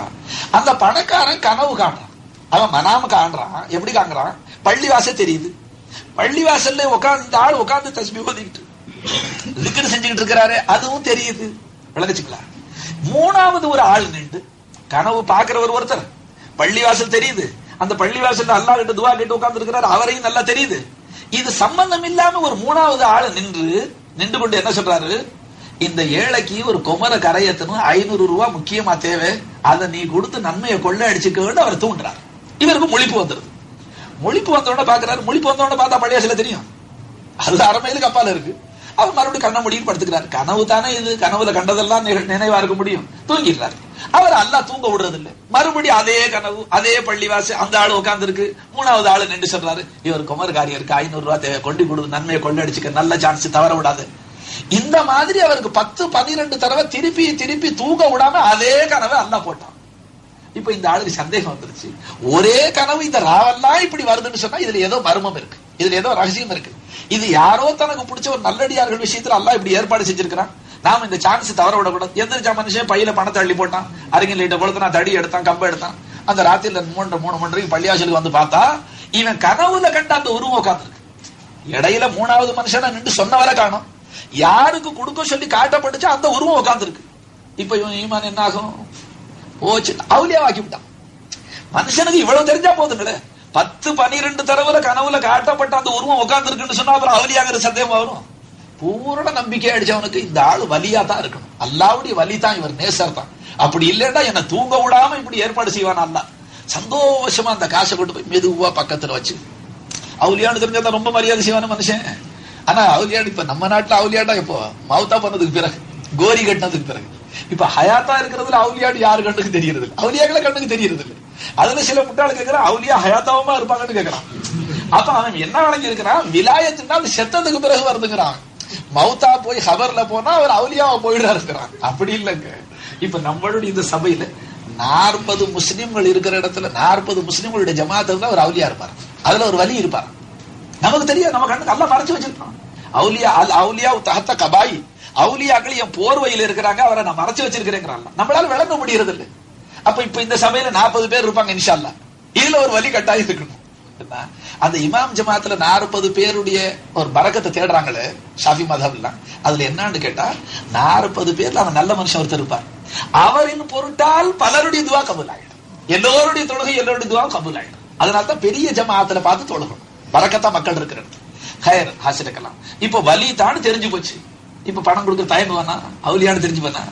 அந்த பணக்காரன் கனவு காண்றான். அவன் மனாம காண்றான். எப்படி காண்றான்? பள்ளிவாசல் தெரியுது. பள்ளிவாசல்ல உட்கார்ந்து இந்த ஆள் உட்கார்ந்து தஸ்பீஹ் ஓதிக்கிட்டு திக்ர் செஞ்சுக்கிட்டு இருக்கிறாரு, அதுவும் தெரியுது. விளங்குச்சுங்களா? மூணாவது ஒரு ஆள் நின்று கனவு பாக்குறவர் ஒருத்தர், பள்ளிவாசல் தெரியுது, அந்த பள்ளிவாசல்ல அல்லாஹ் கிட்ட துவா கேட்டு உட்கார்ந்து இருக்கிறாரு, அவரையும் நல்லா தெரியுது. இது சம்பந்தம் இல்லாம ஒரு மூணாவது ஆள் நின்று கொண்டு என்ன சொல்றாரு, இந்த ஏழைக்கு ஒரு குமர கரையத்தனும் 500 ரூபாய் முக்கியமா தேவை, அதை நீ கொடுத்து நன்மையை கொள்ள அடிச்சுக்க அவர் தூண்டுறாரு. இவருக்கு முழிப்பு வந்துருது. முழிப்பு வந்தோட பாக்குறாரு. முழிப்பு வந்தோட பார்த்தா பள்ளிவாசல தெரியும், அது அரை மைலுக்கு அப்பால இருக்கு. அவர் மறுபடியும் கண்ண முடியும் படுத்துக்கிறாரு. கனவு தானே இது, கனவுல கண்டதெல்லாம் நினைவா இருக்க முடியும். தூங்கிடுறாரு. அவர் அல்லாஹ் தூங்க விடுறது இல்லை. மறுபடியும் அதே கனவு, அதே பள்ளிவாசு, அந்த ஆளு உட்கார்ந்து இருக்கு. மூணாவது ஆளு நின்று சொல்றாரு, இவர் குமரகாரியம் இருக்கு, 500 ரூபாய் தேவை, கொண்டு கொடுத்து நன்மையை கொள்ள அடிச்சுக்க, நல்ல சான்ஸ், தவற விடாது. இந்த மாதிரி அவருக்கு 10-12 தடவை திருப்பி திருப்பி தூங்க விடாம அதே கனவை அல்லாஹ் போட்டான். இப்ப இந்த ஆளுக்கு சந்தேகம் வந்துருச்சு. ஒரே கனவு இந்த ராவெல்லாம் இப்படி வருதுன்னு சொன்னா இதுல ஏதோ மர்மம் இருக்கு, இதுல ஏதோ ரகசியம் இருக்கு. இது யாரோ தனக்கு பிடிச்ச ஒரு நல்லடியார்கள் விஷயத்துல அல்லாஹ் இப்படி ஏற்பாடு செஞ்சிருக்கிறான். நாம இந்த சான்ஸ் தவற விடக்கூடாது. எந்திரிச்சா மனுஷன் பையில பணத்தை அள்ளி போட்டான், அறிஞர் லைட்ட பொழுது நான் தடி எடுத்தான், கம்ப எடுத்தான். அந்த ராத்திரில 3 மணிக்கு பள்ளியாசலுக்கு வந்து பார்த்தா இவன் கனவுல கண்ட அந்த உருவம் உட்கார்ந்துருக்கு. இடையில மூணாவது மனுஷனை நின்று சொன்னவரை காணும். யாருக்கு கொடுக்க சொல்லி காட்டப்பட்டுச்சா அந்த உருவம் உட்கார்ந்துருக்கு. இப்ப இவன் ஈமான் என்ன ஆகும்? போச்சு, அவுலியா ஆக்கி விட்டான். மனுஷனுக்கு இவ்வளவு தெரிஞ்சா போதுங்களே, 10-12 தடவை கனவுல காட்டப்பட்ட அந்த உருவம் உட்கார்ந்து இருக்குன்னு சொன்னா அப்புறம் அவுலியாங்கிற சந்தேகம் வரும். பூரண நம்பிக்கை அடிச்சவனுக்கு இந்த ஆளு வலியா தான் இருக்கணும். அல்லாவுடைய வலி தான், இவர் நேசர் தான். அப்படி இல்லைன்னா என்ன தூங்க விடாம இப்படி ஏற்பாடு செய்வான் அல்லா. சந்தோஷமா அந்த காசை கொண்டு போய் மெதுவா பக்கத்துல வச்சு, அவுலியான்னு தெரிஞ்சா ரொம்ப மரியாதை செய்வான மனுஷன். ஆனா அவுலியாடு இப்ப நம்ம நாட்டுல அவுலியாடா இப்போ மவுத்தா பண்ணதுக்கு பிறகு, கோரி கட்டினதுக்கு பிறகு, இப்ப ஹயாத்தா இருக்கிறதுல அவுலியாடு யாரு கண்ணுக்கு தெரியறது இல்லை, அவுலியாக்களை கண்ணுக்கு தெரியறது இல்லை. அதுல சில முட்டாளு கேட்கிறான், அவுலியா ஹயாத்தாவுமா இருப்பாங்கன்னு கேட்கறான். அப்ப அவன் என்ன வழங்கி இருக்கிறான், விலாயத்துனா அது செத்ததுக்கு பிறகு வருதுங்கிறான். மவுத்தா போய் ஹபர்ல போனா அவர் அவுலியாவா போயிடா இருக்கிறான். அப்படி இல்லைங்க. இப்ப நம்மளுடைய இந்த சபையில 40 முஸ்லிம்கள் இருக்கிற இடத்துல 40 முஸ்லிம்களுடைய ஜமாத்துல ஒரு அவுலியா இருப்பார், அதுல ஒரு வலி இருப்பார். நமக்கு தெரியாது, நம்ம கண்ணுக்கு எல்லாம் மறைச்சு வச்சிருக்கோம். அவுலியா அல் அவுலியா தஹத்த கபாயி, அவுலியாக்கள் என் போர்வையில் இருக்கிறாங்க, அவரை நான் மறைச்சு வச்சிருக்கிறேங்கிறான். நம்மளால விளங்க முடியறது இல்லை. அப்ப இப்ப இந்த சபையில 40 பேர் இருப்பாங்க இன்ஷா அல்லாஹ். இதுல ஒரு வலி கட்டாயம் இருக்கணும். அந்த இமாம் ஜமாத்துல 40 பேருடைய ஒரு பரக்கத்தை தேடுறாங்களே ஷாஃபி மதஹப்ல, அதுல என்னன்னு கேட்டா 40 பேர்ல அவன் நல்ல மனுஷன் ஒருத்தர் இருப்பார். அவரின் பொருட்டால் பலருடைய துவா கபூல் ஆயிடும். எல்லோருடைய தொழுகை எல்லோருடைய துவா கபூல் ஆயிடும். அதனால்தான் பெரிய ஜமாத்துல பார்த்து தொழுகணும். பரக்கத்தா மக்கள் இருக்கிற இடத்துல ஹயர் ஹாசிரக்கலாம். இப்ப வலி தான் தெரிஞ்சு போச்சு. இப்ப பணம் கொடுக்க தயங்குவானா, அவுலியான்னு தெரிஞ்சு போனா,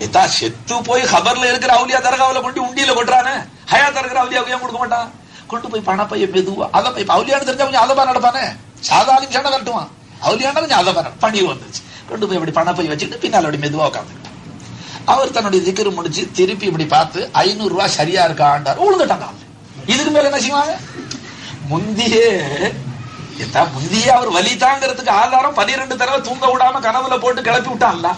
ஏதா செத்து போய் ஹபர்ல இருக்கிற அவுலியா தர்காவில கொண்டு உண்டியில கொட்டுறானே, ஹயாத்தா இருக்கிற அவுலியாவுக்கு ஏன் கொடுக்க மாட்டான்? கொண்டு போய் பணப்பைய மெதுவா, அதை இப்ப அவுலியான்னு தெரிஞ்சா கொஞ்சம் அதபா நடப்பானே, சாதாரண சண்டை கட்டுவான். அவுலியானா கொஞ்சம் அதபா பணி வந்துச்சு. கொண்டு போய் இப்படி பணப்பை வச்சுட்டு பின்னால் அப்படி மெதுவா உட்காந்துக்கிட்டான். அவர் தன்னுடைய திக்ரு முடிச்சு திருப்பி இப்படி பார்த்து 500 ரூபாய் சரியா இருக்காண்டார், உழுந்துட்டாங்க. இதுக்கு மேல என்ன செய்வாங்க? முந்தியே அவர் வலி தாங்கிறதுக்கு ஆதாரம் 12 தடவை தூங்க விடாம கனவுல போட்டு கிளப்பி விட்டான்ல,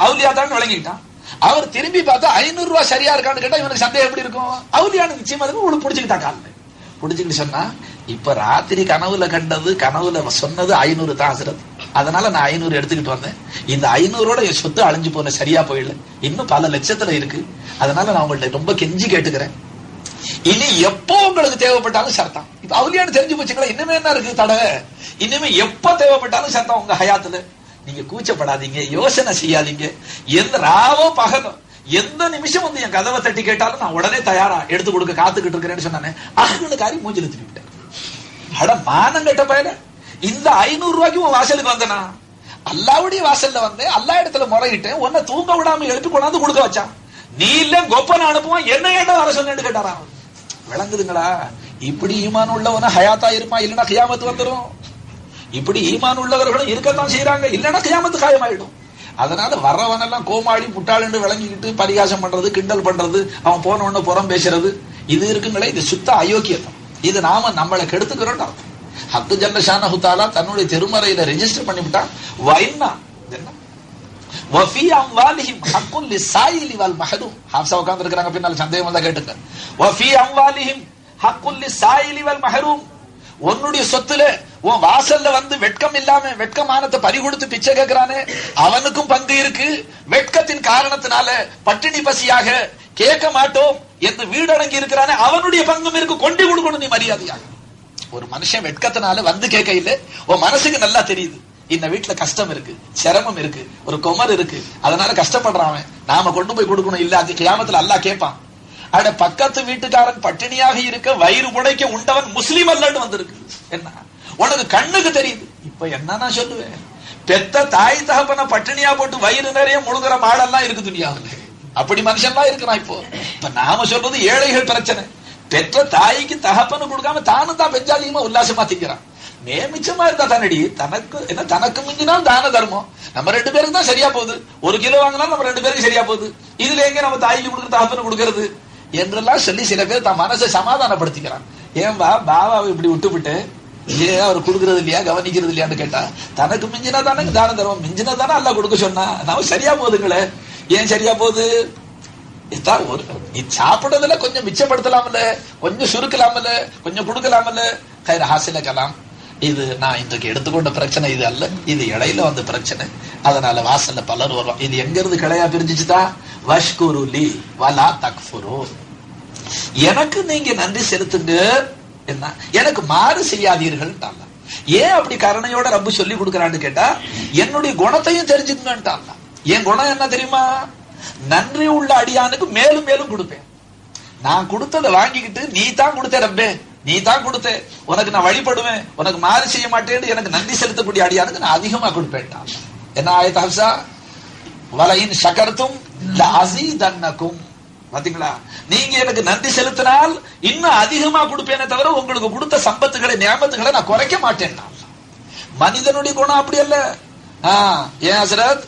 அவுலியா தான் விளங்கிட்டான். அவர் திரும்பி பார்த்தா 500 ரூபாய் சரியா இருக்கான்னு கேட்டா இவனுக்கு சந்தேகம் எப்படி இருக்கும்? அவுலியானு நிச்சயமா உள்ள புடிச்சுக்கிட்டான். கால புடிச்சுக்கிட்டு சொன்னா, இப்ப ராத்திரி கனவுல கண்டது, கனவுல சொன்னது 500 தான் ஹஸ்ரத், அதனால நான் 500 எடுத்துக்கிட்டு வந்தேன். இந்த 500ஓட என் சொத்து அழிஞ்சு போன, சரியா போயிடல, இன்னும் பல லட்சத்துல இருக்கு. அதனால நான் உங்கள்ட்ட ரொம்ப கெஞ்சி கேட்டுக்கிறேன், இனி எப்போ உங்களுக்கு தேவைப்பட்டாலும் சர்த்தம். இப்ப அவுலியான்னு தெரிஞ்சு போச்சுங்களா, இன்னுமே என்ன இருக்கு தடை? இனிமே எப்ப தேவைப்பட்டாலும் சர்த்தம் உங்க ஹயாத்துல. நீங்க கூச்சப்படாதீங்க, யோசனை செய்யாதீங்க. எந்த ராவோ பகலோ எந்த நிமிஷம் வந்து என் கதவை தட்டி கேட்டாலும் நான் உடனே தயாரா எடுத்து கொடுக்க காத்துக்கிட்டு இருக்கிறேன்னு சொன்னானே, அகன்னு காரி மூஞ்சில திருப்பிட்டார். அட மானம் கட்ட பயல, இந்த 500 ரூபாய்க்கு உன் வாசலுக்கு வந்தனா, அல்லாவுடைய வாசல்ல வந்தேன், அல்லா இடத்துல முறையிட்டேன், உன்னை தூங்க விடாம எழுப்பி கொண்டாந்து கொடுக்க வச்சான். நீ இல்ல கொப்பன அனுப்புவான், என்ன ஏண்டா வர சொன்னேன்னு கேட்டாரா? விளங்குதுங்களா? இப்படி ஈமான் உள்ளவன ஹயாத்தா இருப்பான், இல்லைன்னா கியாமத்து வந்துடும். இப்படி ஈமான் உள்ளவர்களும் இருக்கத்தான் செய்யறாங்க, இல்லைன்னா கியாமத்து காயமாயிடும். அதனால வர்றவனெல்லாம் கோமாளி முட்டாளு விளங்கிக்கிட்டு பரிகாசம் பண்றது, கிண்டல் பண்றது, அவன் போன உடனே புறம் பேசுறது, இது இருக்குங்களே, இது சுத்த அயோக்கியத்தம். இது நாம நம்மளை கெடுத்துக்கிறோம் அர்த்தம். ஹக்கு ஜல்ல ஷானஹு தஆலா தன்னுடைய திருமறையில ரெஜிஸ்டர் பண்ணிவிட்டான். வைன்னா வஃபி அம்வாலிஹிம் ஹக்குன் லிஸ்ஸாயிலி வல் மஹ்ரூம். ஹாஃப்ஸா உட்கார்ந்து இருக்காங்க, பின்னால சந்தேகம் வந்தா கேட்டுங்க. வஃபி அம்வாலிஹிம் ஹக்குன் லிஸ்ஸாயிலி வல் மஹ்ரூம். உன்னுடைய சொத்துல உன் வாசல்ல வந்து வெட்கம் இல்லாம வெட்கமானத்தை பறி கொடுத்து பிச்சை கேட்கிறானே, அவனுக்கும் பங்கு இருக்கு. வெட்கத்தின் காரணத்தினால பட்டினி பசியாக கேட்க மாட்டோம் என்று வீடடங்கி இருக்கிறானே, அவனுடைய பங்கும் இருக்கு. கொண்டு கொடுக்கணும் நீ மரியாதையாக. ஒரு மனுஷன் வெட்கத்தினால வந்து கேட்க இல்ல, உன் மனசுக்கு நல்லா தெரியுது இந்த வீட்டுல கஷ்டம் இருக்கு, சிரமம் இருக்கு, ஒரு குமர் இருக்கு, அதனால கஷ்டப்படுறான், நாம கொண்டு போய் கொடுக்கணும். இல்ல அது கியாமத்துல அல்லாஹ் கேட்பான். அட பக்கத்து வீட்டுக்காரன் பட்டினியாக இருக்க வயிறு முடைக்க உண்டவன் முஸ்லீம் அல்லன்னு வந்திருக்கு. என்ன உனக்கு கண்ணுக்கு தெரியுது. இப்ப என்ன நான் சொல்லுவேன், பெத்த தாய் தகப்பன பட்டினியா போட்டு வயிறு நிறைய முழுகிற மாடெல்லாம் இருக்கு துனியாவில். அப்படி மனுஷன்லாம் இருக்கிறான். இப்ப நாம சொல்றது ஏழைகள் பிரச்சனை. பெற்ற தாய்க்கு தகப்பனு கொடுக்காம தானும் தான் பெஞ்சாலியமா உல்லாசமா திங்கிறான். மிச்சமா இருந்தா தன்னடி தனக்கு என்ன, தனக்கு மிஞ்சினால் தான தர்மம். நம்ம 2 பேருக்கு தான் சரியா போகுது. 1 கிலோ வாங்கினா நம்ம 2 பேருக்கு சரியா போகுது. இதுல எங்க நம்ம தாய்க்கு கொடுக்குற தகப்பனு கொடுக்கறது என்றெல்லாம் சொல்லி சில பேர் தான் மனசை சமாதானப்படுத்திக்கிறான். ஏன்பா பாபாவை இப்படி விட்டுவிட்டு ஏன் அவர் கொடுக்கறது இல்லையா, கவனிக்கிறது இல்லையான்னு கேட்டா, தனக்கு மிஞ்சினா தானே தான தர்மம், மிஞ்சினா தானே அல்லாஹ் கொடுக்க சொன்னா, நம்ம சரியா போகுதுங்களே. ஏன் சரியா போகுது? நீ சாப்பிடுறதுல கொஞ்சம் மிச்சப்படுத்தலாமல, கொஞ்சம் சுருக்கலாமல, கொஞ்சம் கொடுக்கலாமல, கைர ஹாசில கலாம். இது நான் இன்றைக்கு எடுத்துக்கொண்ட பிரச்சனை இது அல்ல, இது இடையில வந்த பிரச்சனை. அதனால வாசல்ல பலர் வருவான். இது எங்க இருந்து கிளையா பிரிஞ்சுச்சுதான், வஷ்குருலி வலா தக்ஃபுரு. எனக்கு நீங்க நன்றி செலுத்துங்க, என்ன எனக்கு மாறு செய்யாதீர்கள். ஏன் அப்படி கருணையோட ரப்பு சொல்லி கொடுக்கறான்னு கேட்டா, என்னுடைய குணத்தையும் தெரிஞ்சுக்கணும்ட்டான். என் குணம் என்ன தெரியுமா, நன்றி உள்ள அடியானுக்கு மேலும் மேலும் கொடுப்பேன். நான் கொடுத்ததை வாங்கிக்கிட்டு நீ தான் கொடுத்த ரப்பே, நீ தான் கொடுத்த, உனக்கு நான் வழிபடுவேன், உனக்கு மாறு செய்ய மாட்டேன்னு எனக்கு நன்றி செலுத்தக்கூடிய அடியானுக்கு நான் அதிகமா கொடுப்பேன். என்ன ஆயத் ஹப்ஸா, வலையின் ஷகர்த்தும் லஅஸீதன்னகும். பாத்தீங்களா, நீங்க எனக்கு நன்றி செலுத்தினால் இன்னும் அதிகமா கொடுப்பேனே தவிர உங்களுக்கு கொடுத்த சம்பத்துகளை நியாமத்துகளை நான் குறைக்க மாட்டேன். மனிதனுடைய குணம் அப்படி அல்ல. ஏன் ஹஸ்ரத்,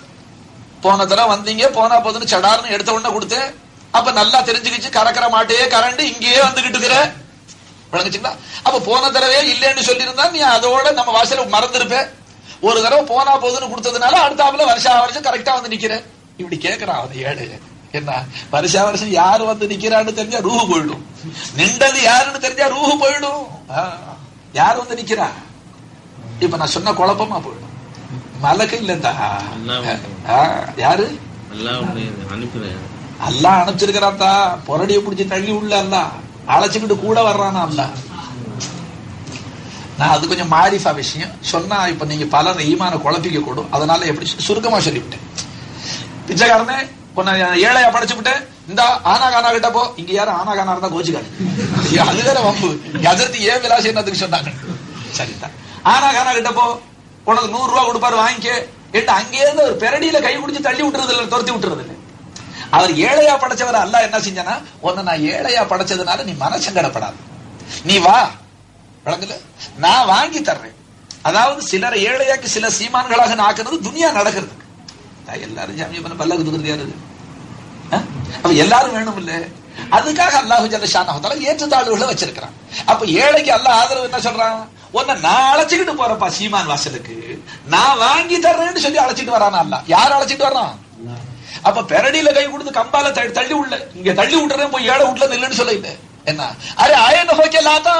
போன தடவை வந்தீங்க, போனா போதுன்னு சடார்னு எடுத்த உடனே கொடுத்தேன், அப்ப நல்லா தெரிஞ்சுக்கிச்சு கறக்கிற மாட்டையே கரண்டு இங்கேயே வந்துகிட்டு இருக்கிற விளங்குச்சுங்களா. அப்ப போன தடவையே இல்லைன்னு சொல்லியிருந்தா நீ அதோட நம்ம வாசல மறந்துருப்ப. ஒரு தடவை போனா போதுன்னு கொடுத்ததுனால அடுத்தாப்புல வருஷா வருஷம் கரெக்டா வந்து நிக்கிற. இப்படி கேட்கிறான் அவன் ஏழு. என்ன வருஷா வருஷம் யாரு வந்து நிக்கிறான்னு தெரிஞ்சா ரூஹு போயிடும், நின்றது யாருன்னு தெரிஞ்சா ரூஹு போயிடும். யார் வந்து நிக்கிறா, இப்ப நான் சொன்ன குழப்பமா போயிடும். மலக்கு இல்லண்டா, யாரு அல்லாஹ் அனுப்பிச்சிருக்கிறான்டா. பொரடியை பிடிச்சி தள்ளி உள்ள அல்லாஹ் அழைச்சுக்கிட்டு கூட வர்றானா அல்லாஹ். நான் அது கொஞ்சம் மாரிஃபா விஷயம் சொன்னா இப்ப நீங்க பலர் ஈமான குழப்பிக்க கூடும். அதனால எப்படி சுருக்கமா சொல்லிவிட்டேன். பிச்சைக்காரனே ஏழையா படைச்சு விட்டேன், இந்த ஆனா கானா கிட்ட போ. இங்க யாரும் ஆனா கானா இருந்தா கோச்சுக்காரு, அது வேற வம்பு. எதற்கு ஏன் விலாசி என்னதுக்கு சொன்னாங்க. சரிதான், ஆனா கானா கிட்ட போ, உனக்கு 100 ரூபாய் கொடுப்பாரு வாங்கிக்க என்று அங்கே இருந்து ஒரு பெரடியில கை குடிச்சு தள்ளி விட்டுறது இல்லை, துரத்தி விட்டுறது இல்லை. அவர் ஏழையா படைச்சவர் அல்லாஹ் என்ன செஞ்சானா, உன்னை நான் ஏழையா படைச்சதுனால நீ மனசங்கடப்படாது, நீ வா வழங்கல, நான் வாங்கி தர்றேன். அதாவது சிலரை ஏழையாக்கு சில சீமான்களாக ஆக்குறது துனியா நடக்கிறது. எல்லாரும் ஜாமியா பண்ண பல்லக்கு தூக்குறது யாரு, அப்ப எல்லாரும் வேணும் இல்ல. அதுக்காக அல்லாஹு ஜல்ல ஷானஹு தஆலா ஏற்றத்தாழ்வுகளை வச்சிருக்கிறான். அப்ப ஏழைக்கு அல்லாஹ் ஆதரவு என்ன சொல்றான், உன்னை நான் அழைச்சிக்கிட்டு போறப்பா சீமான் வாசலுக்கு, நான் வாங்கி தர்றேன்னு சொல்லி அழைச்சிட்டு வரானா அல்லாஹ். யார் அழைச்சிட்டு வர்றான்? அப்ப பெரடியில கை கொடுத்து கம்பால தள்ளி உள்ள இங்க தள்ளி விட்டுறேன், போய் ஏழை வீட்டுல நில்லுன்னு சொல்லிட்டு என்ன, அரே ஆயன ஹோக்கலாதா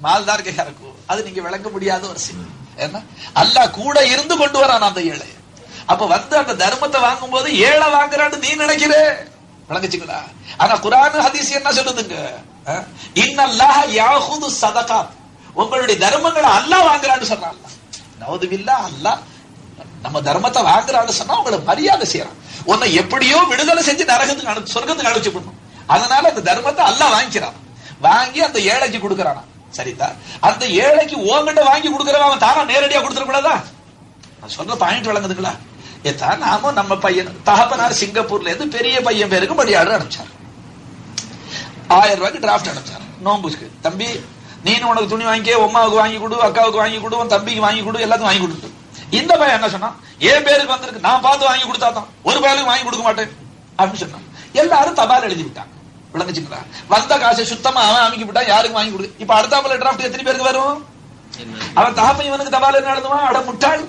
மால்தார் கே ஹரக்கு. அது நீங்க விளங்க முடியாத ஒரு செய்தி. என்ன அல்லாஹ் கூட இருந்து கொண்டு வரான் அந்த ஏழை. அப்ப வந்து அந்த தர்மத்தை வாங்கும் போது ஏழை வாங்குறான்னு நீ நினைக்கிற, விளங்குச்சுங்களா? ஆனா குர்ஆன் ஹதீஸ் என்ன சொல்லுதுங்க, இன்னல்லாஹ யாஹுது ஸதகாத், உங்களுடைய தர்மங்களை அல்லாஹ் வாங்குறான்னு சொல்றான். நவுதுபில்லாஹ், அல்லாஹ் நம்ம தர்மத்தை வாங்குறான்னு சொன்னா உங்களை மரியாதை செய்யறான். உன்னை எப்படியோ விடுதலை செஞ்சு நரகத்துக்கு சொர்க்கத்துக்கு அழைச்சு பண்ணும். அதனால அந்த தர்மத்தை அல்லாஹ் வாங்கிக்கிறான், வாங்கி அந்த ஏழைக்கு கொடுக்கறானா. சரிதான், அந்த ஏழைக்கு உங்ககிட்ட வாங்கி கொடுக்கறவன் அவன் தானா நேரடியா கொடுத்துட கூடாதா? நான் சொல்ற பாயிண்ட் விளங்குதுங்களா? ஏதான் நாம நம்ம பையன் தகப்பனார் சிங்கப்பூர்ல இருந்து பெரிய பையன் பேருக்கு மணி ஆர்டர் அனுப்பிச்சார், 1000 ரூபாய்க்கு டிராஃப்ட் அனுப்பிச்சார் நோம்புக்கு. தம்பி நீனு உனக்கு துணி வாங்கி உமாவுக்கு வாங்கி கொடு, அக்காவுக்கு வாங்கி கொடு, உன் தம்பிக்கு வாங்கி கொடு, எல்லாத்துக்கும் வாங்கி கொடுத்து. இந்த பையன் என்ன சொன்னா, என் பேருக்கு வந்திருக்கு, நான் பார்த்து வாங்கி கொடுத்தாதான், ஒரு பையனுக்கு வாங்கி கொடுக்க மாட்டேன் அப்படின்னு சொன்னான். எல்லாரும் தபால் எழுதி விட்டாங்க, விளங்குச்சுங்களா? வந்த காசை சுத்தமா அவன் அமைக்கி விட்டான், யாருக்கு வாங்கி கொடுக்கு. இப்ப அடுத்தாப்புல டிராஃப்ட் எத்தனை பேருக்கு வரும்? அவன் தகப்பன் இவனுக்கு தபால் என்ன எழுதுவான்? அட முட்டாள்,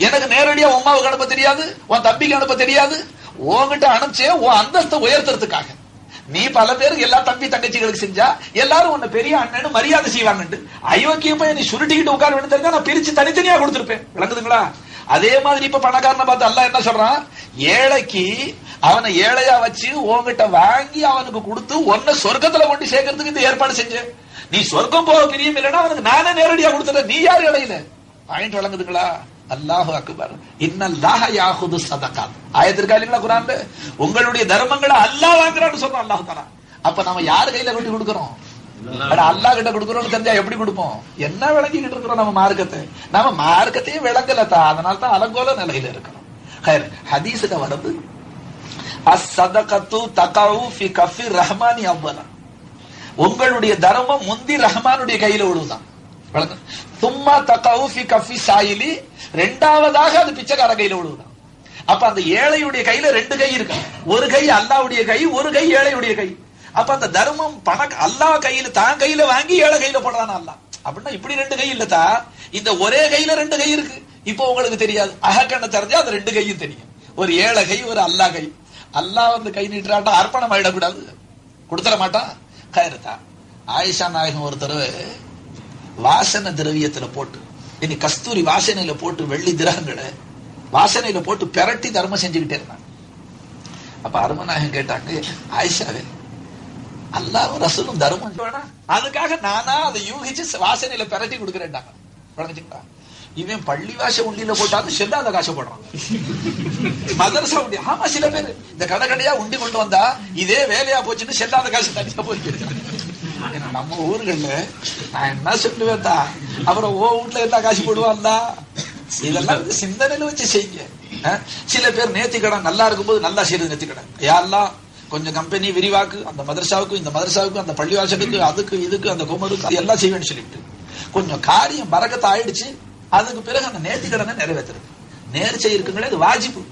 எனக்கு நேரடியா உமாவுக்கு அனுப்ப தெரியாது, உன் தம்பிக்கு அனுப்ப தெரியாது. உன்கிட்ட அனுப்பிச்சே உன் அந்தஸ்தை உயர்த்துறதுக்காக. நீ பல பேருக்கு எல்லா தம்பி தங்கச்சிகளுக்கு செஞ்சா எல்லாரும் உன்னை பெரிய அண்ணன் மரியாதை செய்வாங்க. அயோக்கிய போய் நீ சுருட்டிக்கிட்டு உட்கார வேண்டியது தெரிஞ்சா நான் பிரிச்சு தனித்தனியா கொடுத்துருப்பேன். விளங்குதுங்களா? அதே மாதிரி இப்ப பணக்காரனை பார்த்து அல்லாஹ் என்ன சொல்றான், ஏழைக்கு அவனை ஏழையா வச்சு உன்கிட்ட வாங்கி அவனுக்கு கொடுத்து உன்னை சொர்க்கத்துல கொண்டு சேர்க்கறதுக்கு இந்த ஏற்பாடு செஞ்சேன். நீ சொர்க்கம் போக பிரியம் இல்லைன்னா அவனுக்கு நானே நேரடியா கொடுத்துறேன். நீ யாரு இடையில? பாயிண்ட் விளங்குதுங்களா? அல்லாஹு அக்பர். இன்னல்லாஹ யாஹுது ஸதகாத். ஆயத்திற்கா இல்லைங்களா குர்ஆன்ல? உங்களுடைய தர்மங்களை அல்லாஹ் வாங்குறான்னு சொல்றான் அல்லாஹ் தஆலா. அப்ப நம்ம யார் கையில கொண்டு கொடுக்கிறோம்? அல்லாஹ் கிட்ட கொடுக்கிறோம்னு தெரிஞ்சா எப்படி கொடுப்போம்? என்ன விளங்கிக்கிட்டு இருக்கிறோம் நம்ம மார்க்கத்தை? நம்ம மார்க்கத்தையும் விளங்கலதா, அதனால தான் அலங்கோல நிலையில இருக்கிறோம். ஹைர் ஹதீஸ்ல வருது, அஸ்-ஸதகத்து தகவு ஃபி கஃபி ரஹ்மானி அவ்வலா. உங்களுடைய தர்மம் முந்தி ரஹ்மானுடைய கையில விழுதான். சும்மா தகவு ஃபி கஃபி சாயிலி, இரண்டாவதாக அது பிச்சைக்கார கையில விழுதான். அப்ப அந்த ஏழையுடைய கையில ரெண்டு கை இருக்கு. ஒரு கை அல்லாஹ்வுடைய கை, ஒரு கை ஏழையுடைய கை. அப்ப அந்த தர்மம் அல்லாஹ் கையில தான் கையில வாங்கி ஏழை கையில போடுறான் அல்லாஹ். அப்படின்னா இப்படி ரெண்டு கை இல்லதா, இந்த ஒரே கையில ரெண்டு கை இருக்கு. இப்போ உங்களுக்கு தெரியாது, அகக்கண்ண தெரிஞ்சா அது ரெண்டு கையும் தெரியும். ஒரு ஏழை கை, ஒரு அல்லாஹ் கை. அல்லாஹ் வந்து கை நீட்டுறாட்டா அர்ப்பணம் ஆயிடக்கூடாது, கொடுத்துட மாட்டான். கயிறுதா ஆயிஷா நாயகம் ஒரு தடவை வாசனை திரவியத்துல போட்டு, இனி கஸ்தூரி வாசனையில போட்டு வெள்ளி திரகங்களை வாசனையில போட்டு பெரட்டி தர்மம் செஞ்சுக்கிட்டே இருந்தாங்க. அப்ப அருமநாயகம் கேட்டாங்க, ஆயிஷாவே அல்லாஹ்வும் ரசூலும் தர்மம் வேணா, அதுக்காக நானா அதை யூகிச்சு வாசனையில பெரட்டி கொடுக்குறேன்டாங்க. வணங்கிச்சுங்களா? இவன் பள்ளி வாச உண்டியில போட்டாலும் செல்லாத காசை போடுறான். மதரசா உண்டி. ஆமா, சில பேர் இந்த கடை கடையா உண்டி கொண்டு வந்தா இதே வேலையா போச்சுன்னு செல்லாத காசு தனியா போயிருக்காங்க. நம்ம ஊர்கள்ல நான் என்ன சொல்லுவேன் தான், அப்புறம் ஓ வீட்டுல என்ன காசு போடுவான்ல, இதெல்லாம் சிந்தனையில வச்சு செய்ய. சில பேர் நேர்த்தி கடன் நல்லா இருக்கும்போது நல்லா செய்யறது நேர்த்தி கடன். யாரெல்லாம் கொஞ்சம் கம்பெனி விரிவாக்கு, அந்த மதரசாவுக்கு இந்த மதரசாவுக்கு அந்த பள்ளிவாசலுக்கு அதுக்கு இதுக்கு அந்த குமருக்கு எல்லாம் செய்வேன்னு சொல்லிட்டு கொஞ்சம் காரியம் பரக்கத்தை ஆயிடுச்சு. அதுக்கு பிறகு அந்த நேர்த்தி கடனை நிறைவேற்றுறது. நேர்ச்சை இருக்குங்களே, அது வாஜிப்பு.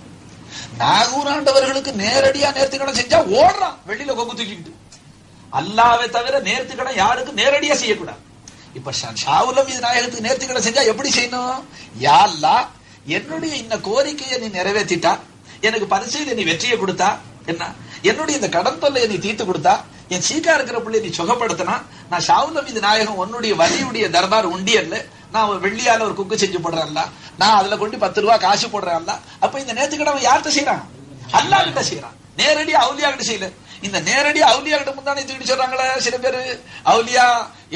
நாகூராண்டவர்களுக்கு நேரடியா நேர்த்தி கடன் செஞ்சா ஓடுறான் வெளியில கொங்கு தூக்கிட்டு. அல்லாஹ்வை தவிர நேர்த்தி கடன் யாருக்கும் நேரடியா செய்யக்கூடாது. இப்ப ஷாவுலம் இது நாயகத்துக்கு நேர்த்தி கடன் செஞ்சா எப்படி செய்யணும்? யா அல்லாஹ், என்னுடைய இந்த கோரிக்கையை நீ நிறைவேற்றிட்டா, எனக்கு பரிசையில நீ வெற்றியை கொடுத்தா, என்ன என்னுடைய இந்த கடன் தொல்லையை நீ தீர்த்து கொடுத்தா, என் சீக்கா இருக்கிற பிள்ளை நீ சுகப்படுத்தினா, நான் ஷாவுலம் இது நாயகம் உன்னுடைய வலியுடைய தர்பார் உண்டியல்ல நான் வெள்ளியால ஒரு குக்கு செஞ்சு போடுறேன்ல, நான் அதுல கொண்டு 10 ரூபாய் காசு போடுறேன்ல. அப்ப இந்த நேர்த்திக்கடன் யார்கிட்ட செய்யறான்? அல்லாஹ் கிட்ட செய்யறான். நேரடியா அவுலியா கிட்ட செய்யல. இந்த நேரடியா அவுலியா கிட்ட முந்தானே தூக்கிட்டு சொல்றாங்களே சில பேரு, அவுலியா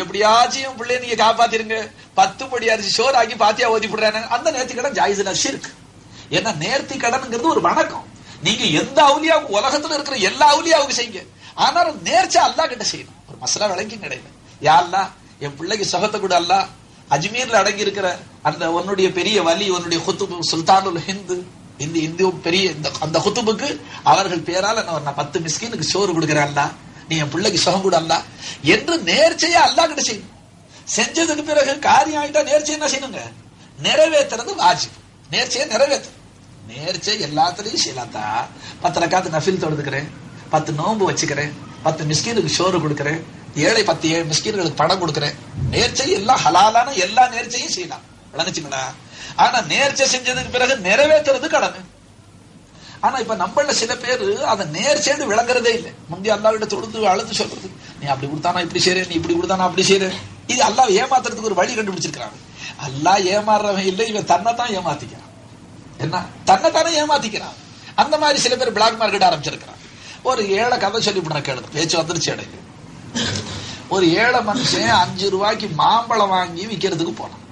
எப்படியாச்சும் பிள்ளைய நீங்க காப்பாத்திருங்க, 10 படி அரிசி சோறு ஆக்கி பாத்தியா ஓதி போடுறாங்க. அந்த நேர்த்திக்கடன் ஜாயிஸ்ல ஷிர்க். ஏன்னா நேர்த்தி கடன்ங்கிறது ஒரு வணக்கம். நீங்க எந்த அவுலியாவுக்கு உலகத்துல இருக்கிற எல்லா அவுலியாவுக்கு செய்யுங்க, ஆனாலும் நேர்ச்சா அல்லாஹ் கிட்ட செய்யணும். ஒரு மசலா விளங்கி கிடையாது. யா அல்லாஹ், என் பிள்ளைக்கு சுகத்தை கூட அல்லாஹ், அஜ்மீர்ல அடங்கி இருக்கிற அந்த உன்னுடைய பெரிய வலி, உன்னுடைய குத்துபு சுல்தானுல் ஹிந்து, இந்த இந்திய பெரிய அந்த குத்துபுக்கு அவர்கள் பேரால நான் 10 மிஸ்கீனுக்கு சோறு கொடுக்கிறேன் அல்லா, நீ என் பிள்ளைக்கு சுகம் கூட அல்லா என்று நேர்ச்சையா அல்லாஹ் கிட்ட செய்யணும். செஞ்சதுக்கு பிறகு காரியம் ஆயிட்டா நேர்ச்சை என்ன செய்யணுங்க? நிறைவேற்றுறது வாஜிப். நேர்ச்சையை நிறைவேற்று. நேர்ச்சை எல்லாத்துலயும் செய்யலாத்தா. 10 ரக்காத்து நஃபில் தொழுதுக்கிறேன், 10 நோன்பு வச்சுக்கிறேன், 10 மிஸ்கீனுக்கு சோறு கொடுக்கிறேன், ஏழை 10 மிஸ்கீன்களுக்கு பணம் கொடுக்கிறேன். நேர்ச்சை எல்லாம் ஹலாலான எல்லா நேர்ச்சையும் செய்யலாம். விளங்குச்சுங்களா? ஆனா நேர்ச்சை செஞ்சதுக்கு பிறகு நிறைவேற்றுறது கடமை. ஆனா இப்ப நம்மள சில பேரு அதை நேர்ச்சைன்னு விளங்குறதே இல்லை. முந்தைய அல்லாஹ்விட தொழுது அழுது சொல்றது, நீ அப்படி கொடுத்தானா இப்படி செய்யற, நீ இப்படி கொடுத்தானா அப்படி செய்யற. இது அல்லாஹ் ஏமாத்துறதுக்கு ஒரு வழி கண்டுபிடிச்சிருக்காங்க. அல்லாஹ் ஏமாறுறவன் இல்லை, இவன் தன்னைத்தான் ஏமாத்திக்கிறான். என்ன தன்னைத்தானே ஏமாத்திக்கிறான். அந்த மாதிரி சில பேர் பிளாக் மார்க்கெட் ஆரம்பிச்சிருக்கிறான். ஒரு ஏழை கதை சொல்லிவிடுற கேளு, பேச்சு வந்துருச்சு இடையில. ஒரு ஏழை மனுஷன் 5 ரூபாய்க்கு மாம்பழம் வாங்கி விற்கிறதுக்கு போனான்.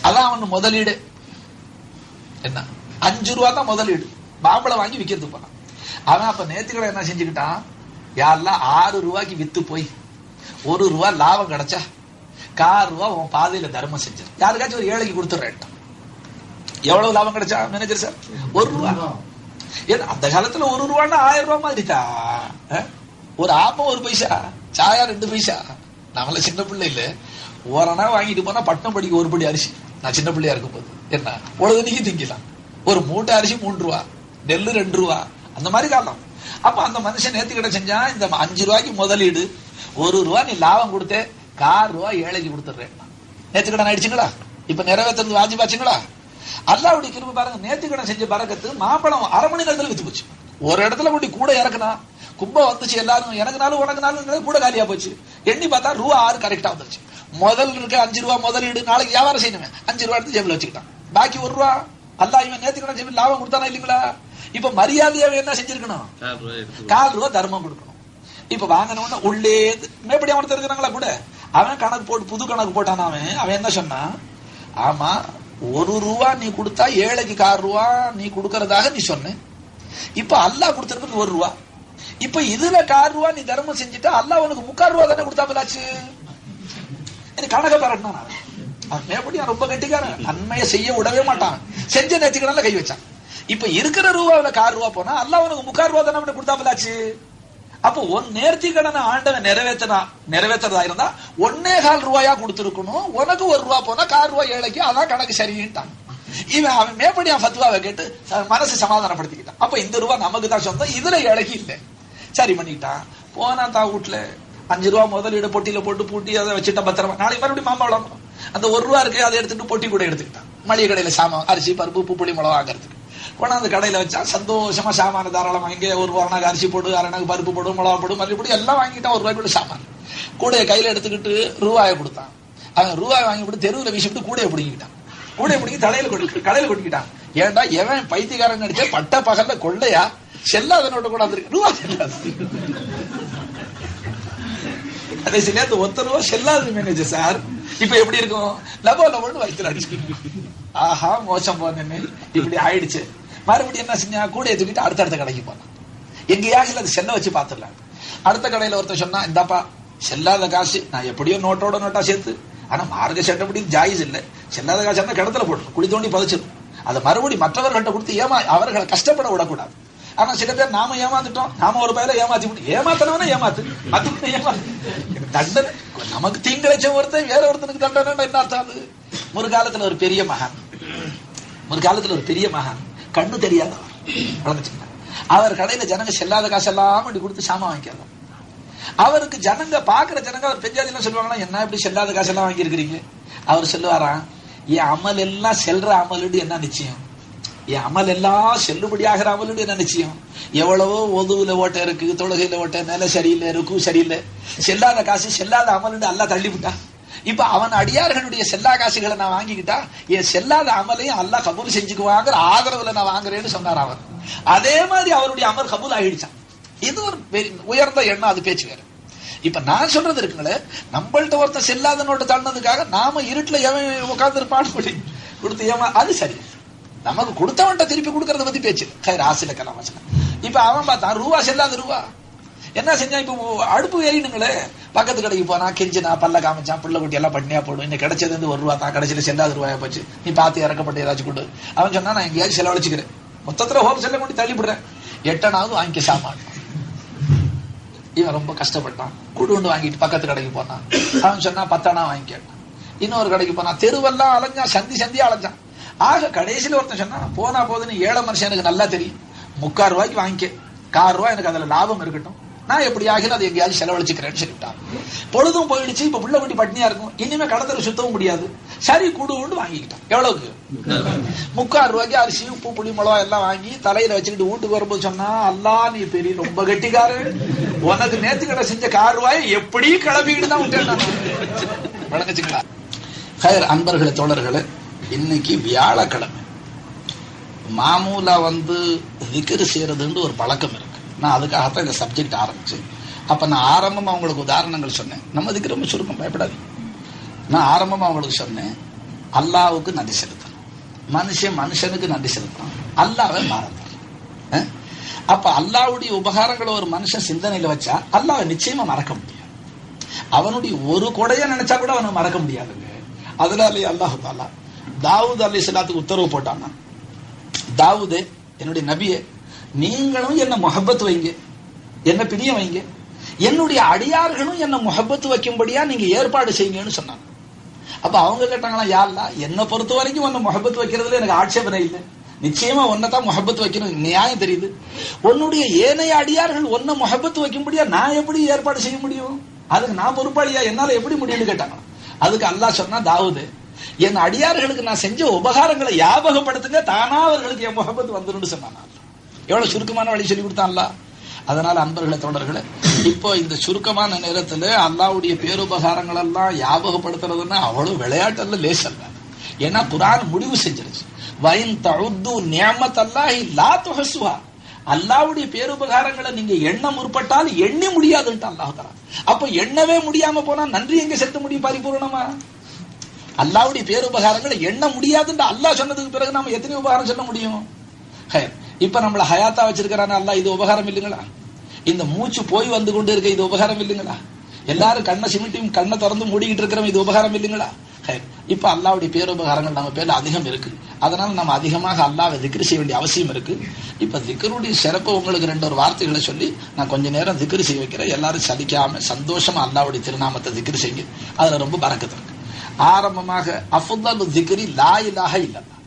அதான் அவன் முதலீடு. என்ன 5 ரூபா தான் முதலீடு, மாம்பழம் வாங்கி விற்கிறதுக்கு போனான். அவன் அப்ப நேத்துக்களை என்ன செஞ்சுக்கிட்டான், யாரெல்லாம் 6 ரூபாய்க்கு வித்து போய் 1 ரூபா லாபம் கிடைச்சா 4 ரூபா உன் பாதையில தர்மம் செஞ்சான். யாருக்காச்சும் ஒரு ஏழைக்கு கொடுத்துட்றேன். எவ்வளவு லாபம் கிடைச்சா மேனேஜர் சார்? 1 ரூபா. ஏன்னா அந்த காலத்துல 1 ரூபான்னா 1000 ரூபாய் மாதிரிதா. ஒரு ஆப்பம் 1 பைசா, சாயா 2 பைசா. நம்மள சின்ன பிள்ளை இல்ல, ஓரணா வாங்கிட்டு போனா பட்டம் படிக்க 1 படி அரிசி. நான் சின்ன பிள்ளையா இருக்கும் போது என்ன பொழுதுனைக்கு திங்கலாம். ஒரு மூட்டை அரிசி 3 ரூபா, நெல்லு 2 ரூபா, அந்த மாதிரி காலம். அப்ப அந்த மனுஷன் நேர்த்தி கடை செஞ்சா, இந்த 5 ரூபாய்க்கு முதலீடு, 1 ரூபா நீ லாபம் கொடுத்த, 4 ரூபா ஏழைக்கு கொடுத்துடுறேன். நேர்த்தி கடன் ஆயிடுச்சுங்களா? இப்ப நிறைவேற்றுறது வாஜிபாச்சுங்களா? அல்லாஹ்வுடைய கிருபை பாருங்க, நேர்த்திக்கடன் செஞ்ச பரக்கத்து மாம்பழம் 1/2 மணி நேரத்துல வித்து போச்சு. ஒரு இடத்துல கொண்டு கூட இறக்குனா கும்பம் வந்துச்சு, எல்லாரும் எனக்குனாலும் உனக்குனாலும் கூட காலியா போச்சு. எண்ணி பார்த்தா ரூபா 6 கரெக்டா வந்துருச்சு. முதல் இருக்க 5 ரூபா முதலீடு, நாளைக்கு வியாபாரம் செய்யணுமே 5 ரூபா எடுத்து ஜேபில் வச்சுக்கிட்டான், பாக்கி 1 ரூபா. அல்லாஹ் இவன் நேர்த்திக்கடன் செஞ்சு லாபம் கொடுத்தானா இல்லீங்களா? இப்ப மரியாதையாவே என்ன செஞ்சிருக்கணும்? 4 ரூபா தர்மம் கொடுக்கணும். இப்ப வாங்கினவன உள்ளே மேப்படி அவன் இருக்கிறாங்களா கூட, அவன் கணக்கு போட்டு புது கணக்கு போட்டான். அவன் என்ன சொன்னான், ஆமா 1 ரூபா நீ கொடுத்தா ஏழைக்கு 4 ரூபா நீ கொடுக்கறதாக நீ சொன்ன. இப்ப அல்லாஹ் கொடுத்திருக்கிறது 1 ரூபா. இப்ப இதுல 4 ரூபா நீ தர்மம் செஞ்சுட்டா அல்லாஹ் உனக்கு 3/4 ரூபா தானே கொடுத்தாப்பலாச்சு. கணக்க பாராட்டினான். அவன் மேப்படி ரொம்ப கட்டிக்காரன், நன்மையை செய்ய விடவே மாட்டான். செஞ்ச நேர்த்திக்கடன்ல கை வச்சான். இப்ப இருக்கிற ரூபாவில 4 ரூபா போனா அல்லாஹ் உனக்கு 3/4 ரூபா தானே கொடுத்தாப்பலாச்சு. அப்போ உன் நேர்த்திக்கடனை ஆண்டவன் நிறைவேற்றதா இருந்தா 1.25 ரூபாயா கொடுத்திருக்கணும். உனக்கு 1 ரூபா போனா 4 ரூபா ஏழைக்கு, அதான் கணக்கு சரின்ட்டான். அவன் மேப்படியா ஃபத்வாவை கேட்டு மனசு சமாதானப்படுத்திக்கிட்டான். அப்ப இந்த ரூபா நமக்கு தான் சொந்தம், இதுல ஏழைக்கு இல்லை, சரி பண்ணிக்கிட்டான். போனா தான் வீட்டுல 5 ரூபா முதலீடு பொட்டியில போட்டு பூட்டி அதை வச்சுட்டா பத்திரமா. நாளைக்கு மறுபடியும் மாம்பழம் அந்த 1 ரூபா இருக்கு, அதை எடுத்துட்டு பொட்டி கூட எடுத்துக்கிட்டான். மளிகை கடையில சாமான் அரிசி பருப்பு உப்பு புளி மிளகா வாங்குறதுக்கு கொண்டாந்து கடையில வச்சா சந்தோஷமா சாமான தாராளமா. இங்கே 1 ரூபாய்க்கு அரிசி போடு, 1/2 பருப்பு போடு, மிளகா போடு, மறுபடியும் எல்லாம் வாங்கிட்டான். 1 ரூபாய்க்குள்ள சாமான் கூடைய கையில எடுத்துக்கிட்டு ரூபாயை கொடுத்தான். அவன் ரூபாய் வாங்கி விட்டு தெருவில் வீசிவிட்டு கூடைய பிடிங்கிட்டான். கூடைய பிடிங்கி கடையில கொட்டிக்கிட்டான். ஏன்டா எவன் பைத்தியக்காரன் நடிச்ச பட்ட பகல்ல கொள்ளையா செல்லாத நோட்டு கூட வந்துருக்கு, ரூபா செல்லாது. கடைசி நேரத்து 1 ரூபா செல்லாது மேனேஜர் சார். இப்ப எப்படி இருக்கும்? லபோன்னு வயிற்றுல அடிச்சு, ஆஹா மோசம் போனேன்னு இப்படி ஆயிடுச்சு. மறுபடியும் என்ன செஞ்சா, கூடைய தூக்கிட்டு அடுத்தடுத்த கடைக்கு போனான். எங்கேயாவது அது செல்ல வச்சு பாத்துடலாம். அடுத்த கடையில ஒருத்தர் சொன்னா, இந்தாப்பா செல்லாத காசு, நான் எப்படியோ நோட்டா சேர்த்து, ஆனா மார்க்க சட்டப்படி ஜாயிஸ் இல்லை, செல்லாத காசு என்ன கிணத்துல போட்டு குழி தோண்டி பதிச்சிடும். அதை மறுபடியும் மற்றவர்கள்ட்ட கொடுத்து அவர்களை கஷ்டப்பட விடக்கூடாது. ஆனா சில பேர் நாம ஏமாந்துட்டோம், நாம ஒரு பயில ஏமாத்தனவன ஏமாத்து தண்டனை. நமக்கு தீங்கிழைச்ச ஒருத்தன் வேற ஒருத்தனுக்கு தண்டனை என்ன அர்த்தம்? ஒரு காலத்துல ஒரு பெரிய மகான் கண்ணு தெரியாதவர் வளர்ந்துச்சுங்க. அவர் கடையில ஜனங்க செல்லாத காசெல்லாம் கொடுத்து சாமான் வாங்கிக்கலாம். அவருக்கு ஜனங்க பாக்குற ஜனங்க அவர் பெஞ்சாதி சொல்லுவாங்கன்னா, என்ன இப்படி செல்லாத காசெல்லாம் வாங்கி இருக்கிறீங்க? அவர் சொல்லுவாராம், என் அமல் எல்லாம் செல்ற அமலுடு என்ன நிச்சயம், என் அமல் எல்லாம் செல்லுபடியாகிற அமலுடு என்ன நிச்சயம்? எவ்வளவோ ஒதுவுல ஓட்ட இருக்கு, தொழுகையில ஓட்ட, நில சரியில்லை, ருக்கு சரியில்லை, செல்லாத காசு செல்லாத அமலுண்டு அல்லா தள்ளிவிட்டா. இப்ப அவன் அடியார்களுடைய செல்லா காசுகளை நான் வாங்கிக்கிட்டா என் செல்லாத அமலையும் அல்லாஹ் கபூல் செஞ்சுக்குவாங்கிற ஆதரவுல நான் வாங்குறேன்னு சொன்னார் அவர். அதே மாதிரி அவருடைய அமல் கபூல் ஆகிடுச்சான். இது ஒரு உயர்ந்த எண்ணம், அது பேச்சு வேற. இப்ப நான் சொல்றது இருக்குங்களே, நம்மள்ட்ட ஒருத்தர் செல்லாத நோட்டு தள்ளனதுக்காக நாம இருட்டுல எவன் உட்கார்ந்து இருப்பான்னு சொல்லி கொடுத்து அது சரி. நமக்கு கொடுத்தவன்ட்ட திருப்பி கொடுக்கறத பத்தி பேச்சு ராசில கலாம். இப்ப அவன் பார்த்தான் ரூபா செல்லாத ரூபா என்ன செஞ்சான்? இப்ப அடுப்பு ஏறினுங்களே, பக்கத்து கடைக்கு போனா கெஞ்சினா பல்ல காமிச்சான், பிள்ளை குட்டி எல்லாம் பண்ணியா போடும், இன்னும் கிடைச்சது 1 ரூபா தான், கடைசியில செல்லாத ரூபாயா போச்சு, நீ பார்த்து இறக்கப்பட்டு ஏதாச்சும் கொடு. அவன் சொன்னா, நான் எங்கேயாச்சும் செலவழிச்சுக்கிறேன், மொத்தத்துல ஹோம் செல்ல கொண்டு தள்ளிவிடுறேன், 8ஆனாவது வாங்கிக்க சாமான். இவன் ரொம்ப கஷ்டப்பட்டான், கூடு வாங்கிட்டு பக்கத்து கடைக்கு போனான். அவன் சொன்னா 10ஆனா வாங்கிக்க. இன்னொரு கடைக்கு போனா, தெருவெல்லாம் அலைஞ்சான், சந்தியா அலைஞ்சான். ஆக கடைசியில ஒருத்தன் சொன்னா, போனா போதுன்னு ஏழை மனுஷன் எனக்கு நல்லா தெரியும், 3/4 ரூபாய்க்கு வாங்கிக்க, 4 ரூபாய் எனக்கு அதுல லாபம் இருக்கட்டும், நான் எப்படி ஆகிலும் அதை எங்கேயாவது செலவழிச்சுக்கிறேன்னு சொல்லிட்டான். பொழுதும் போயிடுச்சு, இப்ப புள்ள குட்டி பட்னியா இருக்கும், இனிமே கடத்தல சுத்தவும் முடியாது. சரி கூடு வாங்கிக்கிட்டான். எவ்வளவுக்கு? 3/4 ரூபாய்க்கு அரிசி உப்பு புளி மிளகா எல்லாம் வாங்கி தலையில வச்சுக்கிட்டு வீட்டுக்கு வரும்போது சொன்னா, அல்லா நீ பெரிய ரொம்ப கெட்டிக்காரு, உனக்கு நேத்து கடை செஞ்ச 4 ரூபாயை எப்படி கிளம்பிக்கிட்டு தான் விட்டேன். வழங்கச்சுங்களா? அன்பர்களே தோழர்களே, இன்னைக்கு வியாழக்கிழமை மாமூலா திக்ரு செய்யறதுன்னு ஒரு பழக்கம் இருக்கு. நான் அதுக்காகத்தான் இந்த சப்ஜெக்ட் ஆரம்பிச்சேன். அப்ப நான் ஆரம்பமா அவங்களுக்கு உதாரணங்கள் சொன்னேன். நம்ம திக்ரு ரொம்ப சுருக்கம், பயப்படாது. நான் ஆரம்பமா அவங்களுக்கு சொன்னேன், அல்லாவுக்கு நன்றி செலுத்தணும், மனுஷனுக்கு நன்றி செலுத்தணும், அல்லாவை மறந்துடும். அப்ப அல்லாவுடைய உபகாரங்களை ஒரு மனுஷன் சிந்தனையில வச்சா அல்லாவை நிச்சயமா மறக்க முடியாது. அவனுடைய ஒரு கொடையை நினைச்சா கூட அவனுக்கு மறக்க முடியாதுங்க. அதனாலே அல்லாஹ் தாலா தாவூத் அலைஹிஸ்ஸலாத்துக்கு உத்தரவு போட்டானா, தாவூதே என்னுடைய நபியே, நீங்களும் என்ன முஹப்பத் வைங்க, என்ன பிரியம் வைங்க, என்னுடைய அடியார்களும் என்ன முஹப்பத் வைக்கும்படியா நீங்க ஏற்பாடு செய்யுங்கன்னு சொன்னாங்க. அப்ப அவங்க கேட்டாங்களா, யா அல்லாஹ் என்னை பொறுத்த வரைக்கும் உன்னை முஹப்பத் வைக்கிறதுல எனக்கு ஆட்சேபனை இல்லை, நிச்சயமா ஒன்னதான் முஹப்பத் வைக்கணும், நியாயம் தெரியுது. உன்னுடைய ஏனைய அடியார்கள் ஒன்ன முஹப்பத் வைக்கும்படியா நான் எப்படி ஏற்பாடு செய்ய முடியும், அதுக்கு நான் பொறுப்பாளியா, என்னால எப்படி முடியும்னு கேட்டாங்க. அதுக்கு அல்லாஹ் சொன்னா, தாவூது என் அடியார்களுக்கு நான் செஞ்ச உபகாரங்களை ஞாபகப்படுத்துங்க, தானா அவர்களுக்கு என் முகப்பத்து வந்துடும் சொன்னான். எவ்வளவு சுருக்கமான வழி சொல்லி கொடுத்தான்ல. அதனால அன்பர்களை தோழர்களே, இப்போ இந்த சுருக்கமான நேரத்துல அல்லாஹ்வுடைய பேருபகாரங்கள் எல்லாம் ஞாபகப்படுத்துறதுன்னா அவ்வளவு விளையாட்டல்ல, லேசல்ல. ஏன்னா குர்ஆன் முடிவு செஞ்சிருச்சு, வயின் தஉது நிஅமத்தல்லாஹி லா துஹஸுஹா. அல்லாஹ்வுடைய பேருபகாரங்களை நீங்க எண்ண முற்பட்டால் எண்ணி முடியாதுன்னு அல்லாஹ் தஆலா. அப்ப எண்ணவே முடியாம போனா நன்றி எங்க செலுத்த முடியும் பரிபூர்ணமா? அல்லாஹ்வுடைய பேருபகாரங்களை எண்ண முடியாதுன்னு அல்லாஹ் சொன்னதுக்கு பிறகு நாம எத்தனை உபகாரம் சொல்ல முடியும்? இப்ப நம்மள ஹயாத்தா வச்சிருக்கிறான அல்லாஹ், இது உபகாரம் இல்லைங்களா? இந்த மூச்சு போய் வந்து கொண்டு இருக்க, இது உபகாரம் இல்லைங்களா? எல்லாரும் கண்ணை சிமிட்டியும் கண்ணை திறந்து மூடிக்கிட்டு இருக்கிறோம், இது உபகாரம் இல்லைங்களா? இப்ப அல்லாஹ்வுடைய பேருபகாரங்கள் நம்ம பேர்ல அதிகம் இருக்கு. அதனால நம்ம அதிகமாக அல்லாஹ்வை திக்ர் செய்ய வேண்டிய அவசியம் இருக்கு. இப்ப திக்ருடைய சிறப்பு உங்களுக்கு 2 வார்த்தைகளை சொல்லி நான் கொஞ்ச நேரம் திக்ர் செய்ய வைக்கிறேன். எல்லாரும் சலிக்காம சந்தோஷமா அல்லாஹ்வுடைய திருநாமத்தை திக்ர் செய்யுங்க. அதுல ரொம்ப பரக்கத்து இருக்கு. ஆரம்பமாக அஃதலு திக்ரி லா இலாஹ இல்லல்லாஹ்.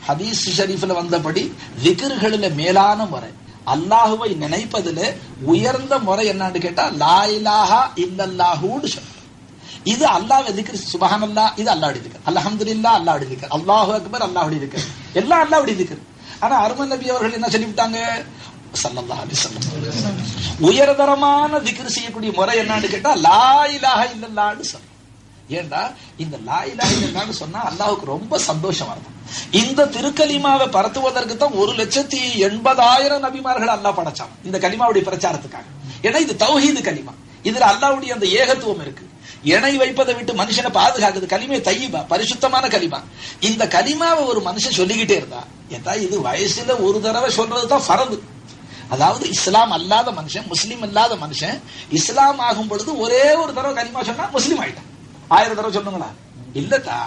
ஹதீஸ் ஷரீஃப்ல வந்தபடி திக்ர்களில மேலான முறை, அல்லாஹுவை நினைப்பதில் உயர்ந்த முறை என்னன்னு கேட்டா லா இலாஹா இல்லல்லாஹுன்னு சொல்றோம். இது அல்லாஹ்வை திக்ர், சுப்ஹானல்லாஹ் இது அல்லாஹ்வுடைய திக்ர், அல்ஹம்துலில்லாஹ் அல்லாஹ்வுடைய திக்ர், அல்லாஹு அக்பர் அல்லாஹ்வுடைய திக்ர், எல்லாம் அல்லாஹ்வுடைய திக்ர். ஆனா அருமை நபி அவர்கள் என்ன சொல்லிவிட்டாங்க ஸல்லல்லாஹு அலைஹி வஸல்லம், உயர்தரமான திக்ர் செய்யக்கூடிய முறை என்னன்னு கேட்டா லா இலாஹா இல்லல்லாஹ்னு சொல்றோம். ஏண்டா இந்த லா இலாஹா இல்லல்லாஹ்னு சொன்னா அல்லாஹ்வுக்கு ரொம்ப சந்தோஷமா இருக்கும். இந்த திருக்கலிமாவை பரத்துவதற்கு தான் 1,80,000 நபிமார்கள் அல்லாஹ் படைச்சான், இந்த கலிமாவுடைய பிரச்சாரத்துக்காக. ஏன்னா இது தௌஹீது கலிமா, இதுல அல்லாஹ்வுடைய அந்த ஏகத்துவம் இருக்கு. இணை வைப்பதை விட்டு மனுஷனை பாதுகாக்குது. கலிமே தையிபா, பரிசுத்தமான கலிமா. இந்த கலிமாவை ஒரு மனுஷன் சொல்லிக்கிட்டே இருந்தா, ஏதா இது வயசுல ஒரு தடவை சொல்றதுதான் ஃபரது. அதாவது இஸ்லாம் அல்லாத மனுஷன், முஸ்லீம் அல்லாத மனுஷன் இஸ்லாம் ஆகும் பொழுது ஒரே ஒரு தடவை கலிமா சொன்னா முஸ்லீம் ஆயிட்டான். 1000 தடவை சொன்னங்களா? இல்லத்தா.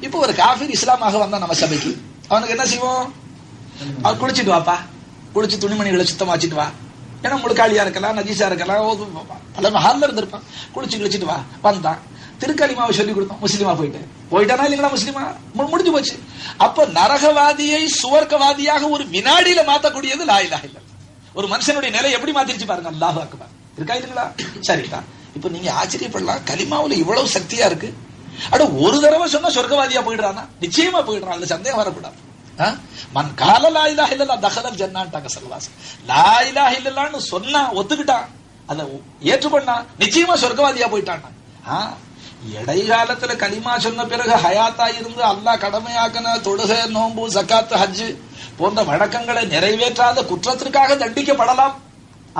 இப்ப ஒரு காஃபிர் இஸ்லாமாக வந்தா நம்ம சபைக்கு, அவனுக்கு என்ன செய்வோம்? அவன் குளிச்சுட்டு வாப்பா, குளிச்சு துணிமணிகளை சுத்தமா வச்சுட்டு வா. ஏன்னா முழுக்காளியா இருக்கலாம், நஜீஸா இருக்கலாம், பல மஹால்ல இருந்திருப்பான். குளிச்சு குளிச்சுட்டு வா. வந்தான், திருக்கலிமாவை சொல்லி கொடுத்தோம், முஸ்லீமா போயிட்டானா இல்லைங்களா? முஸ்லீமா முடிஞ்சு போச்சு. அப்ப நரகவாதியை சுவர்க்கவாதியாக ஒரு வினாடியில மாத்தக்கூடியது லா இலாஹ இல்லல்லாஹ். ஒரு மனுஷனுடைய நிலை எப்படி மாத்திருச்சு பாருங்க. அல்லாஹு அக்பர் இருக்கா இல்லைங்களா? சரிதான். இப்ப நீங்க ஆச்சரியப்படலாம், கலிமாவுல இவ்வளவு சக்தியா இருக்கு. அட ஒரு தடவை சொன்னா சொர்க்கவாதியா போயிடுறானா? நிச்சயமா போயிடுறான், அதுல சந்தேகம் வரக்கூடாது. மன் கால லா இலாஹ இல்லல்லாஹ் தகலல் ஜன்னான்டாங்க ஸல்லல்லாஹு. லா இலாஹ இல்லல்லாஹ்னு சொன்னா, ஒத்துக்கிட்டான், அதை ஏற்றுக்கொண்டா, நிச்சயமா சொர்க்கவாதியா போயிட்டான். இடைக்காலத்துல கலிமா சொன்ன பிறகு ஹயாத்தா இருந்து அல்லாஹ் கடமையாக்கின தொழுகை, நோன்பு, ஜக்காத், ஹஜ் போன்ற வழக்கங்களை நிறைவேற்றாத குற்றத்திற்காக தண்டிக்கப்படலாம்.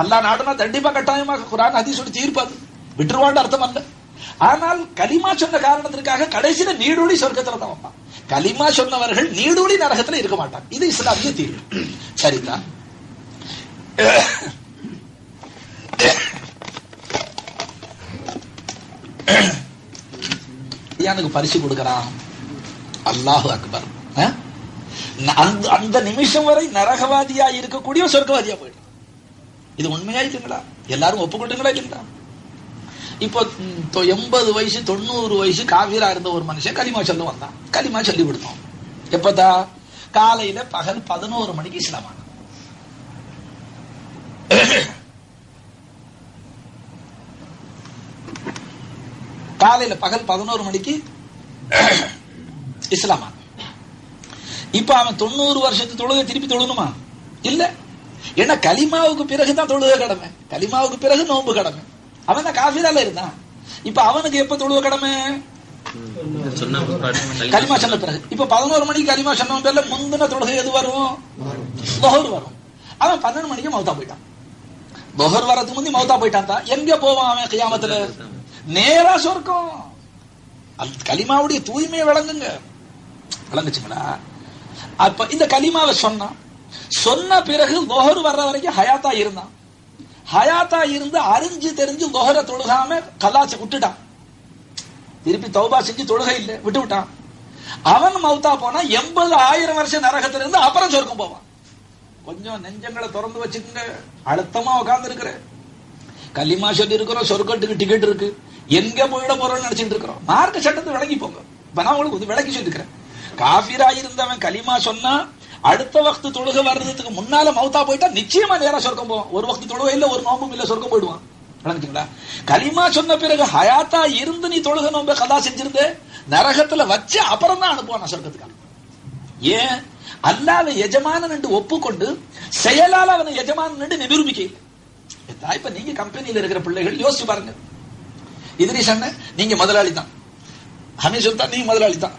அல்லாஹ் நாடுனா தண்டிப்பா கட்டாயமாக குர்ஆன் ஹதீஸோட தீர்ப்பாது, விட்டுருவான்னு அர்த்தம் அல்ல. ஆனால் கலிமா சொன்ன காரணத்திற்காக கடைசியில நீடூழி சொர்க்கத்துல தான் வைப்பான். கலிமா சொன்னவர்கள் நீடூழி நரகத்துல இருக்க மாட்டாங்க. இது இஸ்லாமிய தீர்வு. சரிதான். எனக்கு பரிசு கொடுக்கிறான், அல்லாஹு அக்பர். அந்த நிமிஷம் வரை நரகவாதியா இருக்கக்கூடிய சொர்க்கவாதியா போயிடும். இது உண்மையா இல்லைங்களா? எல்லாரும் ஒப்புக்கொண்டுங்களா இல்லைங்களா? இப்போ 80 வயசு 90 வயசு காவிரா இருந்த ஒரு மனுஷன் கலிமா சொல்ல வந்தான். கலிமா சொல்லி கொடுத்தோம். எப்பதா? காலையில பகல் 11 மணிக்கு இஸ்லாம் ஆனான். காலையில பகல் 11 மணிக்கு இஸ்லாம் ஆனான். இப்ப அவன் 90 வருஷத்து தொழுகை திருப்பி தொழணுமா? இல்ல. ஏன்னா கலிமாவுக்கு பிறகுதான் தொழுகை கடமை, கலிமாவுக்கு பிறகு நோன்பு கடமை. அவன் தான் காஃபிரால இருந்தான். இப்ப அவனுக்கு எப்ப தொழுவ கடமை? கலிமா சொன்ன பிறகு. இப்ப 11 மணிக்கு கலிமா சொன்ன பேர்ல முந்தின தொழுகை எது வரும்? லொஹர் வரும். அவன் 12 மணிக்கு மௌத்தா போயிட்டான். லொஹர் வரதுக்கு முந்தி மௌத்தா போயிட்டான் தான். எங்க போவான் அவன் கியாமத்துல? நேரா சொர்க்கம். கலிமாவுடைய தூய்மையை விளங்குங்க, விளங்குச்சுங்களா? அப்ப இந்த கலிமாவை சொன்ன பிறகு லொஹர் வர்ற வரைக்கும் ஹயாத்தா இருந்தான். ஹயாத்தா இருந்து அறிஞ்சு தெரிஞ்சு லொஹர தொழுகாம கலாச்சு விட்டுட்டான். திருப்பி தௌபா செஞ்சு தொழுகை இல்லை, விட்டு விட்டான். அவன் மௌத்தா போனா 80,000 வருஷம் நரகத்துல இருந்து அப்புறம் சொர்க்கம் போவான். கொஞ்சம் நெஞ்சங்களை திறந்து வச்சுக்கோங்க. அழுத்தமா உட்கார்ந்து இருக்கிற கலிமா சொல்லி இருக்கிறோம், சொர்க்கத்துக்கு டிக்கெட் இருக்கு, எங்க போயிட போறோம்னு நினைச்சிட்டு இருக்கிறோம். மார்க்க சட்டத்தை விளங்கி போங்க. இப்ப நான் உங்களுக்கு விளக்கி சொல்லிருக்கிறேன். காஃபிரா இருந்தவன் கலிமா சொன்னா அடுத்த வக்து தொழுகை வர்றதுக்கு முன்னால மௌத்தா போயிட்டா நிச்சயமா நேரா சொர்க்கம் போவான். ஒரு வக்து தொழுகை இல்ல, ஒரு நோம்பும் இல்ல, சொர்க்கம் போயிடுவான். கலிமா சொன்ன பிறகு ஹயாத்தா இருந்து நீ தொழுகை நோம்ப கதா செஞ்சிருந்த நரகத்துல வச்சு அப்புறம் தான் அனுப்புவான் சொர்க்கத்துக்கு. ஏன்? அல்லாஹ்வை எஜமானன் என்று ஒப்புக்கொண்டு செயலால் அவனை எஜமானன் என்று நிரூபிக்க. இப்ப நீங்க கம்பெனியில இருக்கிற பிள்ளைகள் யோசிச்சு பாருங்க. இத்ரிஸ் அண்ணன் நீங்க முதலாளி தான், ஹமீஸ் சுல்தான் நீங்க முதலாளி தான்,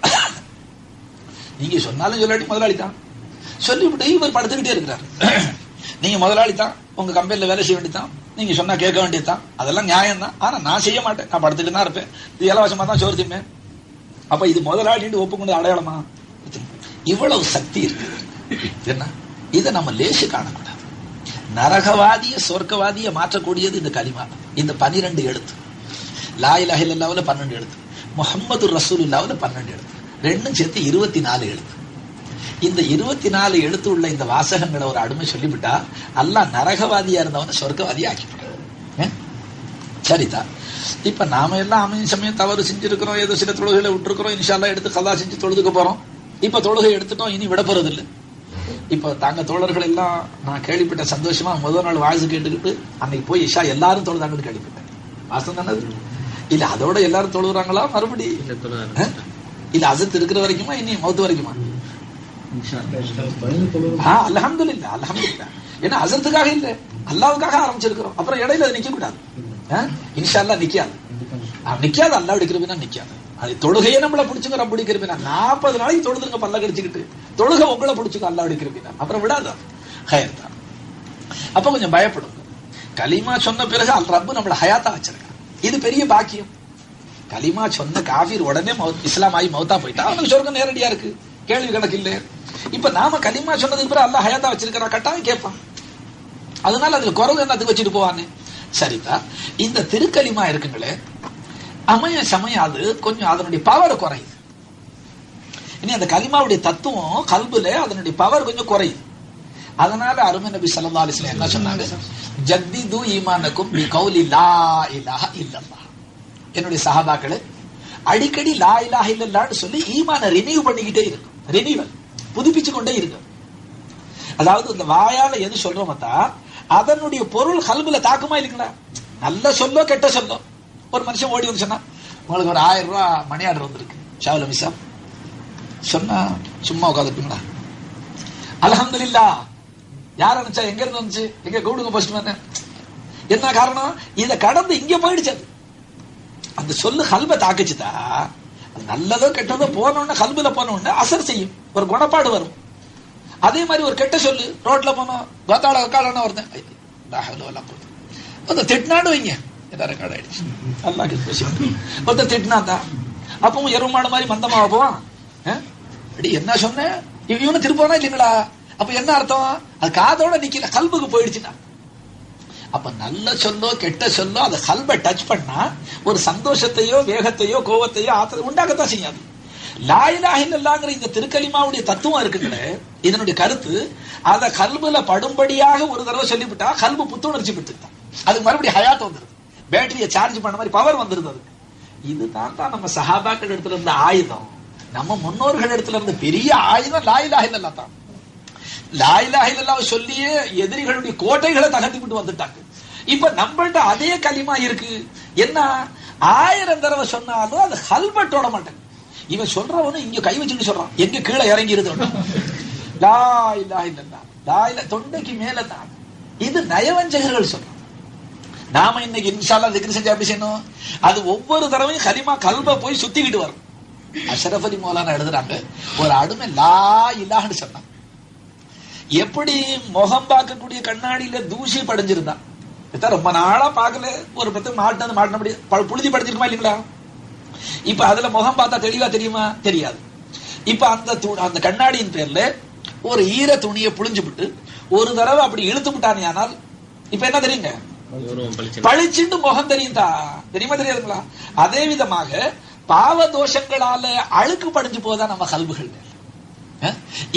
நீங்க சொன்னாலும் சொல்லாட்டி முதலாளி தான் சொல்லிவிட்டு இவர் படுத்துக்கிட்டே இருக்கிறார். நீங்க முதலாளி தான், உங்க கம்பெனில வேலை செய்ய வேண்டியதான், நீங்க சொன்னா கேட்க வேண்டியதுதான், அதெல்லாம் நியாயம் தான். ஆனா நான் செய்ய மாட்டேன், நான் படுத்துக்கிட்டு தான் இருப்பேன், இது இலவசமா தான் சோறு திம்பேன். அப்ப இது முதலாளின்னு ஒப்புக்கொண்டு அடையாளமா? இவ்வளவு சக்தி இருக்கு. என்ன இதை நம்ம லேசு காணக்கூடாது. நரகவாதிய சொர்க்கவாதிய மாற்றக்கூடியது இந்த கலிமா, இந்த 12 எழுத்து. லா இலாஹ இல்லல்லாஹ்வுல 12 எழுத்து, முஹம்மது ரசூலுல்லாஹ்வுல 12 எழுத்து, ரெண்டும் சேர்த்து 24 எழுத்து. இந்த 24 எழுத்து உள்ள இந்த வாசகங்களை ஒரு அடிமை சொல்லிவிட்டா அல்லாஹ் நரகவாதியா இருந்தவன சொர்க்கவாதியா ஆக்கிவிட்டான். சரிதான். இப்ப நாம எல்லாம் அமையும் சமயம் தவறு செஞ்சிருக்கிறோம், ஏதோ சில தொழுகைகளை விட்டுருக்கிறோம், இன்ஷா அல்லாஹ் எடுத்து கலா செஞ்சு தொழுதுக்க போறோம். இப்ப தொழுகை எடுத்துட்டோம், இனி விட போறது இல்லை. இப்ப தாங்க தோழர்கள் எல்லாம் நான் கேள்விப்பட்ட சந்தோஷமா முதல் நாள் வாய்ஸ் கேட்டுக்கிட்டு அன்னைக்கு போய் இஷா எல்லாரும் தொழுதாங்கன்னு கேள்விப்பட்டேன். வாசம் தானே இல்ல? அதோட எல்லாரும் தொழுகிறாங்களா மறுபடி? இல்ல அசத்து இருக்கிற வரைக்குமா, இனி மௌத்து வரைக்குமா? அல்ஹம்துலில்லாஹ் அல்ஹம்துலில்லாஹ். ஏன்னா அசத்துக்காக இல்ல, அல்லாஹ்வுக்காக ஆரம்பிச்சிருக்கிறோம். அப்புறம் இடையில நிக்க கூடாது. இன்ஷா அல்லாஹ் நிக்காது, நிக்காது. அல்லாஹ் எடுக்கிறதுனா நிக்காது. அது தொழுகையே நம்மள பிடிச்சுங்க, ரப்ப பிடிக்கிறப்பினா 40 நாளைக்கு தொழுதுங்க பல்ல கடிச்சுக்கிட்டு, தொழுகை உங்களை பிடிச்சுக்க அல்லாஹ் எடுக்கிறப்பினா, அப்புறம் விடாது. ஹயர் தான். அப்ப கொஞ்சம் பயப்படுங்க. கலிமா சொன்ன பிறகு அல் ரப்பு நம்மள ஹயாத்தா வச்சிருக்கான். இது பெரிய பாக்கியம். கலிமா சொன்ன காஃபிர் உடனே இஸ்லாம் ஆகி மௌத்தா போயிட்டா அவனுக்கு சொர்க்கம் நேரடியா இருக்கு, கேள்வி கணக்கு இல்ல. இப்ப நாம கலிமா சொன்னதுக்கு பிறகு அல்லாஹ் ஹயாத்தா வச்சிருக்கிறா, கட்டாயம் கேட்பான். அதனால அதுல குறவு என்னத்துக்கு வச்சுட்டு போவானே. சரிதா. இந்த திருக்கலிமா இருக்குங்களே, அமைய சமயம் அது கொஞ்சம் அதனுடைய பவர் குறையுது. இனி அந்த கலிமாவுடைய தத்துவம் கல்புல அதனுடைய பவர் கொஞ்சம் குறையுது. அதனால அருமை நபி ஸல்லல்லாஹு அலைஹி வஸல்லம் என்ன சொன்னாங்க? ஜத்திது ஈமானக்கும் பிகௌலி லா இலாஹ இல்லல்லாஹ். என்னுடைய சஹாபாக்களே, அடிக்கடி லா இலாஹ இல்லல்லாஹ்னு சொல்லி ஈமான ரினியூ பண்ணிக்கிட்டே இருக்கும். ரினியூவல், புதுப்பிச்சு கொண்டே இருக்கும். அதாவது இந்த வாயால எது சொல்றோமத்தா அதனுடைய பொருள் கல்புல தாக்குமா இல்லைங்களா? நல்ல சொல்லோ கெட்ட சொல்லோ. ஒரு மனுஷன் ஓடி வந்து சொன்னா, உங்களுக்கு ஒரு 1000 ரூபாய் மணி ஆர்டர் வந்திருக்கு ஷாவுல் மிஸ்ஸா சொன்னா சும்மா உட்காந்துருப்பீங்களா? அல்ஹம்துலில்லாஹ். யார் அனுப்பிச்சா, எங்க இருந்து வந்துச்சு, எங்க கூடுங்க போஸ்ட் மேன். என்ன காரணம்? இதை கடந்து இங்க போயிடுச்சு. அந்த சொல்லு கல்பை தாக்குச்சுதா, நல்லதோ கெட்டதோ போனோன்னு கல்புல போனோன்னு அசர் செய்யும், ஒரு குணப்பாடு வரும். அதே மாதிரி ஒரு கெட்ட சொல்லு ரோட்ல போனோம், கோத்தாள காலன்னா ஒருத்தன் திட்டினான்னு வைங்க, ரெக்கார்ட் ஆயிடுச்சு. ஒருத்தர் திட்டினாதான் அப்பவும் எருமாடு மாதிரி மந்தமா போவான். அடி என்ன சொன்ன இவனு திருப்பானா இல்லைங்களா? அப்ப என்ன அர்த்தம்? அது காதோட நிக்கல, கல்புக்கு போயிடுச்சுன்னா. அப்ப நல்ல சொல்லோ கெட்ட சொல்லோ அதை கல்பை டச் பண்ணா ஒரு சந்தோஷத்தையோ வேகத்தையோ கோவத்தையோ உண்டாக்கத்தான் செய்யாது. லா இலாஹ இல்லல்லாஹ்ங்கற இந்த திருக்கலிமாவுடைய தத்துவம் இருக்குங்களே, இதனுடைய கருத்து அதை கல்புல படும்படியாக ஒரு தடவை சொல்லிவிட்டா கல்பு புத்துணர்ச்சி பெற்றுதான், அதுக்கு மறுபடியும் ஹயாத் வந்துருது, பேட்டரியை சார்ஜ் பண்ண மாதிரி பவர் வந்துருது. அதுக்கு இதுதான் தான் நம்ம சஹாபாக்கள் இடத்துல இருந்த ஆயுதம், நம்ம முன்னோர்கள் இடத்துல இருந்த பெரிய ஆயுதம் லா இலாஹ இல்லல்லாஹ் தான். லா இலாஹ இல்லல்லாஹ் சொல்லியே எதிரிகளுடைய கோட்டைகளை தகர்த்து விட்டு வந்துட்டாங்க. இப்ப நம்மள்ட்ட அதே கலிமா இருக்கு. என்ன 1000 தடவை சொன்னாலும் அது கல்பை தொட மாட்டேன். இவன் சொல்றவனு இங்க கை வச்சுட்டு சொல்றான், எங்க கீழே இறங்கி இருந்து லா இலாஹ இல்லல்லாஹ், லா இலாஹ தொண்டைக்கு மேலதான். இது நயவஞ்சகர்கள் சொல்றான். நாம இன்னைக்கு இன்ஷா அல்லாஹ் திக்ர் செஞ்சா எப்படி செய்யணும்? அது ஒவ்வொரு தடவையும் கலிமா கல்பை போய் சுத்திக்கிட்டு வரும். அஷ்ரஃப் அலி மௌலானா எழுதுறாங்க, ஒரு அடிமை லா இலாஹன்னு சொன்னான், எப்படி முகம் பார்க்கக்கூடிய கண்ணாடியில தூசி படைஞ்சிருந்தான். ரொம்ப நாளா பார்க்கல, ஒரு பத்து மாட்டினபடி புழுதி படைஞ்சிருக்குமா இல்லைங்களா? இப்ப அதுல முகம் பார்த்தா தெளிவா தெரியுமா? தெரியாது. இப்ப அந்த கண்ணாடியின் பேர்ல ஒரு ஈர துணியை புழிஞ்சு விட்டு ஒரு தடவை அப்படி இழுத்து விட்டானே, ஆனால் இப்ப என்ன தெரியுங்க? பளிச்சுண்டு முகம் தெரியும் தெரியுமா தெரியாதுங்களா? அதே விதமாக பாவ தோஷங்களால அழுக்கு படிஞ்சு போதா நம்ம கல்புகள்.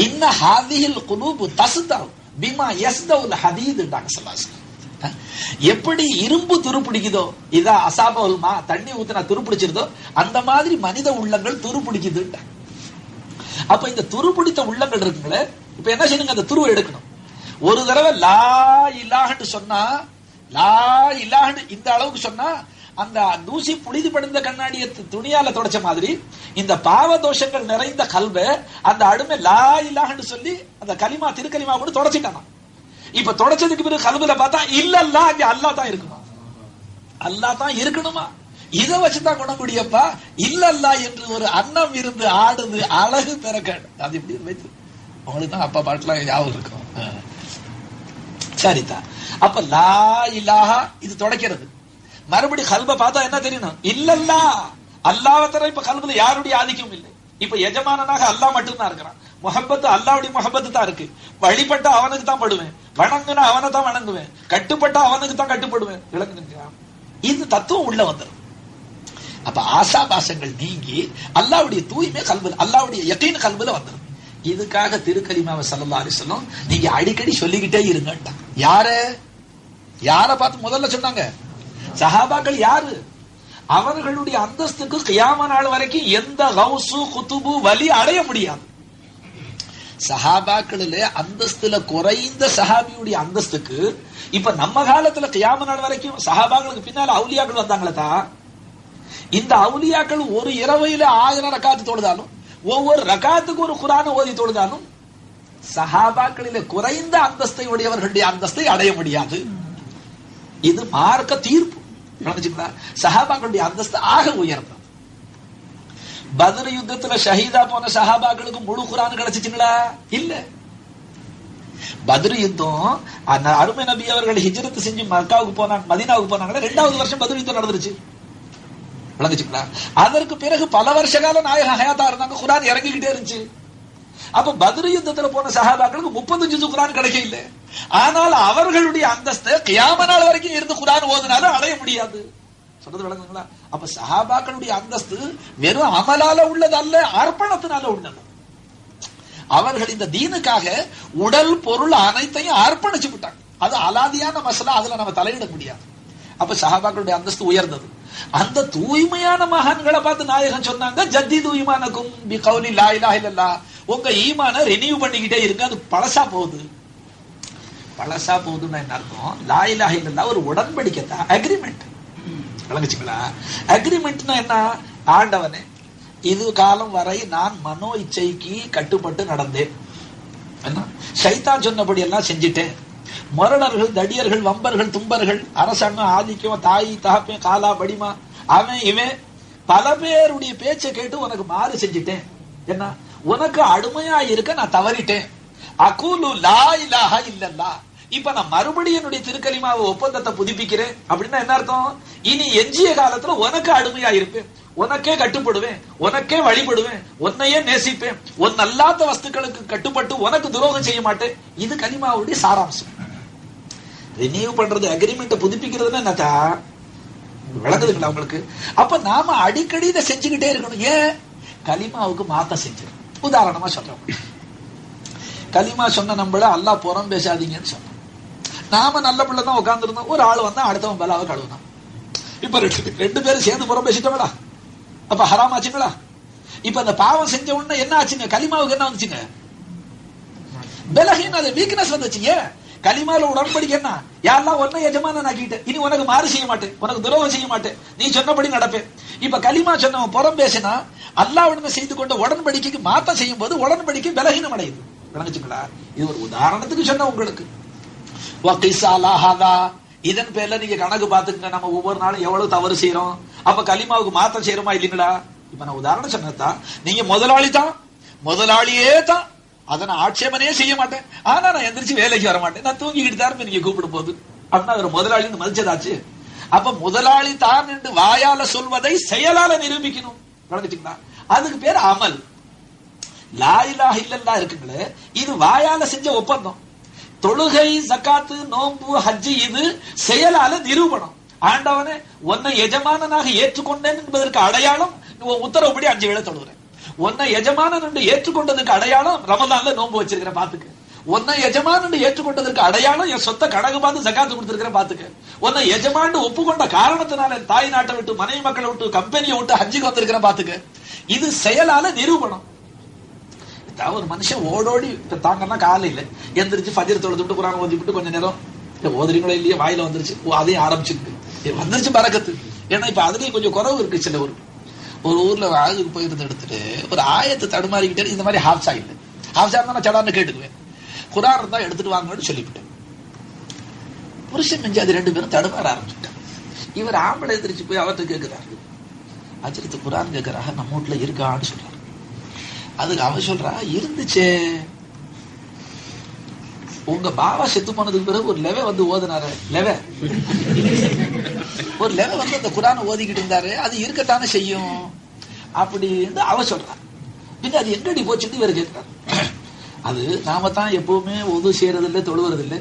இன்ன ஹாதிஹில் குலூபு தஸ்தர் பிமா யஸ்தவுல் ஹதீத்ன்றாங்க ஸல்லல்லாஹு அலைஹி வஸல்லம். எப்படி இரும்பு துருப்பிடிக்குதோ, இதா அசாபுல் மா, தண்ணி ஊத்துனா துருப்பிடிச்சிருதோ, அந்த மாதிரி மனித உள்ளங்கள் துருப்பிடிக்குது. அப்ப இந்த துருப்பிடித்த உள்ளங்கள் இருக்குங்களே, இப்ப என்ன செய்யணுங்க? அந்த துருவை எடுக்கணும். ஒரு தடவை லா இலாஹன்னு சொன்னா, லா இலாஹன்னு இந்த அளவுக்கு சொன்னா அந்த தூசி புழுதி படிந்த கண்ணாடியை துணியால தொடச்ச மாதிரி இந்த பாவ தோஷங்கள் நிறைந்த கல்வை அந்த அடிமை லா இலாஹன்னு சொல்லி அந்த கலிமா திருக்கலிமா கூட தொடச்சிட்டானா. இப்ப தொடச்சதுக்கு பிறகு கல்வில பார்த்தா இல்லல்லா அங்க அல்லா தான் இருக்குமா, அல்லா தான் இருக்கணுமா, இதை வச்சுதான் குணக்கூடியப்பா. இல்லல்லா என்று ஒரு அன்னம் இருந்து ஆடுது அழகு பிறக்க. அது இப்படி வைத்து உங்களுக்கு தான் அப்பா பாட்டுலாம் ஞாபகம் இருக்கும். சரிதா. அப்ப லா இலாஹா இது தொடக்கிறது. மறுபடி கல்ப பார்த்தா என்ன தெரியணும், இல்லல்லா அல்லாஹ் தர. இப்ப கல்புல யாருடைய ஆதிக்கம் இல்லை. இப்ப எஜமானனாக அல்லாஹ் மட்டும்தான் இருக்கிறான். முஹப்பத்து அல்லாஹ்வுடைய முஹப்பத்து தான் இருக்கு. வழிபட்ட அவனுக்கு தான் படுவேன், வணங்குனா அவனை தான் வணங்குவேன், கட்டுப்பட்ட அவனுக்கு தான் கட்டுப்படுவேன். விளங்குதுங்களா? இது தத்துவம் உள்ள வந்துடும். அப்ப ஆசாபாசங்கள் நீங்கி அல்லாஹ்வுடைய தூய்மை கல்புல, அல்லாஹ்வுடைய யகீன் கல்புல வந்துடும். இதுக்காக திருக்கலிமாவை ஸல்லல்லாஹு அலைஹி வஸல்லம் நீங்க அடிக்கடி சொல்லிக்கிட்டே இருங்க. யார பார்த்து முதல்ல சொன்னாங்க? சஹாபாக்கள். யாரு? அவர்களுடைய அந்தஸ்துக்கு கியாம நாள் வரைக்கும் எந்த கௌசு குதுபு வலி அடைய முடியாது. சஹாபாக்களில அந்தஸ்துல குறைந்த சஹாபியுடைய அந்தஸ்துக்கு இப்ப நம்ம காலத்துல கியாம நாள் வரைக்கும் சஹாபாக்களுக்கு பின்னால அவுலியாக்கள் வந்தாங்களா? இந்த அவுலியாக்கள் ஒரு இரவையில 1000 ரக்காத்து தொழுதாலும் ஒவ்வொரு ரக்காத்துக்கு ஒரு குர்ஆனை ஓதி தொழுதாலும் சஹாபாக்களிலே குறைந்த அந்தஸ்தை உடையவர்களுடைய அந்தஸ்தை அடைய முடியாது. இது மார்க்க தீர்ப்பு. சஹாபாக்களுடைய அந்தஸ்து ஆக உயர்ந்தது. பத்ர் யுத்தத்துல ஷஹீதா போன சஹாபாக்களுக்கு முழு குர்ஆன் கிடைச்சிச்சுங்களா? இல்ல. பத்ர் யுத்தம் அருமை நபி அவர்கள் ஹிஜ்ரத் செஞ்சு மக்காவுக்கு போனாங்க, மதீனாவுக்கு போனாங்க. 2வது வருஷம் பத்ர் யுத்தம் நடந்துருச்சு. விளங்குச்சுங்களா? அதற்கு பிறகு பல வருஷ காலம் நாயக ஹயாத்தா இருந்தாங்க, குர்ஆன் இறங்கிக்கிட்டே இருந்துச்சு. அப்ப பத்ர் யுத்தத்துல போன சஹாபாக்களுக்கு 30 ஜுஸ் குர்ஆன் கிடைக்கல. ஆனால் அவர்களுடைய அந்தஸ்து கியாம நாள் வரைக்கும் இருந்து குர்ஆன் ஓதுனாலும் அடைய முடியாது. சொல்றது விளங்குங்களா? அப்ப சஹாபாக்களுடைய அந்தஸ்து வெறும் அமலால உள்ளது அல்ல, அர்ப்பணத்தினால உள்ளது. அவர்கள் இந்த தீனுக்காக உடல் பொருள் அனைத்தையும் அர்ப்பணிச்சு விட்டாங்க. அது அலாதியான மசலா, அதுல நம்ம தலையிட முடியாது. அப்ப சஹாபாக்களுடைய அந்தஸ்து உயர்ந்தது. அந்த தூய்மையான மகான்களை பார்த்து நாயகன் சொன்னாங்க, ஜத்தீது ஈமானக்கும் பி கௌலி லா இலாஹ இல்லல்லாஹ். உங்க ஈமான ரினியூ பண்ணிக்கிட்டே இருங்க, அது பழசா போகுது. பழசா போகுதுன்னா என்ன அர்த்தம்? லா இலாஹ இல்லல்லாஹ் ஒரு உடன்படிக்கை தான், அக்ரிமெண்ட். விளங்குச்சுங்களா? அக்ரிமெண்ட்னா என்ன? ஆண்டவனே, இது காலம் வரை நான் மனோ இச்சைக்கு கட்டுப்பட்டு நடந்தேன், ஷைத்தான் சொன்னபடி எல்லாம் செஞ்சிட்டேன். மரணர்கள், தடியர்கள், வம்பர்கள், தும்பர்கள், அரசாங்கம், ஆதிக்கம், தாய் தகப்பேன், காலா படிமா, அவன் இவன் பல பேருடைய பேச்சை கேட்டு உனக்கு மாறு செஞ்சிட்டேன். என்ன? உனக்கு அடிமையா இருக்க நான் தவறிட்டேன். அகூலு லா இலாஹ இல்லல்லாஹ். இப்ப நான் மறுபடியும் என்னுடைய திருக்கலிமாவை ஒப்பந்தத்தை புதுப்பிக்கிறேன். அப்படின்னா என்ன அர்த்தம்? இனி எஞ்சிய காலத்துல உனக்கு அடிமையா இருப்பேன், உனக்கே கட்டுப்படுவேன், உனக்கே வழிபடுவேன், உன்னையே நேசிப்பேன், உன் அல்லாத வஸ்துக்களுக்கு கட்டுப்பட்டு உனக்கு துரோகம் செய்ய மாட்டேன். இது கலிமாவுடைய சாராம்சம். ரினியூ பண்றது, அக்ரிமெண்ட் புதுப்பிக்கிறதுன்னு என்னக்கா? விளக்குதுங்களா உங்களுக்கு? அப்ப நாம அடிக்கடி இதை செஞ்சுக்கிட்டே இருக்கணும். ஏன்? கலிமாவுக்கு மாத்த செஞ்சிடும். உதாரணமா சொல்றோம், கலிமா சொன்ன நம்மள அல்லாஹ் புறம் பேசாதீங்கன்னு சொன்னோம். நாம நல்ல பிள்ளை தான் உட்கார்ந்து இருந்தோம். ஒரு ஆள் வந்தா அடுத்தவன் பலாவை கழுவுனான். இப்ப ரெண்டு பேரும் சேர்ந்து புறம் பேசிட்டோம்டா, அப்ப ஹராம் ஆச்சுங்களா? இப்ப அந்த பாவம் செஞ்ச உடனே என்ன ஆச்சுங்க? கலிமாவுக்கு என்ன வந்துச்சுங்க? பலஹீன, அது வீக்னஸ் வந்துச்சுங்க. கலிமால உடன்படிக்கை என்ன? யாரெல்லாம் ஒன்ன எஜமான ஆக்கிட்டேன், இனி உனக்கு மாறு செய்ய மாட்டேன், உனக்கு துரோகம் செய்ய மாட்டேன், நீ சொன்னபடி நடப்பேன். இப்ப கலிமா சொன்னவன் புறம் பேசினா அல்லாஹ்வுடன் செய்து கொண்ட உடன்படிக்கைக்கு மாத்த செய்யும் போது உடன்படிக்கை பலஹீனம் அடையுது. விளங்குச்சுங்களா? இது ஒரு உதாரணத்துக்கு சொன்ன உங்களுக்கு. இதன் பேர்ல நீங்க கணக்கு பாத்துக்கங்க, நம்ம ஒவ்வொரு நாளும் எவ்வளவு தவறு செய்யறோம். அப்ப கலிமாவுக்கு மாற்றம் செய்யறோமா இல்லீங்களா? இப்ப நான் உதாரணம் சொன்னதான், நீங்க முதலாளி தான், முதலாளியே தான், அதை நான் ஆட்சேபனையே செய்ய மாட்டேன். ஆனா நான் எந்திரிச்சு வேலைக்கு வர மாட்டேன், நான் தூங்கிக்கிட்டு தான் நீங்க கூப்பிடும் போது அப்படின்னா அவர் முதலாளின்னு மதிச்சதாச்சு. அப்ப முதலாளி தான் என்று வாயால சொல்வதை செயலால நிரூபிக்கணும். விளங்குச்சுங்களா? அதுக்கு பேர் அமல். லா இலாஹ இல்லல்லாஹ் இருக்குங்களே, இது வாயால செஞ்ச ஒப்பந்தம். தொழுகை, ஜகாத்து, நோன்பு, ஹஜ்ஜி இது செயலால நிரூபணம். ஆண்டவனே, உன்னை எஜமானனாக ஏற்றுக்கொண்டேன் என்பதற்கு அடையாளம் உத்தரவுப்படி 5 வேளை தொழுகிறேன். உன்னை எஜமானன் என்று ஏற்றுக்கொண்டதற்கு அடையாளம் ரமதான்ல நோன்பு வச்சிருக்கிற பாத்துக்க. உன்னை எஜமான் என்று ஏற்றுக்கொண்டதற்கு அடையாளம் என் சொத்தை கணக்கு பார்த்து ஜகாத்து கொடுத்திருக்கிற பாத்துக்க. உன்னை எஜமான் ஒப்புக்கொண்ட காரணத்தினால தாய் நாட்டை விட்டு, மனைவி மக்களை விட்டு, கம்பெனியை விட்டு ஹஜ்ஜிக்கு வந்திருக்கிற பாத்துக்க. இது செயலால நிரூபணம். ஒரு மனுஷன் ஓடோடி தாங்கன்னா காலையில எந்திரிச்சு ஃபஜ்ர் தொழுது விட்டு குர்ஆன் ஓதி விட்டு கொஞ்ச நேரம் ஓதுறீங்களோ இல்லையே வாயில வந்துருச்சு, அதையும் ஆரம்பிச்சுட்டு வந்துருச்சு பரக்கத்து. ஏன்னா இப்ப அதுலயும் கொஞ்சம் குறவு இருக்கு. சில ஒரு ஊர்ல ஆகுக்கு போயிருந்து எடுத்துட்டு ஒரு ஆயத்தை தடுமாறிக்கிட்டே இந்த மாதிரி ஹாப்ஸா இல்லை, ஹாப்ஸா இருந்தா நான் சடான்னு கேட்டுக்குவேன், குரான் இருந்தா எடுத்துட்டு வாங்கன்னு சொல்லிவிட்டேன். புருஷன் மெஞ்சு அது 2 பேரும் தடுமாற ஆரம்பிச்சுட்டான். இவர் ஆம்பளை எதிர்த்து போய் அவர்கிட்ட கேட்கிறாரு, அஜித்து குரான் கேட்கிறாங்க, நம்ம வீட்டுல இருக்கான்னு சொல்றாரு. அதுக்கு அவன் சொல்றா, இருந்துச்சே, உங்க பாபா செத்து போனதுக்கு பிறகு ஒரு லெவ வந்து ஓதுனாரு, ஒரு லெவ வந்து அந்த குரானை ஓதிக்கிட்டு இருந்தாரு, அது இருக்கத்தானே செய்யும் அப்படின்னு அவ சொல்றான். பின்ன அது எங்கடி போச்சுன்னு இவர் கேட்கிறாரு. அது நாம தான் எப்பவுமே ஒது செய்யறதில்லை, தொழுவதில்லை,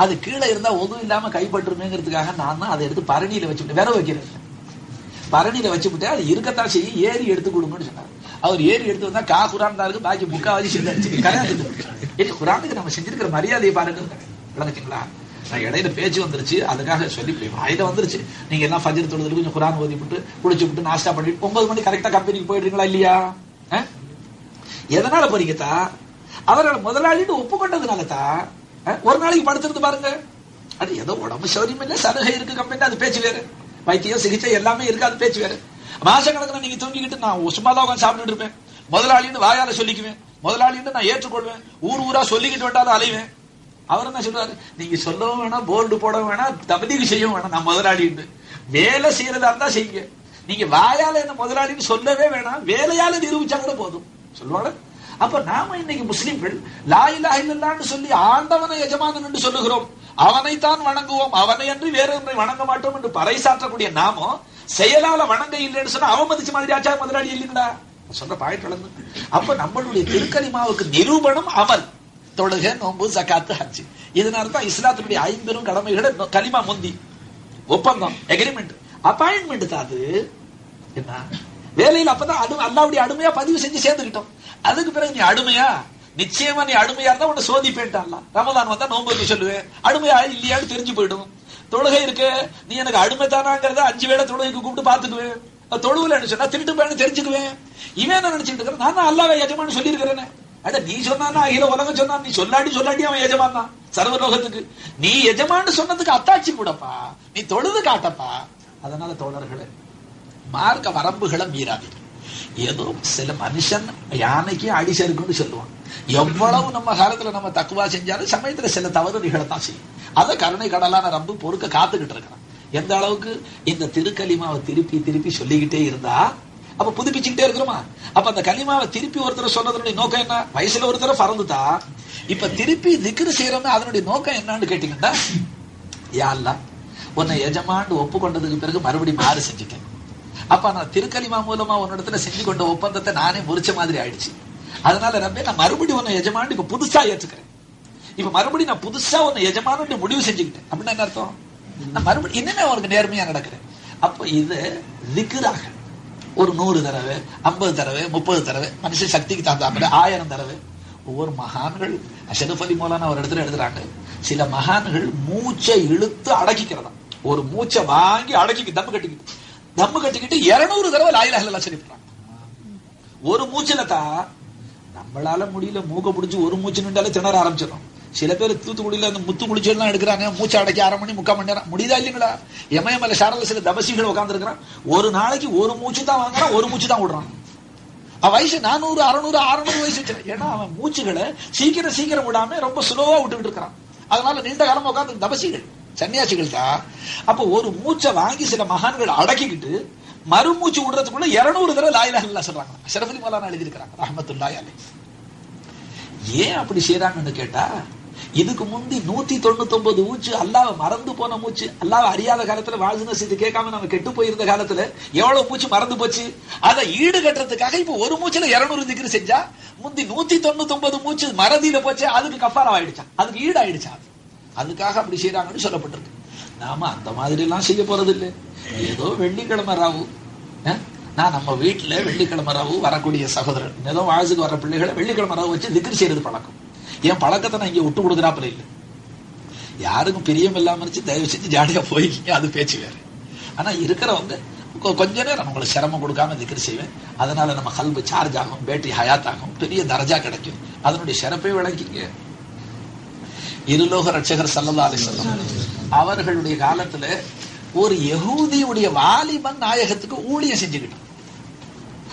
அது கீழே இருந்தா ஒது இல்லாம கைப்பற்றுமேங்கிறதுக்காக நான் தான் அதை எடுத்து பரணியில வச்சுவிட்டேன், விர வைக்கிறேன், பரணியில வச்சுவிட்டு அது இருக்கத்தான் செய்யும், ஏறி எடுத்து கொடுங்கன்னு சொன்னார். அவர் ஏறி எடுத்து வந்தா கா குரான் தான் இருக்கு, பாக்கி முக்காவாதி செஞ்சாச்சு. கல்யாணத்துக்கு குரானுக்கு நம்ம செஞ்சிருக்கிற மரியாதையை பாருங்க, விளங்குச்சுங்களா? நான் இடையில பேச்சு வந்துருச்சு, அதுக்காக சொல்லி வாயில வந்துருச்சு. நீங்க எல்லாம் ஃபஜ்ர் தொழுதுக்கு கொஞ்சம் குரான் ஓதி விட்டு குளிச்சு விட்டு நாஸ்டா பண்ணிட்டு 9 மணி கரெக்டா கம்பெனிக்கு போயிடுறீங்களா இல்லையா? எதனால போறீங்கத்தா? அவர்கள் முதலாளிட்டு ஒப்புக்கொண்டதுனால தான். ஒரு நாளைக்கு படுத்துறது பாருங்க, அது ஏதோ உடம்பு சௌரியம் இல்லை, சலுகை இருக்கு கம்பெனி, அது பேச்சு வேறு, வைத்தியம் சிகிச்சை எல்லாமே இருக்கு, அது பேச்சு வேறு. மாசக்கணக்கில் நீங்க தூங்கிக்கிட்டு நான் சும்மா தான் உட்காந்து சாப்பிட்டு இருப்பேன், முதலாளின்னு வாயால சொல்லிக்குவேன், முதலாளின்னு நான் ஏற்றுக்கொள்வேன், ஊரா சொல்லிக்கிட்டு விட்டாலும் அலைவேன். அவர் என்ன சொல்றாரு, நீங்க சொல்லவும் வேணாம், போர்டு போடவும் வேணாம், தபதிக்கு செய்யவும் வேணாம், நான் முதலாளின்னு. வேலை செய்யறதா இருந்தா செய்யுங்க, நீங்க வாயால என்ன முதலாளின்னு சொல்லவே வேணாம், வேலையால நிரூபிச்சா கூட போதும் சொல்லுவாங்க. அப்ப நாம இன்னைக்கு முஸ்லிம்கள் லா இலாஹ இல்லல்லாஹ்னு சொல்லி ஆண்டவனை எஜமானன் என்று சொல்லுகிறோம், அவனைத்தான் வணங்குவோம், அவனை அன்றி வேற ஒன்றை வணங்க மாட்டோம் என்று பறைசாற்றக்கூடிய நாமோ செயலால வணங்க இல்லைன்னு சொன்னா அவமதிச்சு மாதிரி ஆச்சா முதலாளி இல்லைங்களா? சொல்ற பாயிண்ட் வளர்ந்து. அப்ப நம்மளுடைய திருக்கலிமாவுக்கு நிரூபணம் அமல், தொழுகை, நோன்பு, ஜகாத்து, ஹஜ். இதனால்தான் இஸ்லாத்தினுடைய 5 பெரும் கடமைகளை கலிமா முந்தி ஒப்பந்தம், எக்ரிமெண்ட், அப்பாயின்மெண்ட் தான். அது என்ன வேலையில் அப்பதான் அல்லாவுடைய அடிமையா பதிவு செஞ்சு சேர்ந்துக்கிட்டோம். அதுக்கு பிறகு நீ அடிமையா, நிச்சயமா நீ அடிமையா இருந்தா உன்னை சோதிப்பேன்ட்டான்ல. ரமதான் வந்தா நோன்பு சொல்லுவேன், அடிமையா இல்லையான்னு தெரிஞ்சு போயிடும். தொழுகை இருக்கு, நீ எனக்கு அடிமை தானாங்கிறத 5 வேளை தொழுகைக்கு கூப்பிட்டு பாத்துக்குவேன், தொழுவுலன்னு சொன்னா திருட்டு போய் தெரிஞ்சுக்குவேன். இவன் என்ன நினைச்சிட்டு இருக்கிறேன், நான் அல்லாஹ்வை எஜமான்னு சொல்லி இருக்கிறேன். அட நீ சொன்னா அகில உலகம் சொன்னா, நீ சொல்லாடி அவன் எஜமான் தான் சர்வலோகத்துக்கு. நீ எஜமான்னு சொன்னதுக்கு அத்தாட்சி கூடப்பா, நீ தொழுது காட்டப்பா. அதனால தோழர்களே, மார்க்க வரம்புகளை மீறாது. ஏதோ சில மனுஷன் யானைக்கு அடி சேர்க்குன்னு சொல்லுவான். எவ்வளவு நம்ம காலத்துல நம்ம தக்குவா செஞ்சாலும் சமயத்துல சில தவறு நிகழத்தான் செய்யும். அதை கருணை கடலான ரப்பு பொறுக்க காத்துக்கிட்டு இருக்கிறான். எந்த அளவுக்கு இந்த திருக்கலிமாவை திருப்பி திருப்பி சொல்லிக்கிட்டே இருந்தா அப்ப புதுப்பிச்சுக்கிட்டே இருக்கிறோமா? அப்ப அந்த கலிமாவை திருப்பி ஒருத்தர் சொன்னதனுடைய நோக்கம் என்ன? வயசுல ஒருத்தர பறந்துட்டா இப்ப திருப்பி திக்ரு செய்யறோம்னா அதனுடைய நோக்கம் என்னன்னு கேட்டீங்கன்னா, யா அல்லாஹ் உன்னை எஜமான்னு ஒப்புக்கொண்டதுக்கு பிறகு மறுபடியும் மாறு செஞ்சுட்டேன். அப்ப நான் திருக்கலிமா மூலமா உன்னிடத்துல செஞ்சு கொண்ட ஒப்பந்தத்தை நானே முறிச்ச மாதிரி ஆயிடுச்சு. அதனால ரப்பே நான் மறுபடியும் உன்னை எஜமான்னு இப்ப புதுசா ஏற்றுக்கிறேன். இப்ப மறுபடியும் நான் புதுசா உன்னை எஜமான்னு முடிவு செஞ்சுக்கிட்டேன். அப்படின்னா என்ன அர்த்தம்? நான் மறுபடியும் இன்னுமே உனக்கு நேர்மையா நடக்கிறேன். அப்ப இது திக்ராக ஒரு 100 தடவை, 50 தடவை, 30 தடவை, மனுஷ சக்திக்கு தகுந்தாப்புல 1000 தடவை. ஒவ்வொரு மகான்கள் அஷரஃப் அலி மௌலானா ஒரு இடத்துல எழுதுறாங்க, சில மகான்கள் மூச்சை இழுத்து அடக்கிக்கிறதா, ஒரு மூச்சை வாங்கி அடக்கி தம்மு கட்டிக்கிட்டு 200 தடவை லா இலாஹ இல்லல்லாஹ் சொல்லிடுறாங்க. ஒரு மூச்சுல தான் நம்மளால முடியல, மூக்க பிடிச்சி ஒரு மூச்சு நின்றாலே திணற ஆரம்பிச்சிடும். சில பேர் தூத்துக்குடியில அந்த முத்து குளிச்சு எல்லாம் எடுக்கிறாங்க, மூச்சு அடக்கி 1/2 மணி 3/4 மணி நேரம் முடியுதா இல்லைங்களா? எமயமல ஷாரல சில தபசிகள் உட்கார்ந்து இருக்கிறான், ஒரு நாளைக்கு ஒரு மூச்சு தான் வாங்குறான், ஒரு மூச்சு தான் விடுறான். அவன் வயசு 400, 600, 600 வயசு வச்சு. ஏன்னா அவன் மூச்சுகளை சீக்கிரம் விடாம ரொம்ப ஸ்லோவா விட்டுக்கிட்டு இருக்கிறான். அதனால நீண்ட காலமா உட்கார்ந்து தபசிகள் சன்னியாசிகள் தான். அப்ப ஒரு மூச்சை வாங்கி சில மகான்கள் அடக்கிக்கிட்டு மறுமூச்சு விடுறதுக்குள்ள 200 தடவை லா இலாஹ இல்லல்லாஹ் சொல்றாங்க. அஷ்ரஃப் அலி மௌலானா எழுதியிருக்கிறாங்க ரஹ்மத்துல்லாஹி அலைஹி. ஏன் அப்படி செய்யறாங்கன்னு கேட்டா, இதுக்கு முந்தி 199 மூச்சு அல்லாஹ்வை மறந்து போன மூச்சு, அல்லாஹ்வை அறியாத காலத்துல வாழ்ந்து செய்து கேட்காம நம்ம கெட்டு போயிருந்த காலத்துல எவ்வளவு மூச்சு மறந்து போச்சு, அதை ஈடு கட்டுறதுக்காக இப்ப ஒரு மூச்சுல 200 திக்ர் செஞ்சா முந்தி 199 மூச்சு மறதியில போச்சு, அதுக்கு கஃபாரா ஆயிடுச்சா, அதுக்கு ஈடு ஆயிடுச்சா, அதுக்காக அப்படி செய்யறாங்கன்னு சொல்லப்பட்டிருக்கு. நாம அந்த மாதிரி எல்லாம் செய்ய போறது இல்லை. ஏதோ வெள்ளிக்கிழமை ராவு, நான் நம்ம வீட்டுல வெள்ளிக்கிழமை ராவு வரக்கூடிய சகோதரர் ஏதோ வாழ்த்துக்கு வர்ற பிள்ளைகளை வெள்ளிக்கிழமை ராவு வச்சு திக்ர் செய்யறது பழக்கம். என் பழக்கத்தை நான் இங்க விட்டு கொடுக்குறாப்புல இல்லை. யாருக்கும் பிரியம் இல்லாம இருந்துச்சு தயவு செஞ்சு ஜாலியா போய்க்கிங்க, அது பேச்சு வேறு. ஆனா இருக்கிறவங்க கொஞ்ச நேரம் உங்களுக்கு சிரமம் கொடுக்காம திக்ர் செய்வேன். அதனால நம்ம கல்பு சார்ஜ் ஆகும், பேட்டரி ஹயாத் ஆகும், பெரிய தரஜா கிடைக்கும். அதனுடைய சிறப்பை விளங்கிங்க. இருலோக ரட்சகர் ஸல்லல்லாஹு அலைஹி வஸல்லம் அவர்களுடைய காலத்துல ஒரு யகூதியுடைய வாலிபன் நாயகத்துக்கு ஊழியம் செஞ்சுக்கிட்டான்.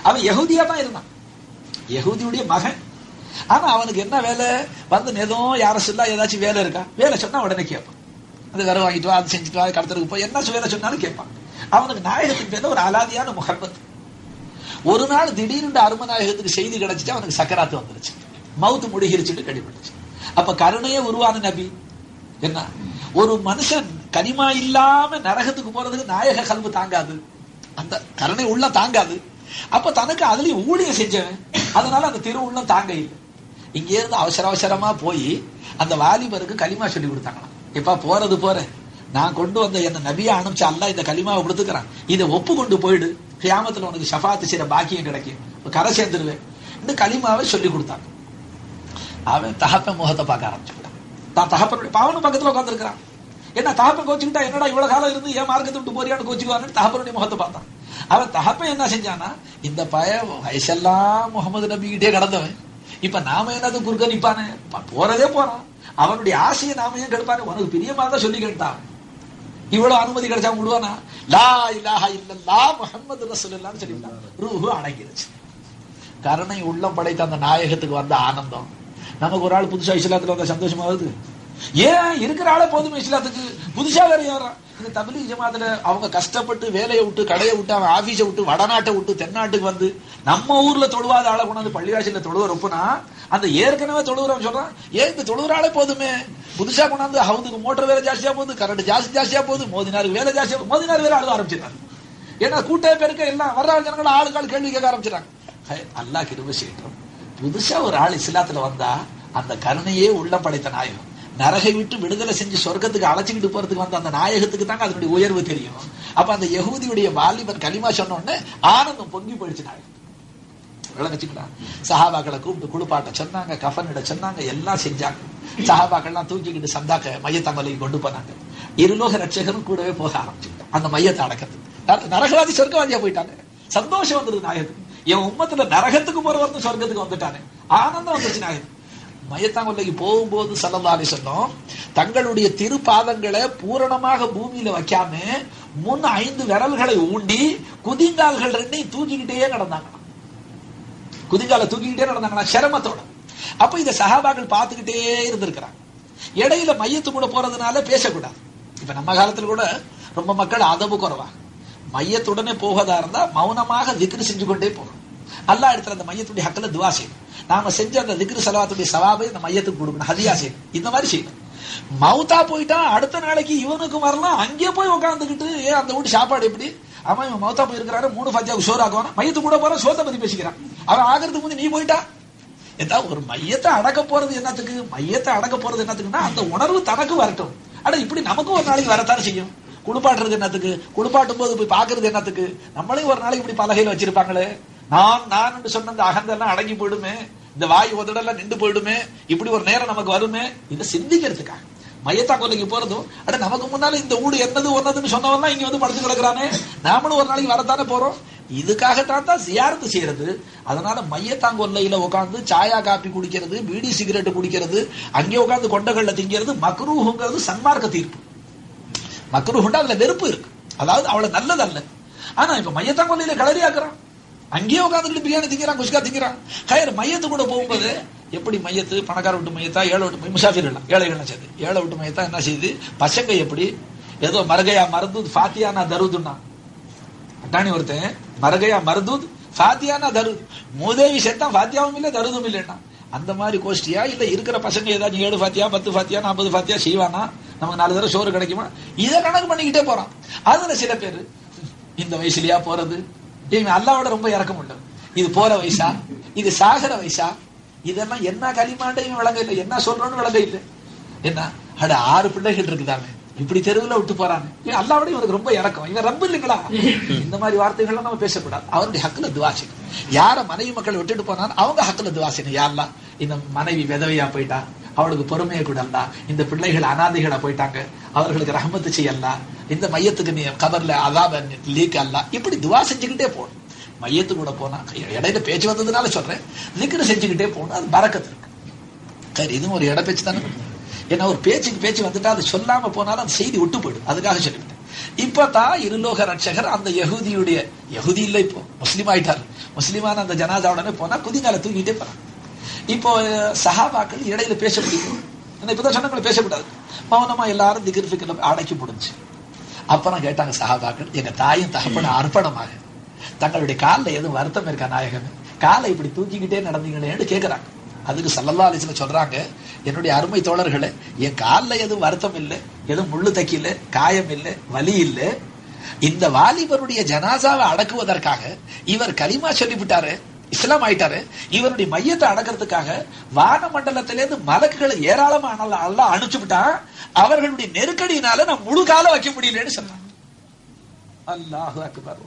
அவன் யகூதியா தான் இருந்தான், யகூதியுடைய மகன். ஆனா அவனுக்கு என்ன வேலை? வந்து ஏதோ யார சொல்லா ஏதாச்சும் வேலை இருக்கா, வேலை சொன்னா உடனே கேட்பான். அது வேற வாங்கிட்டு வா, அது செஞ்சுட்டு வா, கடத்தலுக்கு போய் என்ன வேலை சொன்னாலும் கேட்பான். அவனுக்கு நாயகத்துக்கு பேர்ல ஒரு அலாதியான முகப்பத். ஒரு நாள் திடீர்னு அருமநாயகத்துக்கு செய்தி கிடைச்சிட்டு அவனுக்கு சக்கராத்து வந்துருச்சு, மவுத்து முடிகிருச்சுட்டு கடிபட்டுச்சு. அப்ப கருணையே உருவான நபி என்ன, ஒரு மனுஷன் கனிமா இல்லாம நரகத்துக்கு போறதுக்கு நாயக கல்வி தாங்காது, அந்த கருணை உள்ள தாங்காது. அப்ப தனக்கு அதுலயும் ஊழியம் செஞ்சவன், அதனால அந்த திரு உள்ளம் தாங்க இல்லை. இங்க இருந்து அவசரமா போய் அந்த வாலிபருக்கு கலிமா சொல்லி கொடுத்தாங்களாம். இப்ப போறது போற, நான் கொண்டு வந்த என்ன நபியா அனுப்பிச்ச அல்லாஹ் இந்த கலிமாவை கொடுத்துக்கிறான், இதை ஒப்பு கொண்டு போயிடு, கியாமத்துல உனக்கு ஷஃபாத்து செய்யற பாக்கியம் கிடைக்கும், கரை சேர்ந்துருவேன். இந்த கலிமாவை சொல்லி கொடுத்தாங்க. அவன் தகப்பன் முகத்தை பார்க்க ஆரம்பிச்சுட்டான். தான் தகப்பனுடைய பாவனும் பக்கத்துல உட்கார்ந்து இருக்கிறான். என்ன தகப்பன் கோச்சுக்கிட்டா, என்னடா இவ்வளவு காலம் இருந்து ஏன் மார்க்கத்தை விட்டு போறியான்னு கோச்சுக்குவான்னு தகப்பனுடைய முகத்தை பார்த்தான். அவன் தகப்பன் என்ன செஞ்சானா, இந்த பய வயசெல்லாம் முகமது நபி கிட்டே கடந்தவன், இப்ப நாம என்னது குறுக்க நிப்பானே, போறதே போறான், அவனுடைய ஆசையை நாம ஏன் கெடுப்பானே, உனக்கு பிரியமா தான் சொல்லி கேட்டான். இவ்வளவு அனுமதி கிடைச்சா விடுவானா? லா இலாஹா இல்லல்லாஹ் முஹம்மது ரசூலுல்லாஹ்னு சொல்லிட்டான். ரூஹு அடங்கிருச்சு. கருணை உள்ளம் படைத்த அந்த நாயகத்துக்கு வந்த ஆனந்தம் நமக்கு ஒரு ஆள் புதுசா இஸ்லாத்துல வந்த சந்தோஷமாகுது. ஏன் இருக்கிற ஆளே போதுமே இஸ்லாத்துக்கு, புதுசா வேற யாரான்? இந்த தப்லீக் ஜமாத்துல அவங்க கஷ்டப்பட்டு வேலையை விட்டு, கடையை விட்டு, அவன் ஆபீஸை விட்டு, வடநாட்டை விட்டு தென்னாட்டுக்கு வந்து நம்ம ஊர்ல தொழுவாத ஆளை கொண்டாந்து பள்ளிவாசல்ல தொழுவ ரொப்புனா, அந்த ஏற்கனவே தொழுவுறவன் சொல்றான், ஏன் இந்த தொழுவுற ஆளே போதுமே, புதுசா கொண்டாந்து ஹவுதுக்கு மோட்டர் வேலை ஜாஸ்தியா போகுது, கரண்ட் ஜாஸ்தியா போகுது, மோதினாருக்கு வேலை ஜாஸ்தியா, மோதினார் வேலை அழுவ ஆரம்பிச்சிருக்காங்க. ஏன்னா கூட்ட பேருக்கு எல்லாம் வர்ற ஜனங்கள் ஆளுக்காள் கேள்வி கேட்க ஆரம்பிச்சிடறாங்க. அல்லாஹ் கிருபை செய்யட்டும், புதுசா ஒரு ஆள் இஸ்லாத்துல வந்தா அந்த கருணையே உள்ள படைத்த நாயகம், நரகை விட்டு விடுதலை செஞ்சு சொர்க்கத்துக்கு அழைச்சிக்கிட்டு போறதுக்கு வந்த அந்த நாயகத்துக்கு தாங்க அதனுடைய உயர்வு தெரியும். அப்ப அந்த யகூதியுடைய வாலிபன் கலிமா சொன்ன உடனே ஆனந்தம் பொங்கி போயிடுச்சு. நாயகம் விளங்கச்சுக்கலாம். சஹாபாக்களை கூப்பிட்டு குளிப்பாட்ட சொன்னாங்க, கஃனிட சொன்னாங்க, எல்லாம் செஞ்சாங்க. சஹாபாக்கள்லாம் தூக்கிக்கிட்டு சந்தாக்க மையத்தமலைக்கு கொண்டு போனாங்க. இருலோக ரட்சகரும் கூடவே போக ஆரம்பிச்சுட்டாங்க அந்த மையத்தை அடக்கிறது. நரகவாதி சொர்க்கவாதியா போயிட்டாங்க. சந்தோஷம் வந்தது நாயகத்துக்கு, என் உம்மத்துல நரகத்துக்கு போறவர்னு சொர்க்கத்துக்கு வந்துட்டானே, ஆனந்தம் வந்துருச்சு நாயகம். மையத்தாங்கொல்லைக்கு போகும்போது ஸல்லல்லாஹு அலைஹி வஸல்லம் தங்களுடைய திருப்பாதங்களை பூரணமாக பூமியில வைக்காம முன் 5 விரல்களை ஊண்டி குதிங்கால்கள் 2ஐயும் தூக்கிக்கிட்டே நடந்தாங்க. குதிங்கால தூக்கிக்கிட்டே நடந்தாங்களா சிரமத்தோட. அப்ப இத சஹாபாக்கள் பார்த்துக்கிட்டே இருந்திருக்கிறாங்க. இடையில மையத்து கூட போறதுனால பேசக்கூடாது. இப்ப நம்ம காலத்துல கூட ரொம்ப மக்கள் அதபு குறைவா, மையத்துடனே போவதா இருந்தா மௌனமாக திக்ர் செஞ்சு கொண்டே போகணும். அல்லாஹ் இடத்துல அந்த மையத்துடைய ஹக்கில துவா செய்யணும். நாம செஞ்ச அந்த திக்ர் ஸலவாத்துடைய சவாபை இந்த மையத்துக்கு கொடுக்கணும், ஹதியா செய்யணும். இந்த மாதிரி செய்யணும். மௌத்தா போயிட்டா அடுத்த நாளைக்கு இவனுக்கு வரலாம், அங்கே போய் உட்காந்துக்கிட்டு ஏன் அந்த வீட்டு சாப்பாடு எப்படி, அவன் இவன் மௌத்தா போய் இருக்கிறாரு 3 ஃபஜ்ஜாவுக்கு சோறு ஆக்குவான், மையத்து கூட போற சோத்தை பத்தி பேசிக்கிறான். அவன் ஆகிறதுக்கு முந்தைய நீ போயிட்டா ஏதாவது ஒரு மையத்தை அடக்க போறது என்னத்துக்கு, மையத்தை அடக்க போறது என்னத்துக்குன்னா அந்த உணர்வு தனக்கு வரட்டும். ஆனா இப்படி நமக்கும் ஒரு நாளைக்கு வரத்தானே செய்யும். குளிப்பாட்டுறது என்னத்துக்கு, குளிப்பாட்டும் போது போய் பாக்குறது என்னத்துக்கு, நம்மளையும் ஒரு நாளைக்கு இப்படி பலகையில வச்சிருப்பாங்களே, நான் சொன்ன அந்த அகந்தெல்லாம் அடங்கி போயிடுமே, இந்த வாயு உதடெல்லாம் நின்று போயிடுமே, இப்படி ஒரு நேரம் நமக்கு வருமே, இதை சிந்திக்கிறதுக்காக மையத்தா கொல்லைக்கு போறதும். அட நமக்கு முன்னால இந்த ஊடு என்னது ஒன்னதுன்னு சொன்னவன் இங்க வந்து படுத்து கிடக்குறானே, நாமளும் ஒரு நாளைக்கு வரத்தானே போறோம், இதுக்காகத்தான் தான் ஜியாரத்து செய்யறது. அதனால மையத்தாங்கொல்லையில உட்காந்து சாயா காப்பி குடிக்கிறது, பீடி சிகரெட் குடிக்கிறது, அங்கே உட்காந்து கொண்டகள்ல திங்கிறது மக்ரூஹுங்கிறது சன்மார்க்க தீர்ப்பு. மக்ரூஹுண்டா அதுல வெறுப்பு இருக்கு, அதாவது அவ்வளவு நல்லது அல்ல. ஆனா இப்ப மையத்தாங்கொல்லையில கலரி ஆக்குறான், அங்கேயே உட்காந்துட்டு பிரியாணி திங்கிறான், குஷ்கா திங்கிறான். கயிறு மையத்து கூட போகும்போது எப்படி மையத்து பணக்கார விட்டு மையத்தா, ஏழை விட்டு முசாஃபிர் எல்லாம் ஏழைகள் சேர்ந்து ஏழை விட்டு மையத்தா என்ன செய்யுது, பசங்க எப்படி ஏதோ மரகையா மருதூத் ஃபாத்தியானா தருதுன்னா அட்டாணி ஒருத்தன் மரகையா மருதூத் ஃபாத்தியானா தருது, மூதேவி சேர்த்தா ஃபாத்தியாவும் இல்லை தருதும் இல்லைன்னா அந்த மாதிரி கோஷ்டியா இல்ல இருக்கிற பசங்க ஏதாச்சும் 7 ஃபாத்தியா 10 ஃபாத்தியா 40 ஃபாத்தியா செய்வானா, நமக்கு 4 தடவை சோறு கிடைக்குமா, இதை கணக்கு பண்ணிக்கிட்டே போறான். அதுல சில பேர் இந்த வயசுலயா போறது, அல்லாவோட ரொம்ப இறக்கம் உண்டு, இது போற வயசா, இது சாகர வயசா, இதெல்லாம் என்ன களிமாண்டையும் விளங்க இல்லை, என்ன சொல்றோன்னு விளங்க இல்லை. என்ன அட 6 பிள்ளைகள் இருக்குதாமே, இப்படி தெருவுல விட்டு போறாங்க, அல்லாவோட இவனுக்கு ரொம்ப இறக்கம், இவன் ரப்பு இல்லைங்களா, இந்த மாதிரி வார்த்தைகள்லாம் நம்ம பேசக்கூடாது. அவருடைய ஹக்குல துவா செய்யணும். யார மனைவி மக்கள் விட்டுட்டு போனாலும் அவங்க ஹக்குல துவா செய்யணும். யாரெல்லாம் இந்த மனைவி விதவையா போயிட்டா அவளுக்கு பொறுமையை கூடல்லா, இந்த பிள்ளைகள் அனாதைகளா போயிட்டாங்க அவர்களுக்கு ரஹமத்து செய்யலா, இந்த மையத்துக்கு நீ கபர்ல அதாப லீக் அல்ல, இப்படி துவா செஞ்சுக்கிட்டே போகணும். மையத்து கூட போனா இடையில பேச்சு வந்ததுனால சொல்றேன், லிக்ரு செஞ்சுக்கிட்டே போகணும், அது பரக்கத்து இருக்கு. சரி, இதுவும் ஒரு இட பேச்சு தானே. ஏன்னா ஒரு பேச்சுக்கு பேச்சு வந்துட்டா அது சொல்லாம போனாலும் அந்த செய்தி விட்டு போயிடும், அதுக்காக சொல்லிவிட்டேன். இப்பதான் இருலோக ரட்சகர் அந்த யகுதி இல்ல, இப்போ முஸ்லீம் ஆயிட்டாரு. முஸ்லிமான அந்த ஜனாதாவுடனே போனா குதிங்கால தூக்கிட்டே போறான். இப்போ சஹாபாக்கள் இடையில பேச முடியும், இப்பதான் சொன்னாங்க பேசக்கூடாது, மௌனமா எல்லாரும் திக்ர் ஃபிக்ர் அடக்கி முடிஞ்சு. அப்புறம் கேட்டாங்க சஹாபாக்கள், எங்க தாயும் தகப்பன அர்ப்பணமாக தங்களுடைய காலில் எதுவும் வருத்தம் இருக்கா நாயகமே, காலை இப்படி தூக்கிக்கிட்டே நடந்தீங்களேன்னு கேட்கிறாங்க. அதுக்கு ஸல்லல்லாஹு அலைஹி வஸல்லம் சொல்றாங்க, என்னுடைய அருமை தோழர்களே, என் காலில் எதுவும் வருத்தம் இல்லை, எதுவும் முள்ளு தைக்கல, காயம் இல்லை, வலி இல்லை. இந்த வாலிபருடைய ஜனாசாவை அடக்குவதற்காக இவர் கலிமா சொல்லிவிட்டாரு, இஸ்லாம் ஆயிட்டாரு. இவருடைய மையத்தை அடக்கிறதுக்காக வான மண்டலத்திலிருந்து மலக்குகளை ஏராளமான அல்லாஹ் அனுப்பிச்சு விட்டான். அவர்களுடைய நெருக்கடியினால நான் முழு காலம் வைக்க முடியலன்னு சொன்னாங்க. அல்லாஹு அக்பர்.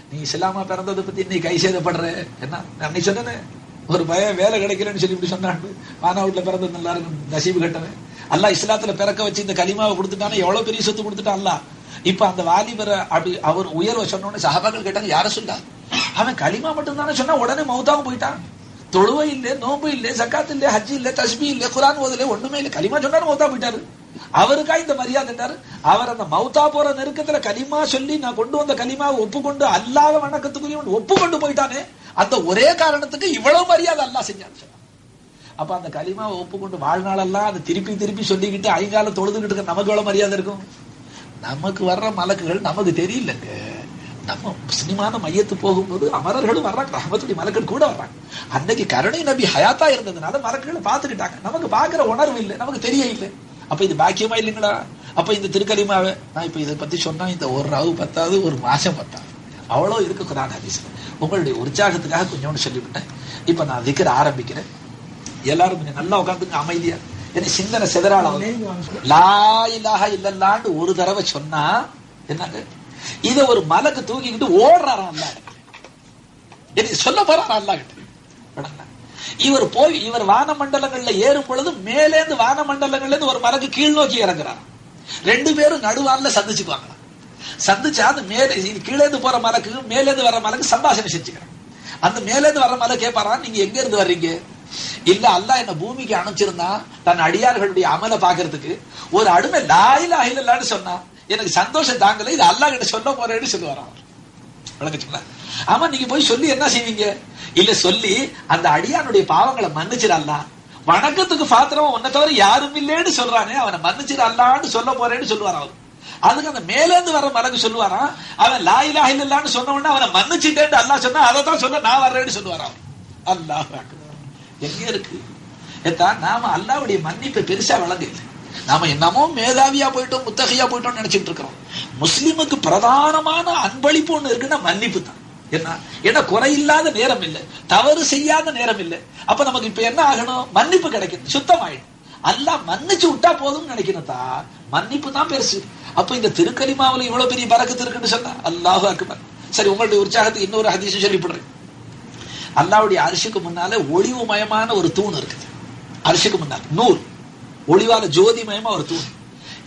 நீ இஸ்லாமா பிறந்ததை பத்தி இன்னைக்கு கை சேதப்படுற என்ன? நீ சொன்ன ஒரு பயம் வேலை கிடைக்கலன்னு சொல்லி இப்படி சொன்னான். வானாவுட்ல பிறந்தது நல்லா இருக்கும், நசீபு கட்டவன். அல்லாஹ் இஸ்லாத்துல பிறக்க வச்சு இந்த கலிமாவை கொடுத்துட்டானே, எவ்வளவு பெரிய சொத்து கொடுத்துட்டான் அல்லாஹ். இப்ப அந்த வாலிபரை அப்படி அவர் உயர்வை சொன்னோன்னு சஹாபாக்கள் கேட்டாங்க, யார சொல்லா? அவன் கலிமா மட்டும் தானே சொன்னா, உடனே மௌத்தாவும் போயிட்டான். தொழுவை இல்லை, நோம்பு இல்லை, ஜக்காத் இல்லை, ஹஜ்ஜி இல்லை, தஸ்பீஹ் இல்லை, குர்ஆன் ஓதல, ஒண்ணுமே இல்லை. கலிமா சொன்னாரு, மௌத்தா போயிட்டாரு. அவருக்கா இந்த மரியாதை? அவர் அந்த மௌத்தா போற நெருக்கத்துல கலிமா சொல்லி நான் கொண்டு வந்த கலிமாவை ஒப்புக்கொண்டு அல்லாஹ் வணக்கத்துக்குரியவன் ஒப்புக்கொண்டு போயிட்டானே, அந்த ஒரே காரணத்துக்கு இவ்வளவு மரியாதை அல்லாஹ் செஞ்சான்னு சொன்னான். அப்ப அந்த கலிமாவை ஒப்புக்கொண்டு வாழ்நாளெல்லாம் அதை திருப்பி திருப்பி சொல்லிக்கிட்டு ஐங்கால தொழுதுகிட்டு இருக்க நமக்கு எவ்வளவு மரியாதை இருக்கும்? நமக்கு வர்ற மலக்குகள் நமக்கு தெரியலங்க. நம்ம முஸ்லிமான மையத்து போகும்போது அமரர்களும் வர்றாங்க, ரஹ்மத்துடைய மலக்கள் கூட வர்றாங்க. அன்னைக்கு கருணை நபி ஹயாத்தா இருந்ததுனால மலக்குகளை பார்த்துக்கிட்டாங்க. நமக்கு பாக்குற உணர்வு இல்லை, நமக்கு தெரிய இல்லை. அப்ப இது பாக்கியமா இல்லைங்களா? அப்ப இந்த திருக்கலிமாவை நான் இப்ப இதை பத்தி சொன்னா இந்த ஒரு ராவு பத்தாவது, ஒரு மாசம் பத்தாவது, அவ்வளவு இருக்கு குர்ஆன் ஹதீஸ். உங்களுடைய உற்சாகத்துக்காக கொஞ்சோண்டு சொல்லிவிட்டேன். இப்ப நான் திக்ர் ஆரம்பிக்கிறேன். எல்லாரும் கொஞ்சம் நல்லா உட்காந்துங்க, அமைதியா. என்ன சிந்தனை செதறாள லா இலாஹ இல்லல்லாஹ்னு ஒரு தடவை சொன்னா என்னங்க, இத ஒரு மலக்கு தூக்கிக்கிட்டு ஓடுறாராம் அல்லாஹ். என்ன சொல்ல போறாரா அல்லாஹ் கிட்ட? இவர் வான மண்டலங்கள்ல ஏறும் பொழுது மேலேந்து வான மண்டலங்கள்ல இருந்து ஒரு மலக்கு கீழ் நோக்கி இறங்குறார். ரெண்டு பேரும் நடுவான்ல சந்திச்சுக்குவாங்க. சந்திச்சா அந்த மேலே கீழேந்து போற மலக்கு மேலேந்து வர்ற மலக்கு சம்பாஷணை செஞ்சுக்கிறான். அந்த மேலேந்து வர்ற மலை கேட்பாரா, நீங்க எங்க இருந்து வர்றீங்க? இல்ல அல்லாஹ் என்ன பூமிக்கு அனுப்பிச்சிருந்தா தன் அடியார்களுடைய அமலை பாக்குறதுக்கு. ஒரு அடிமை லா இலாஹ இல்லல்லாஹ்னு சொன்னா எனக்கு சந்தோஷம் தாங்கல, இது அல்லாஹ் கிட்ட சொல்ல போறேன்னு சொல்லுவாராம். விளங்குச்சுங்களா? ஆமா, நீங்க போய் சொல்லி என்ன செய்வீங்க? இல்ல சொல்லி அந்த அடியானுடைய பாவங்களை மன்னிச்சிடலாம், வணக்கத்துக்கு பாத்திரம் உன்னை தவிர யாரும் இல்லேன்னு சொல்றானே, அவனை மன்னிச்சிடலான்னு சொல்ல போறேன்னு சொல்லுவாராம் அவர். அதுக்கு அந்த மேலேந்து வர மலக்கு சொல்லுவாராம், அவன் லா இலாஹ இல்லல்லாஹ்னு சொன்ன உடனே அவனை மன்னிச்சிட்டேன்னு அல்லாஹ் சொன்னா அதை தான் சொல்ல நான் வர்றேன்னு சொல்லுவாராம். அல்லாஹ் எங்க இருக்கு? நாம அல்லாஹ்வுடைய மன்னிப்பை பெருசா வழங்கல. நாம என்னமோ மேதாவியா போயிட்டோம், முத்தகையா போயிட்டோம் நினைச்சிட்டு இருக்கிறோம். முஸ்லிமுக்கு பிரதானமான அன்பளிப்பு ஒண்ணு இருக்குன்னா மன்னிப்பு தான். என்ன குறையில்லாத நேரம் இல்லை, தவறு செய்யாத நேரம் இல்லை. அப்ப நமக்கு இப்ப என்ன ஆகணும்? மன்னிப்பு கிடைக்கும், சுத்தமாயிடும். அல்லாஹ் மன்னிச்சு விட்டா போதும் நினைக்கணும்தா, மன்னிப்பு தான் பெருசு. அப்ப இந்த திருக்கலிமாவுல இவ்வளவு பெரிய பரக்கத்து இருக்குன்னு சொன்னா அல்லாஹு அக்பர். சரி, உங்களுடைய உற்சாகத்துக்கு இன்னொரு ஹதீஸ் சொல்லிவிடுறேன். அல்லாஹ்வுடைய அரிசிக்கு முன்னால ஒளிவு மயமான ஒரு தூண் இருக்குது. அரிசிக்கு முன்னால் நூல் ஒளிவால ஜோதிமயமா ஒரு தூண்.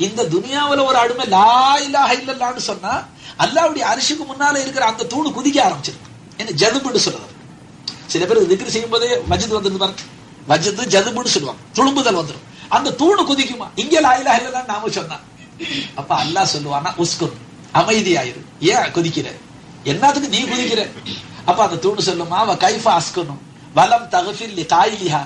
இந்த துனியாவுல ஒரு அடிமை லா இலாஹ இல்லல்லாஹ்னு சொன்னா அல்லாஹ்வுடைய அரிசிக்கு முன்னால இருக்கிற அந்த தூணு குதிக்க ஆரம்பிச்சிருக்கு. என்ன ஜதுபுன்னு சொல்றது. சில பேர் திக்ர் செய்யும் போதே வஜ்து வந்துருந்து பாருங்க, வஜ்து ஜதுபுன்னு சொல்லுவாங்க, துளும்புதல் வந்துடும். அந்த தூணு குதிக்குமா? இங்க லா இலாஹ இல்லல்லாஹ்னு நாம சொன்னா அப்ப அல்லாஹ் சொல்லுவானா, உஸ்குன், அமைதியாயிரு, ஏன் குதிக்கிற, என்னத்துக்கு நீ குதிக்கிற? அப்ப அந்த தூணு சொல்லுமா, அவ கைஃபா அஸ்குனும் வலம் தகஃபிர் லி காயிலிஹா,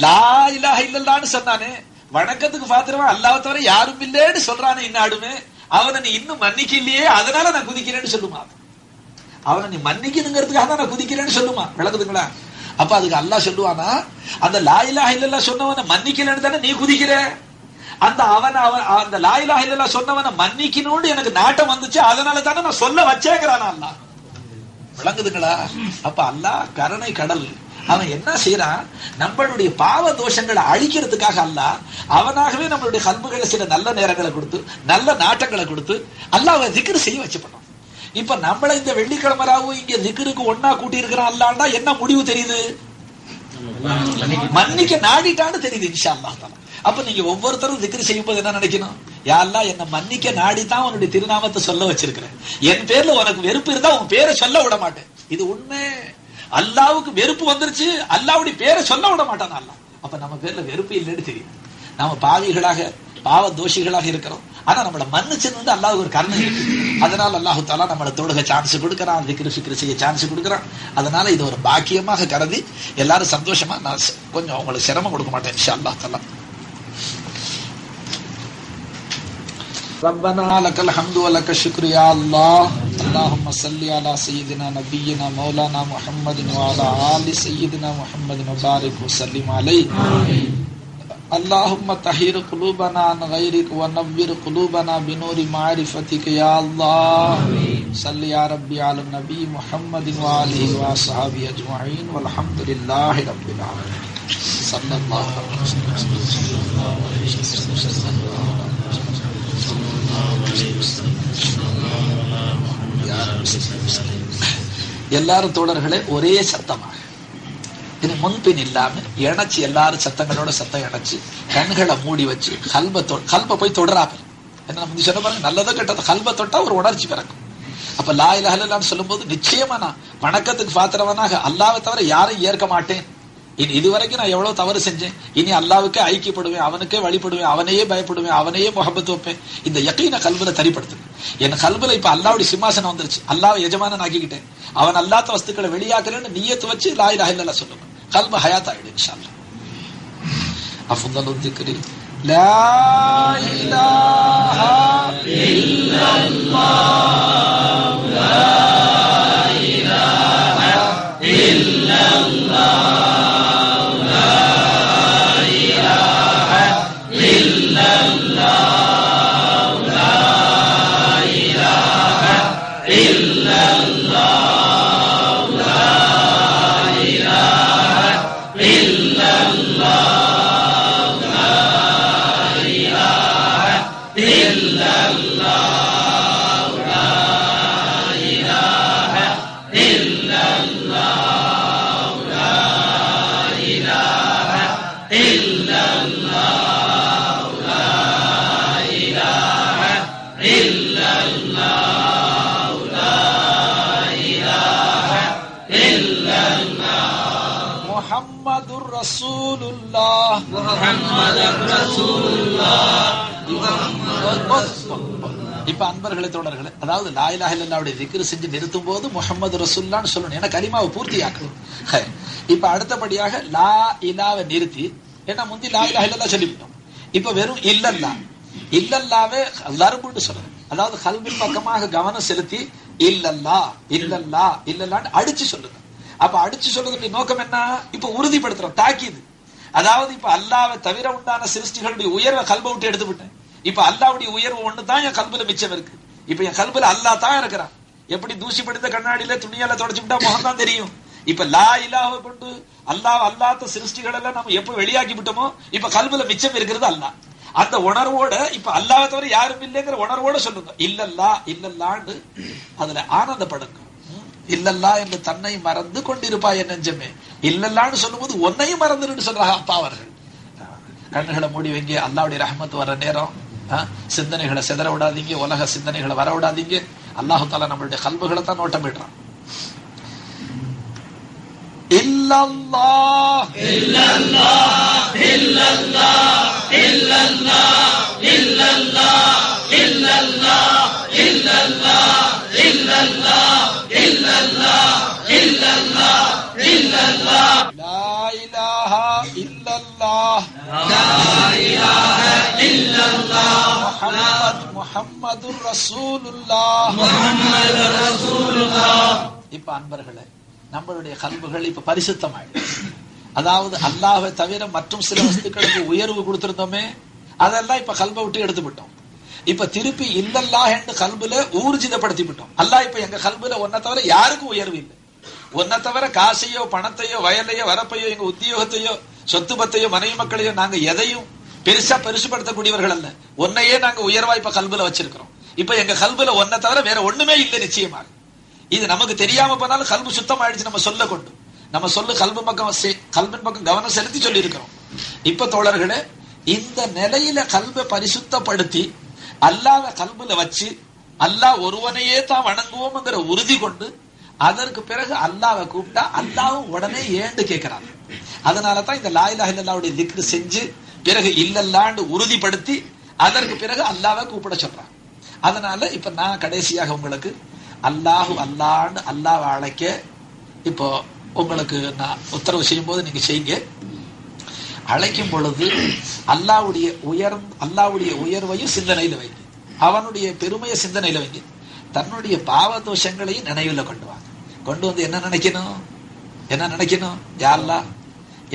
லா இலாஹ இல்லல்லாஹ்னு சொன்னானே, வணக்கத்துக்கு பாத்திரமா அல்லாஹ் தவிர யாரும் இல்லேன்னு சொல்றானே இன்னாடுமே, அவனை நீ இன்னும் மன்னிக்கலையே, அதனால நான் குதிக்கிறேன்னு சொல்லுமா. அவனை நீ மன்னிக்கணுங்கிறதுக்காக தான் நான் குதிக்கிறேன்னு சொல்லுமா. விளக்குதுங்களா? அப்ப அதுக்கு அல்லாஹ் சொல்லுவானா, அந்த லா இலாஹ இல்லல்லாஹ் சொன்னவனை மன்னிக்கலன்னு தானே நீ குதிக்கிற. அந்த அந்த லா இலாஹ இல்லல்லாஹ் சொன்னவனை மன்னிக்கணும்னு எனக்கு நாட்டம் வந்துச்சு, அதனால தானே நான் சொல்ல வச்சேங்கிறான் அல்லாஹ். விளங்குதுங்களா? அப்ப அல்லாஹ் கருணை கடல். அவன் என்ன செய்யறான்? நம்மளுடைய பாவ தோஷங்களை அழிக்கிறதுக்காக அல்லாஹ் அவனாகவே நம்மளுடைய கல்புகளை சில நல்ல நேரங்களை கொடுத்து நல்ல நாட்டங்களை கொடுத்து அல்லாஹ் திக்ர் செய்ய வச்சு பண்ணோம். இப்ப நம்மள இந்த வெள்ளிக்கிழமராவும் இங்க திக்ருக்கு ஒன்னா கூட்டி இருக்கிறான் அல்லாஹ்னா என்ன முடிவு தெரியுது? மன்னிக்க நாடிட்டான்னு தெரியுது இன்ஷா அல்லாஹ். அப்ப நீங்க ஒவ்வொருத்தரும் திக்ர் செய்யும் போது என்ன நினைக்கணும்? யா அல்லாஹ் என்ன மன்னிக்க நாடித்தான் உன்னுடைய திருநாமத்தை சொல்ல வச்சிருக்கிறேன், என் பேர்ல உனக்கு வெறுப்பு இருந்தா உன் பேரை சொல்ல விட மாட்டேன். இது உண்மை. அல்லாவுக்கு வெறுப்பு வந்துருச்சு, அல்லாவுடைய பேரை சொல்ல விட மாட்டான் அல்லாஹ். அப்ப நம்ம பேர்ல வெறுப்பு இல்லைன்னு தெரியும். நாம பாவிகளாக பாவ தோஷிகளாக இருக்கிறோம். ஆனா நம்மள மன்னிச்சது அல்லாஹ் ஒரு கருணை இருக்கு. அதனால அல்லாஹு தாலா நம்மளை தொழுக சான்ஸ் கொடுக்கறான், திக்ரு ஃபிக்ரு செய்ய சான்ஸ் கொடுக்கறான். அதனால இது ஒரு பாக்கியமாக கருதி எல்லாரும் சந்தோஷமா, நான் கொஞ்சம் உங்களுக்கு சிரமம் கொடுக்க மாட்டேன் இன்ஷா அல்லாஹ் தஆலா. ربنا لك الحمد ولك الشكر يا الله اللهم صل على سيدنا نبينا مولانا محمد وعلى آل سيدنا محمد وبارك وسلم عليه. اللهم طهر قلوبنا عن غيرك ونور قلوبنا بنور معرفتك يا الله. صل يا ربي على النبي محمد وآله وصحبه أجمعين والحمد لله رب العالمين. صلى الله عليه وسلم. எல்லாரும் தோழர்களே ஒரே சத்தமாக, இது முன்பின் இல்லாம இணைச்சு, எல்லாரும் சத்தங்களோட சத்தம் இணைச்சு கண்களை மூடி வச்சு கல்ப போய் தொடராம. என்ன நம்ம சொல்ல பாருங்க, நல்லதோ கெட்டதோ கல்ப தொட்டா ஒரு உணர்ச்சி பிறக்கும். அப்ப லா இலாஹ இல்லல்லாஹ்னு சொல்லும் போது நிச்சயமா நான் வணக்கத்துக்கு பாத்திரவனாக அல்லாஹ்வை தவிர யாரையும் ஏற்க மாட்டேன். இனி இதுவரைக்கும் நான் எவ்வளவு தவறு செஞ்சேன், இனி அல்லாஹ்வுக்கே ஐக்கியப்படுவேன், அவனுக்கே வழிபடுவேன், அவனையே பயப்படுவேன், அவனையே முஹப்பத் வைப்பேன். இந்த யகீன கல்புல தரிப்படுத்துவேன். என் கல்புல இப்ப அல்லாஹ்வுடைய சிம்மாசனம் வந்துருச்சு, அல்லாஹ்வை எஜமானன் ஆக்கிக்கிட்டேன், அவன் அல்லாத வஸ்துக்களை வெளியாக்குறேன்னு நியத்து வச்சு லா இலாஹ இல்லல்லாஹ் சொல்லுவேன். கல்பு ஹயாத் ஆயிடும் இன்ஷா அல்லாஹ். அஃதலு திக்ரி லா இலாஹ இல்லல்லாஹ் லா இலாஹ இல்லல்லாஹ் இப்ப அன்பர்களே தோழர்களே, அதாவது லா இலாஹ இல்லல்லாஹ்வுடைய திக்ர் செஞ்சு நிறுத்தும் போது முஹம்மது ரசூலுல்லாஹ்னு சொல்லணும், ஏன்னா கலிமாவை பூர்த்தியாக்கணும். இப்ப அடுத்தபடியாக லா இலாவை நிறுத்தி, ஏன்னா முந்தி லா இலாஹ இல்லல்லாஹ் சொல்லிவிட்டோம், இப்ப வெறும் இல்லல்லா இல்லல்லாவே லர்புன்னு சொல்லணும். அதாவது கல்வின் பக்கமாக கவனம் செலுத்தி இல்லல்லா இல்லல்லா இல்லல்லான்னு அடிச்சு சொல்லுங்க. அப்ப அடிச்சு சொல்றதுடைய நோக்கம் என்ன? இப்ப உறுதிப்படுத்துறோம், தாக்கீது. அதாவது இப்ப அல்லாஹ்வை தவிர உண்டான சிருஷ்டிகளுடைய உயர்வை கல்பை விட்டு எடுத்து விட்டேன். இப்ப அல்லாஹ்வுடைய உயர்வு ஒண்ணுதான் என் கல்புல மிச்சம் இருக்கு. இப்ப என் கல்புல அல்லாஹ் தான் இருக்கிறான். எப்படி தூசி படித்த கண்ணாடியில துணியால தொடச்சு விட்டா முகம் தான் தெரியும். இப்ப லா இலாஹை கொண்டு அல்லாத சிருஷ்டிகள் எல்லாம் நம்ம எப்ப வெளியாக்கி விட்டோமோ இப்ப கல்புல மிச்சம் இருக்கிறது அல்லாஹ். அந்த உணர்வோட இப்ப அல்லாஹ்வை தவிர யாரும் இல்லைங்கிற உணர்வோட சொல்லுங்க இல்லல்லா இல்லல்லான்னு அதுல ஆனந்தப்படுங்க. இல்லல்லா என்று தன்னை மறந்து கொண்டிருப்பாய் என் நெஞ்சமே, இல்லல்லான்னு சொல்லும் போது உன்னையும் மறந்துன்னு சொல்றாங்க அப்பா அவர்கள். கண்ணுகளை மூடி வைங்க, அல்லாஹ்வுடைய ரஹ்மத் வர நேரம் சிந்தனைகளை சிதற விடாதீங்க, உலக சிந்தனைகளை வர விடாதீங்க. அல்லாஹு தஆலா நம்மளுடைய கல்புகளை தான் நோட்டமிடுறான். இல்லல்லாஹ் இல்லல்லாஹ் இல்லல்லாஹ் இல்லல்லாஹ் இல்லல்லாஹ் இல்லல்லாஹ் இல்லல்லாஹ் இல்லல்லாஹ் இல்லல்லாஹ் இல்லல்லாஹ் இல்லல்லாஹ் லா இலாஹ இல்லல்லாஹ் லா இலாஹ இல்லல்லாஹ் முஹம்மதுர் ரசூலுல்லாஹ் முஹம்மதுர் ரசூலுல்லாஹ். இப்ப அன்பர்களே, நம்மளுடைய கல்புகள் இப்ப பரிசுத்தமாயிடும். அதாவது அல்லாஹ்வை தவிர மற்றும் சில வஸ்துக்களுக்கு உயர்வு கொடுத்திருந்தோமே, அதெல்லாம் இப்ப கல்பை விட்டு எடுத்து விட்டோம். இப்ப திருப்பி இல்லல்லாஹ் என்று கல்புல ஊர்ஜிதப்படுத்தி விட்டோம். அல்லாஹ் இப்ப எங்க கல்புல ஒன்ன தவிர யாருக்கும் உயர்வு இல்லை. ஒன்ன தவிர காசையோ பணத்தையோ வயலையோ வரப்பையோ எங்க உத்தியோகத்தையோ சொத்து பத்தையோ மனைவி மக்களையோ நாங்க எதையும் பெருசுபடுத்தக்கூடியவர்கள் அல்ல. ஒன்னையே நாங்க உயர்வா இப்ப கல்புல வச்சிருக்கிறோம். இப்ப எங்க கல்புல ஒன்ன தவிர வேற ஒண்ணுமே இல்லை நிச்சயமாக. இது நமக்கு தெரியாம போனாலும் கல்பு சுத்தம் ஆயிடுச்சு. நம்ம சொல்ல கொண்டு நம்ம சொல்லு கல்பின் பக்கம் கவனம் செலுத்தி சொல்லி இருக்கிறோம். இப்ப தோழர்களே, இந்த நிலையில கல்பை பரிசுத்தப்படுத்தி அல்லாஹ்வை கல்புல வச்சு அல்லாஹ் ஒருவனையே தான் வணங்குவோம்ங்கிற உறுதி கொண்டு அதற்கு பிறகு அல்லாஹ்வை கூப்பிட்டா அல்லாஹ்வும் உடனே ஏண்டு கேட்கிறான். அதனாலதான் இந்த லா இலாஹ இல்லல்லாஹ்வுடைய திக்ர் செஞ்சு பிறகு இல்லல்லான்னு உறுதிப்படுத்தி அதற்கு பிறகு அல்லாஹ்வை கூப்பிட சொல்றான். அதனால இப்ப நான் கடைசியாக உங்களுக்கு அல்லாஹு அல்லான்னு அல்லாஹ்வை அழைக்க இப்போ உங்களுக்கு நான் உத்தரவு செய்யும் போது நீங்க செய்யுங்க. அழைக்கும் பொழுது அல்லாஹ்வுடைய உயர்வையும் சிந்தனையில வைங்க, அவனுடைய பெருமையை சிந்தனையில வைங்க, தன்னுடைய பாவ தோஷங்களையும் நினைவுல கொண்டு வாங்க. கொண்டு வந்து என்ன நினைக்கணும்? யா அல்லாஹ்,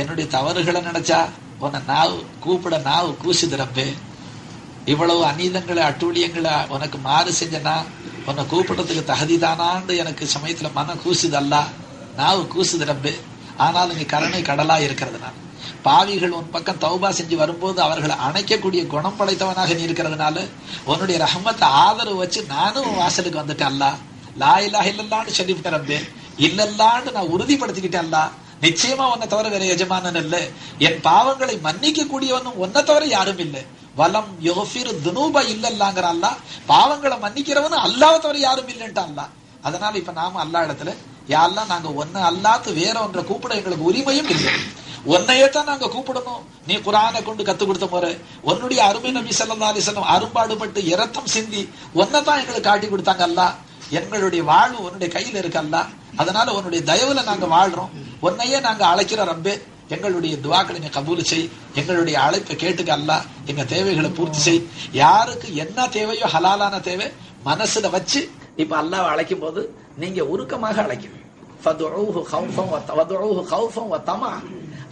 என்னுடைய தவறுகளை நினைச்சா உன்னை நாவு கூசுது ரப்பே. இவ்வளவு அநீதங்களை அட்டூழியங்களை உனக்கு மாறு செஞ்சனா உன்னை கூப்பிடுறதுக்கு தகுதிதானான்னு எனக்கு சமயத்துல மனம் கூசுது அல்ல, நாவு கூசுது ரப்பே. ஆனாலும் நீ கருணை கடலா இருக்கிறதுனால, பாவிகள் உன் பக்கம் தௌபா செஞ்சு வரும்போது அவர்களை அணைக்கக்கூடிய குணம் படைத்தவனாக நீ இருக்கிறதுனால உன்னுடைய ரஹமத்தை ஆதரவு வச்சு நானும் வாசலுக்கு வந்துட்டேன் அல்ல. லா இலாஹ இல்லல்லான்னு சொல்லிவிட்டேன் ரப்பே, இல்லல்லான்னு நான் உறுதிப்படுத்திக்கிட்டேன் அல்ல. நிச்சயமா உன்னை தவிர வேற எஜமானன் இல்லை, என் பாவங்களை மன்னிக்க கூடியவனும் உன்னை தவிர யாரும் இல்லை. வலம் யோஃபிர் துனூப இல்லல்லாங்கிற அல்லா, பாவங்களை மன்னிக்கிறவனும் அல்லாஹ்வை தவிர யாரும் இல்லைன்ட்டு அல்லா. அதனால இப்ப நாம அல்லா இடத்துல யா அல்லாஹ், நாங்க ஒன்ன அல்லாத்து வேற ஒன்றை கூப்பிட எங்களுக்கு உரிமையும் இல்லை, உன்னையே தான் நாங்க கூப்பிடணும். நீ குர்ஆனை கொண்டு கத்து கொடுத்த முறை உன்னுடைய அருமை நபி ஸல்லல்லாஹு அலைஹி வஸல்லம் அரும்பாடுபட்டு இரத்தம் சிந்தி ஒன்னை தான் எங்களுக்கு காட்டி கொடுத்தாங்க அல்லா. எங்களுடைய வாழ்வு உன்னுடைய கையில இருக்கு அல்லா. அதனால உன்னுடைய தயவுல நாங்க வாழ்றோம், உன்னையே நாங்க அழைக்கிறோம் ரப்பே. எங்களுடைய துவாக்களை நீ கபூல் செய், எங்களுடைய அழைப்பை கேட்டுக்க அல்லா, எங்க தேவைகளை பூர்த்தி செய். யாருக்கு என்ன தேவையோ ஹலாலான தேவை மனசுல வச்சு இப்ப அல்லாஹ்வை அழைக்கும் போது நீங்க உருக்கமாக அழைக்கணும்.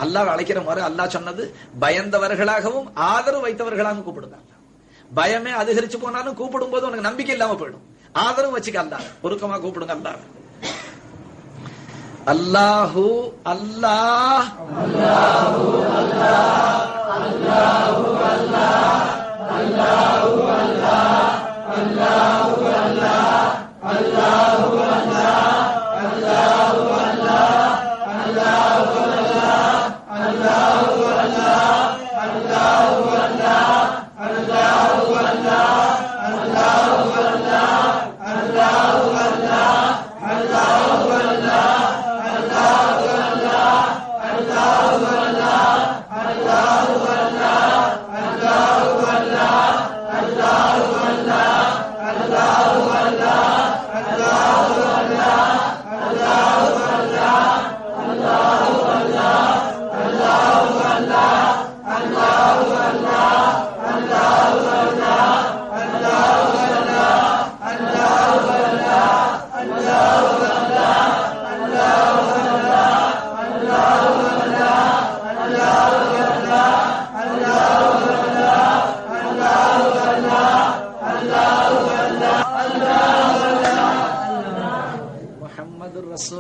அல்லாஹ்வை அழைக்கிற முறை அல்லாஹ் சொன்னது பயந்தவர்களாகவும் ஆதரவு வைத்தவர்களாகவும் கூப்பிடுங்க. பயமே அதிகரிச்சு போனாலும் கூப்பிடும் போது உனக்கு நம்பிக்கை இல்லாம போயிடும். ஆதரவு வச்சுக்க அல்லாஹ், உருக்கமா கூப்பிடுங்க அல்லாஹ். அல்லாஹு அல்லாஹ் அல்லாஹு அல்லாஹ் அல்லாஹு அல்லாஹ் அல்லாஹு அல்லாஹ் அல்லாஹு அல்லாஹ் அல்லாஹு அல்லாஹ் அல்லாஹு அல்லாஹ் அல்லாஹு அல்லாஹ் அல்லாஹு அல்லாஹ் அல்லாஹு அல்லாஹ் அல்லாஹு அல்லாஹ் அல்லாஹு அல்லாஹ் அல்லாஹு அல்லாஹ் அல்லாஹு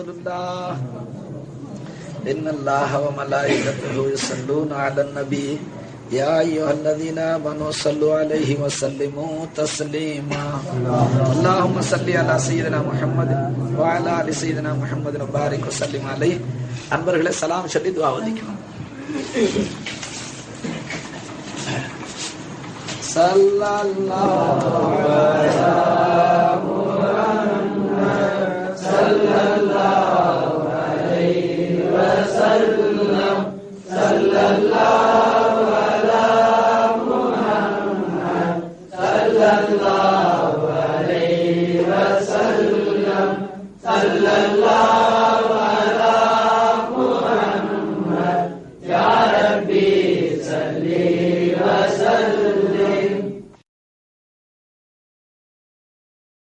அல்லாஹ் இன்னல்லாஹ வ மலாயிகத்துஹு யுஸல்லூன அலன் நபி யா அய்யுஹல்லதீன ஆமனூ ஸல்லு அலைஹி வ ஸல்லிமூ தஸ்லீமா. அல்லாஹும்ம ஸல்லி அலா சய்யிதினா முஹம்மத் வ அலா ஆலி சய்யிதினா முஹம்மத் வ பாரிக் வ ஸல்லிம் அலைஹி. அன்பர்களே, சலாம் சொல்லி துஆ ஓதிக்கணும். ஸல்லல்லாஹு அலைஹி முஹம்மத் ஸல்லல்லாஹு அலைஹி வஸல்லம் ஸல்லல்லாஹு அலா முஹம்மத் ஸல்லல்லாஹு அலைஹி வஸல்லம் ஸல்லல்லாஹு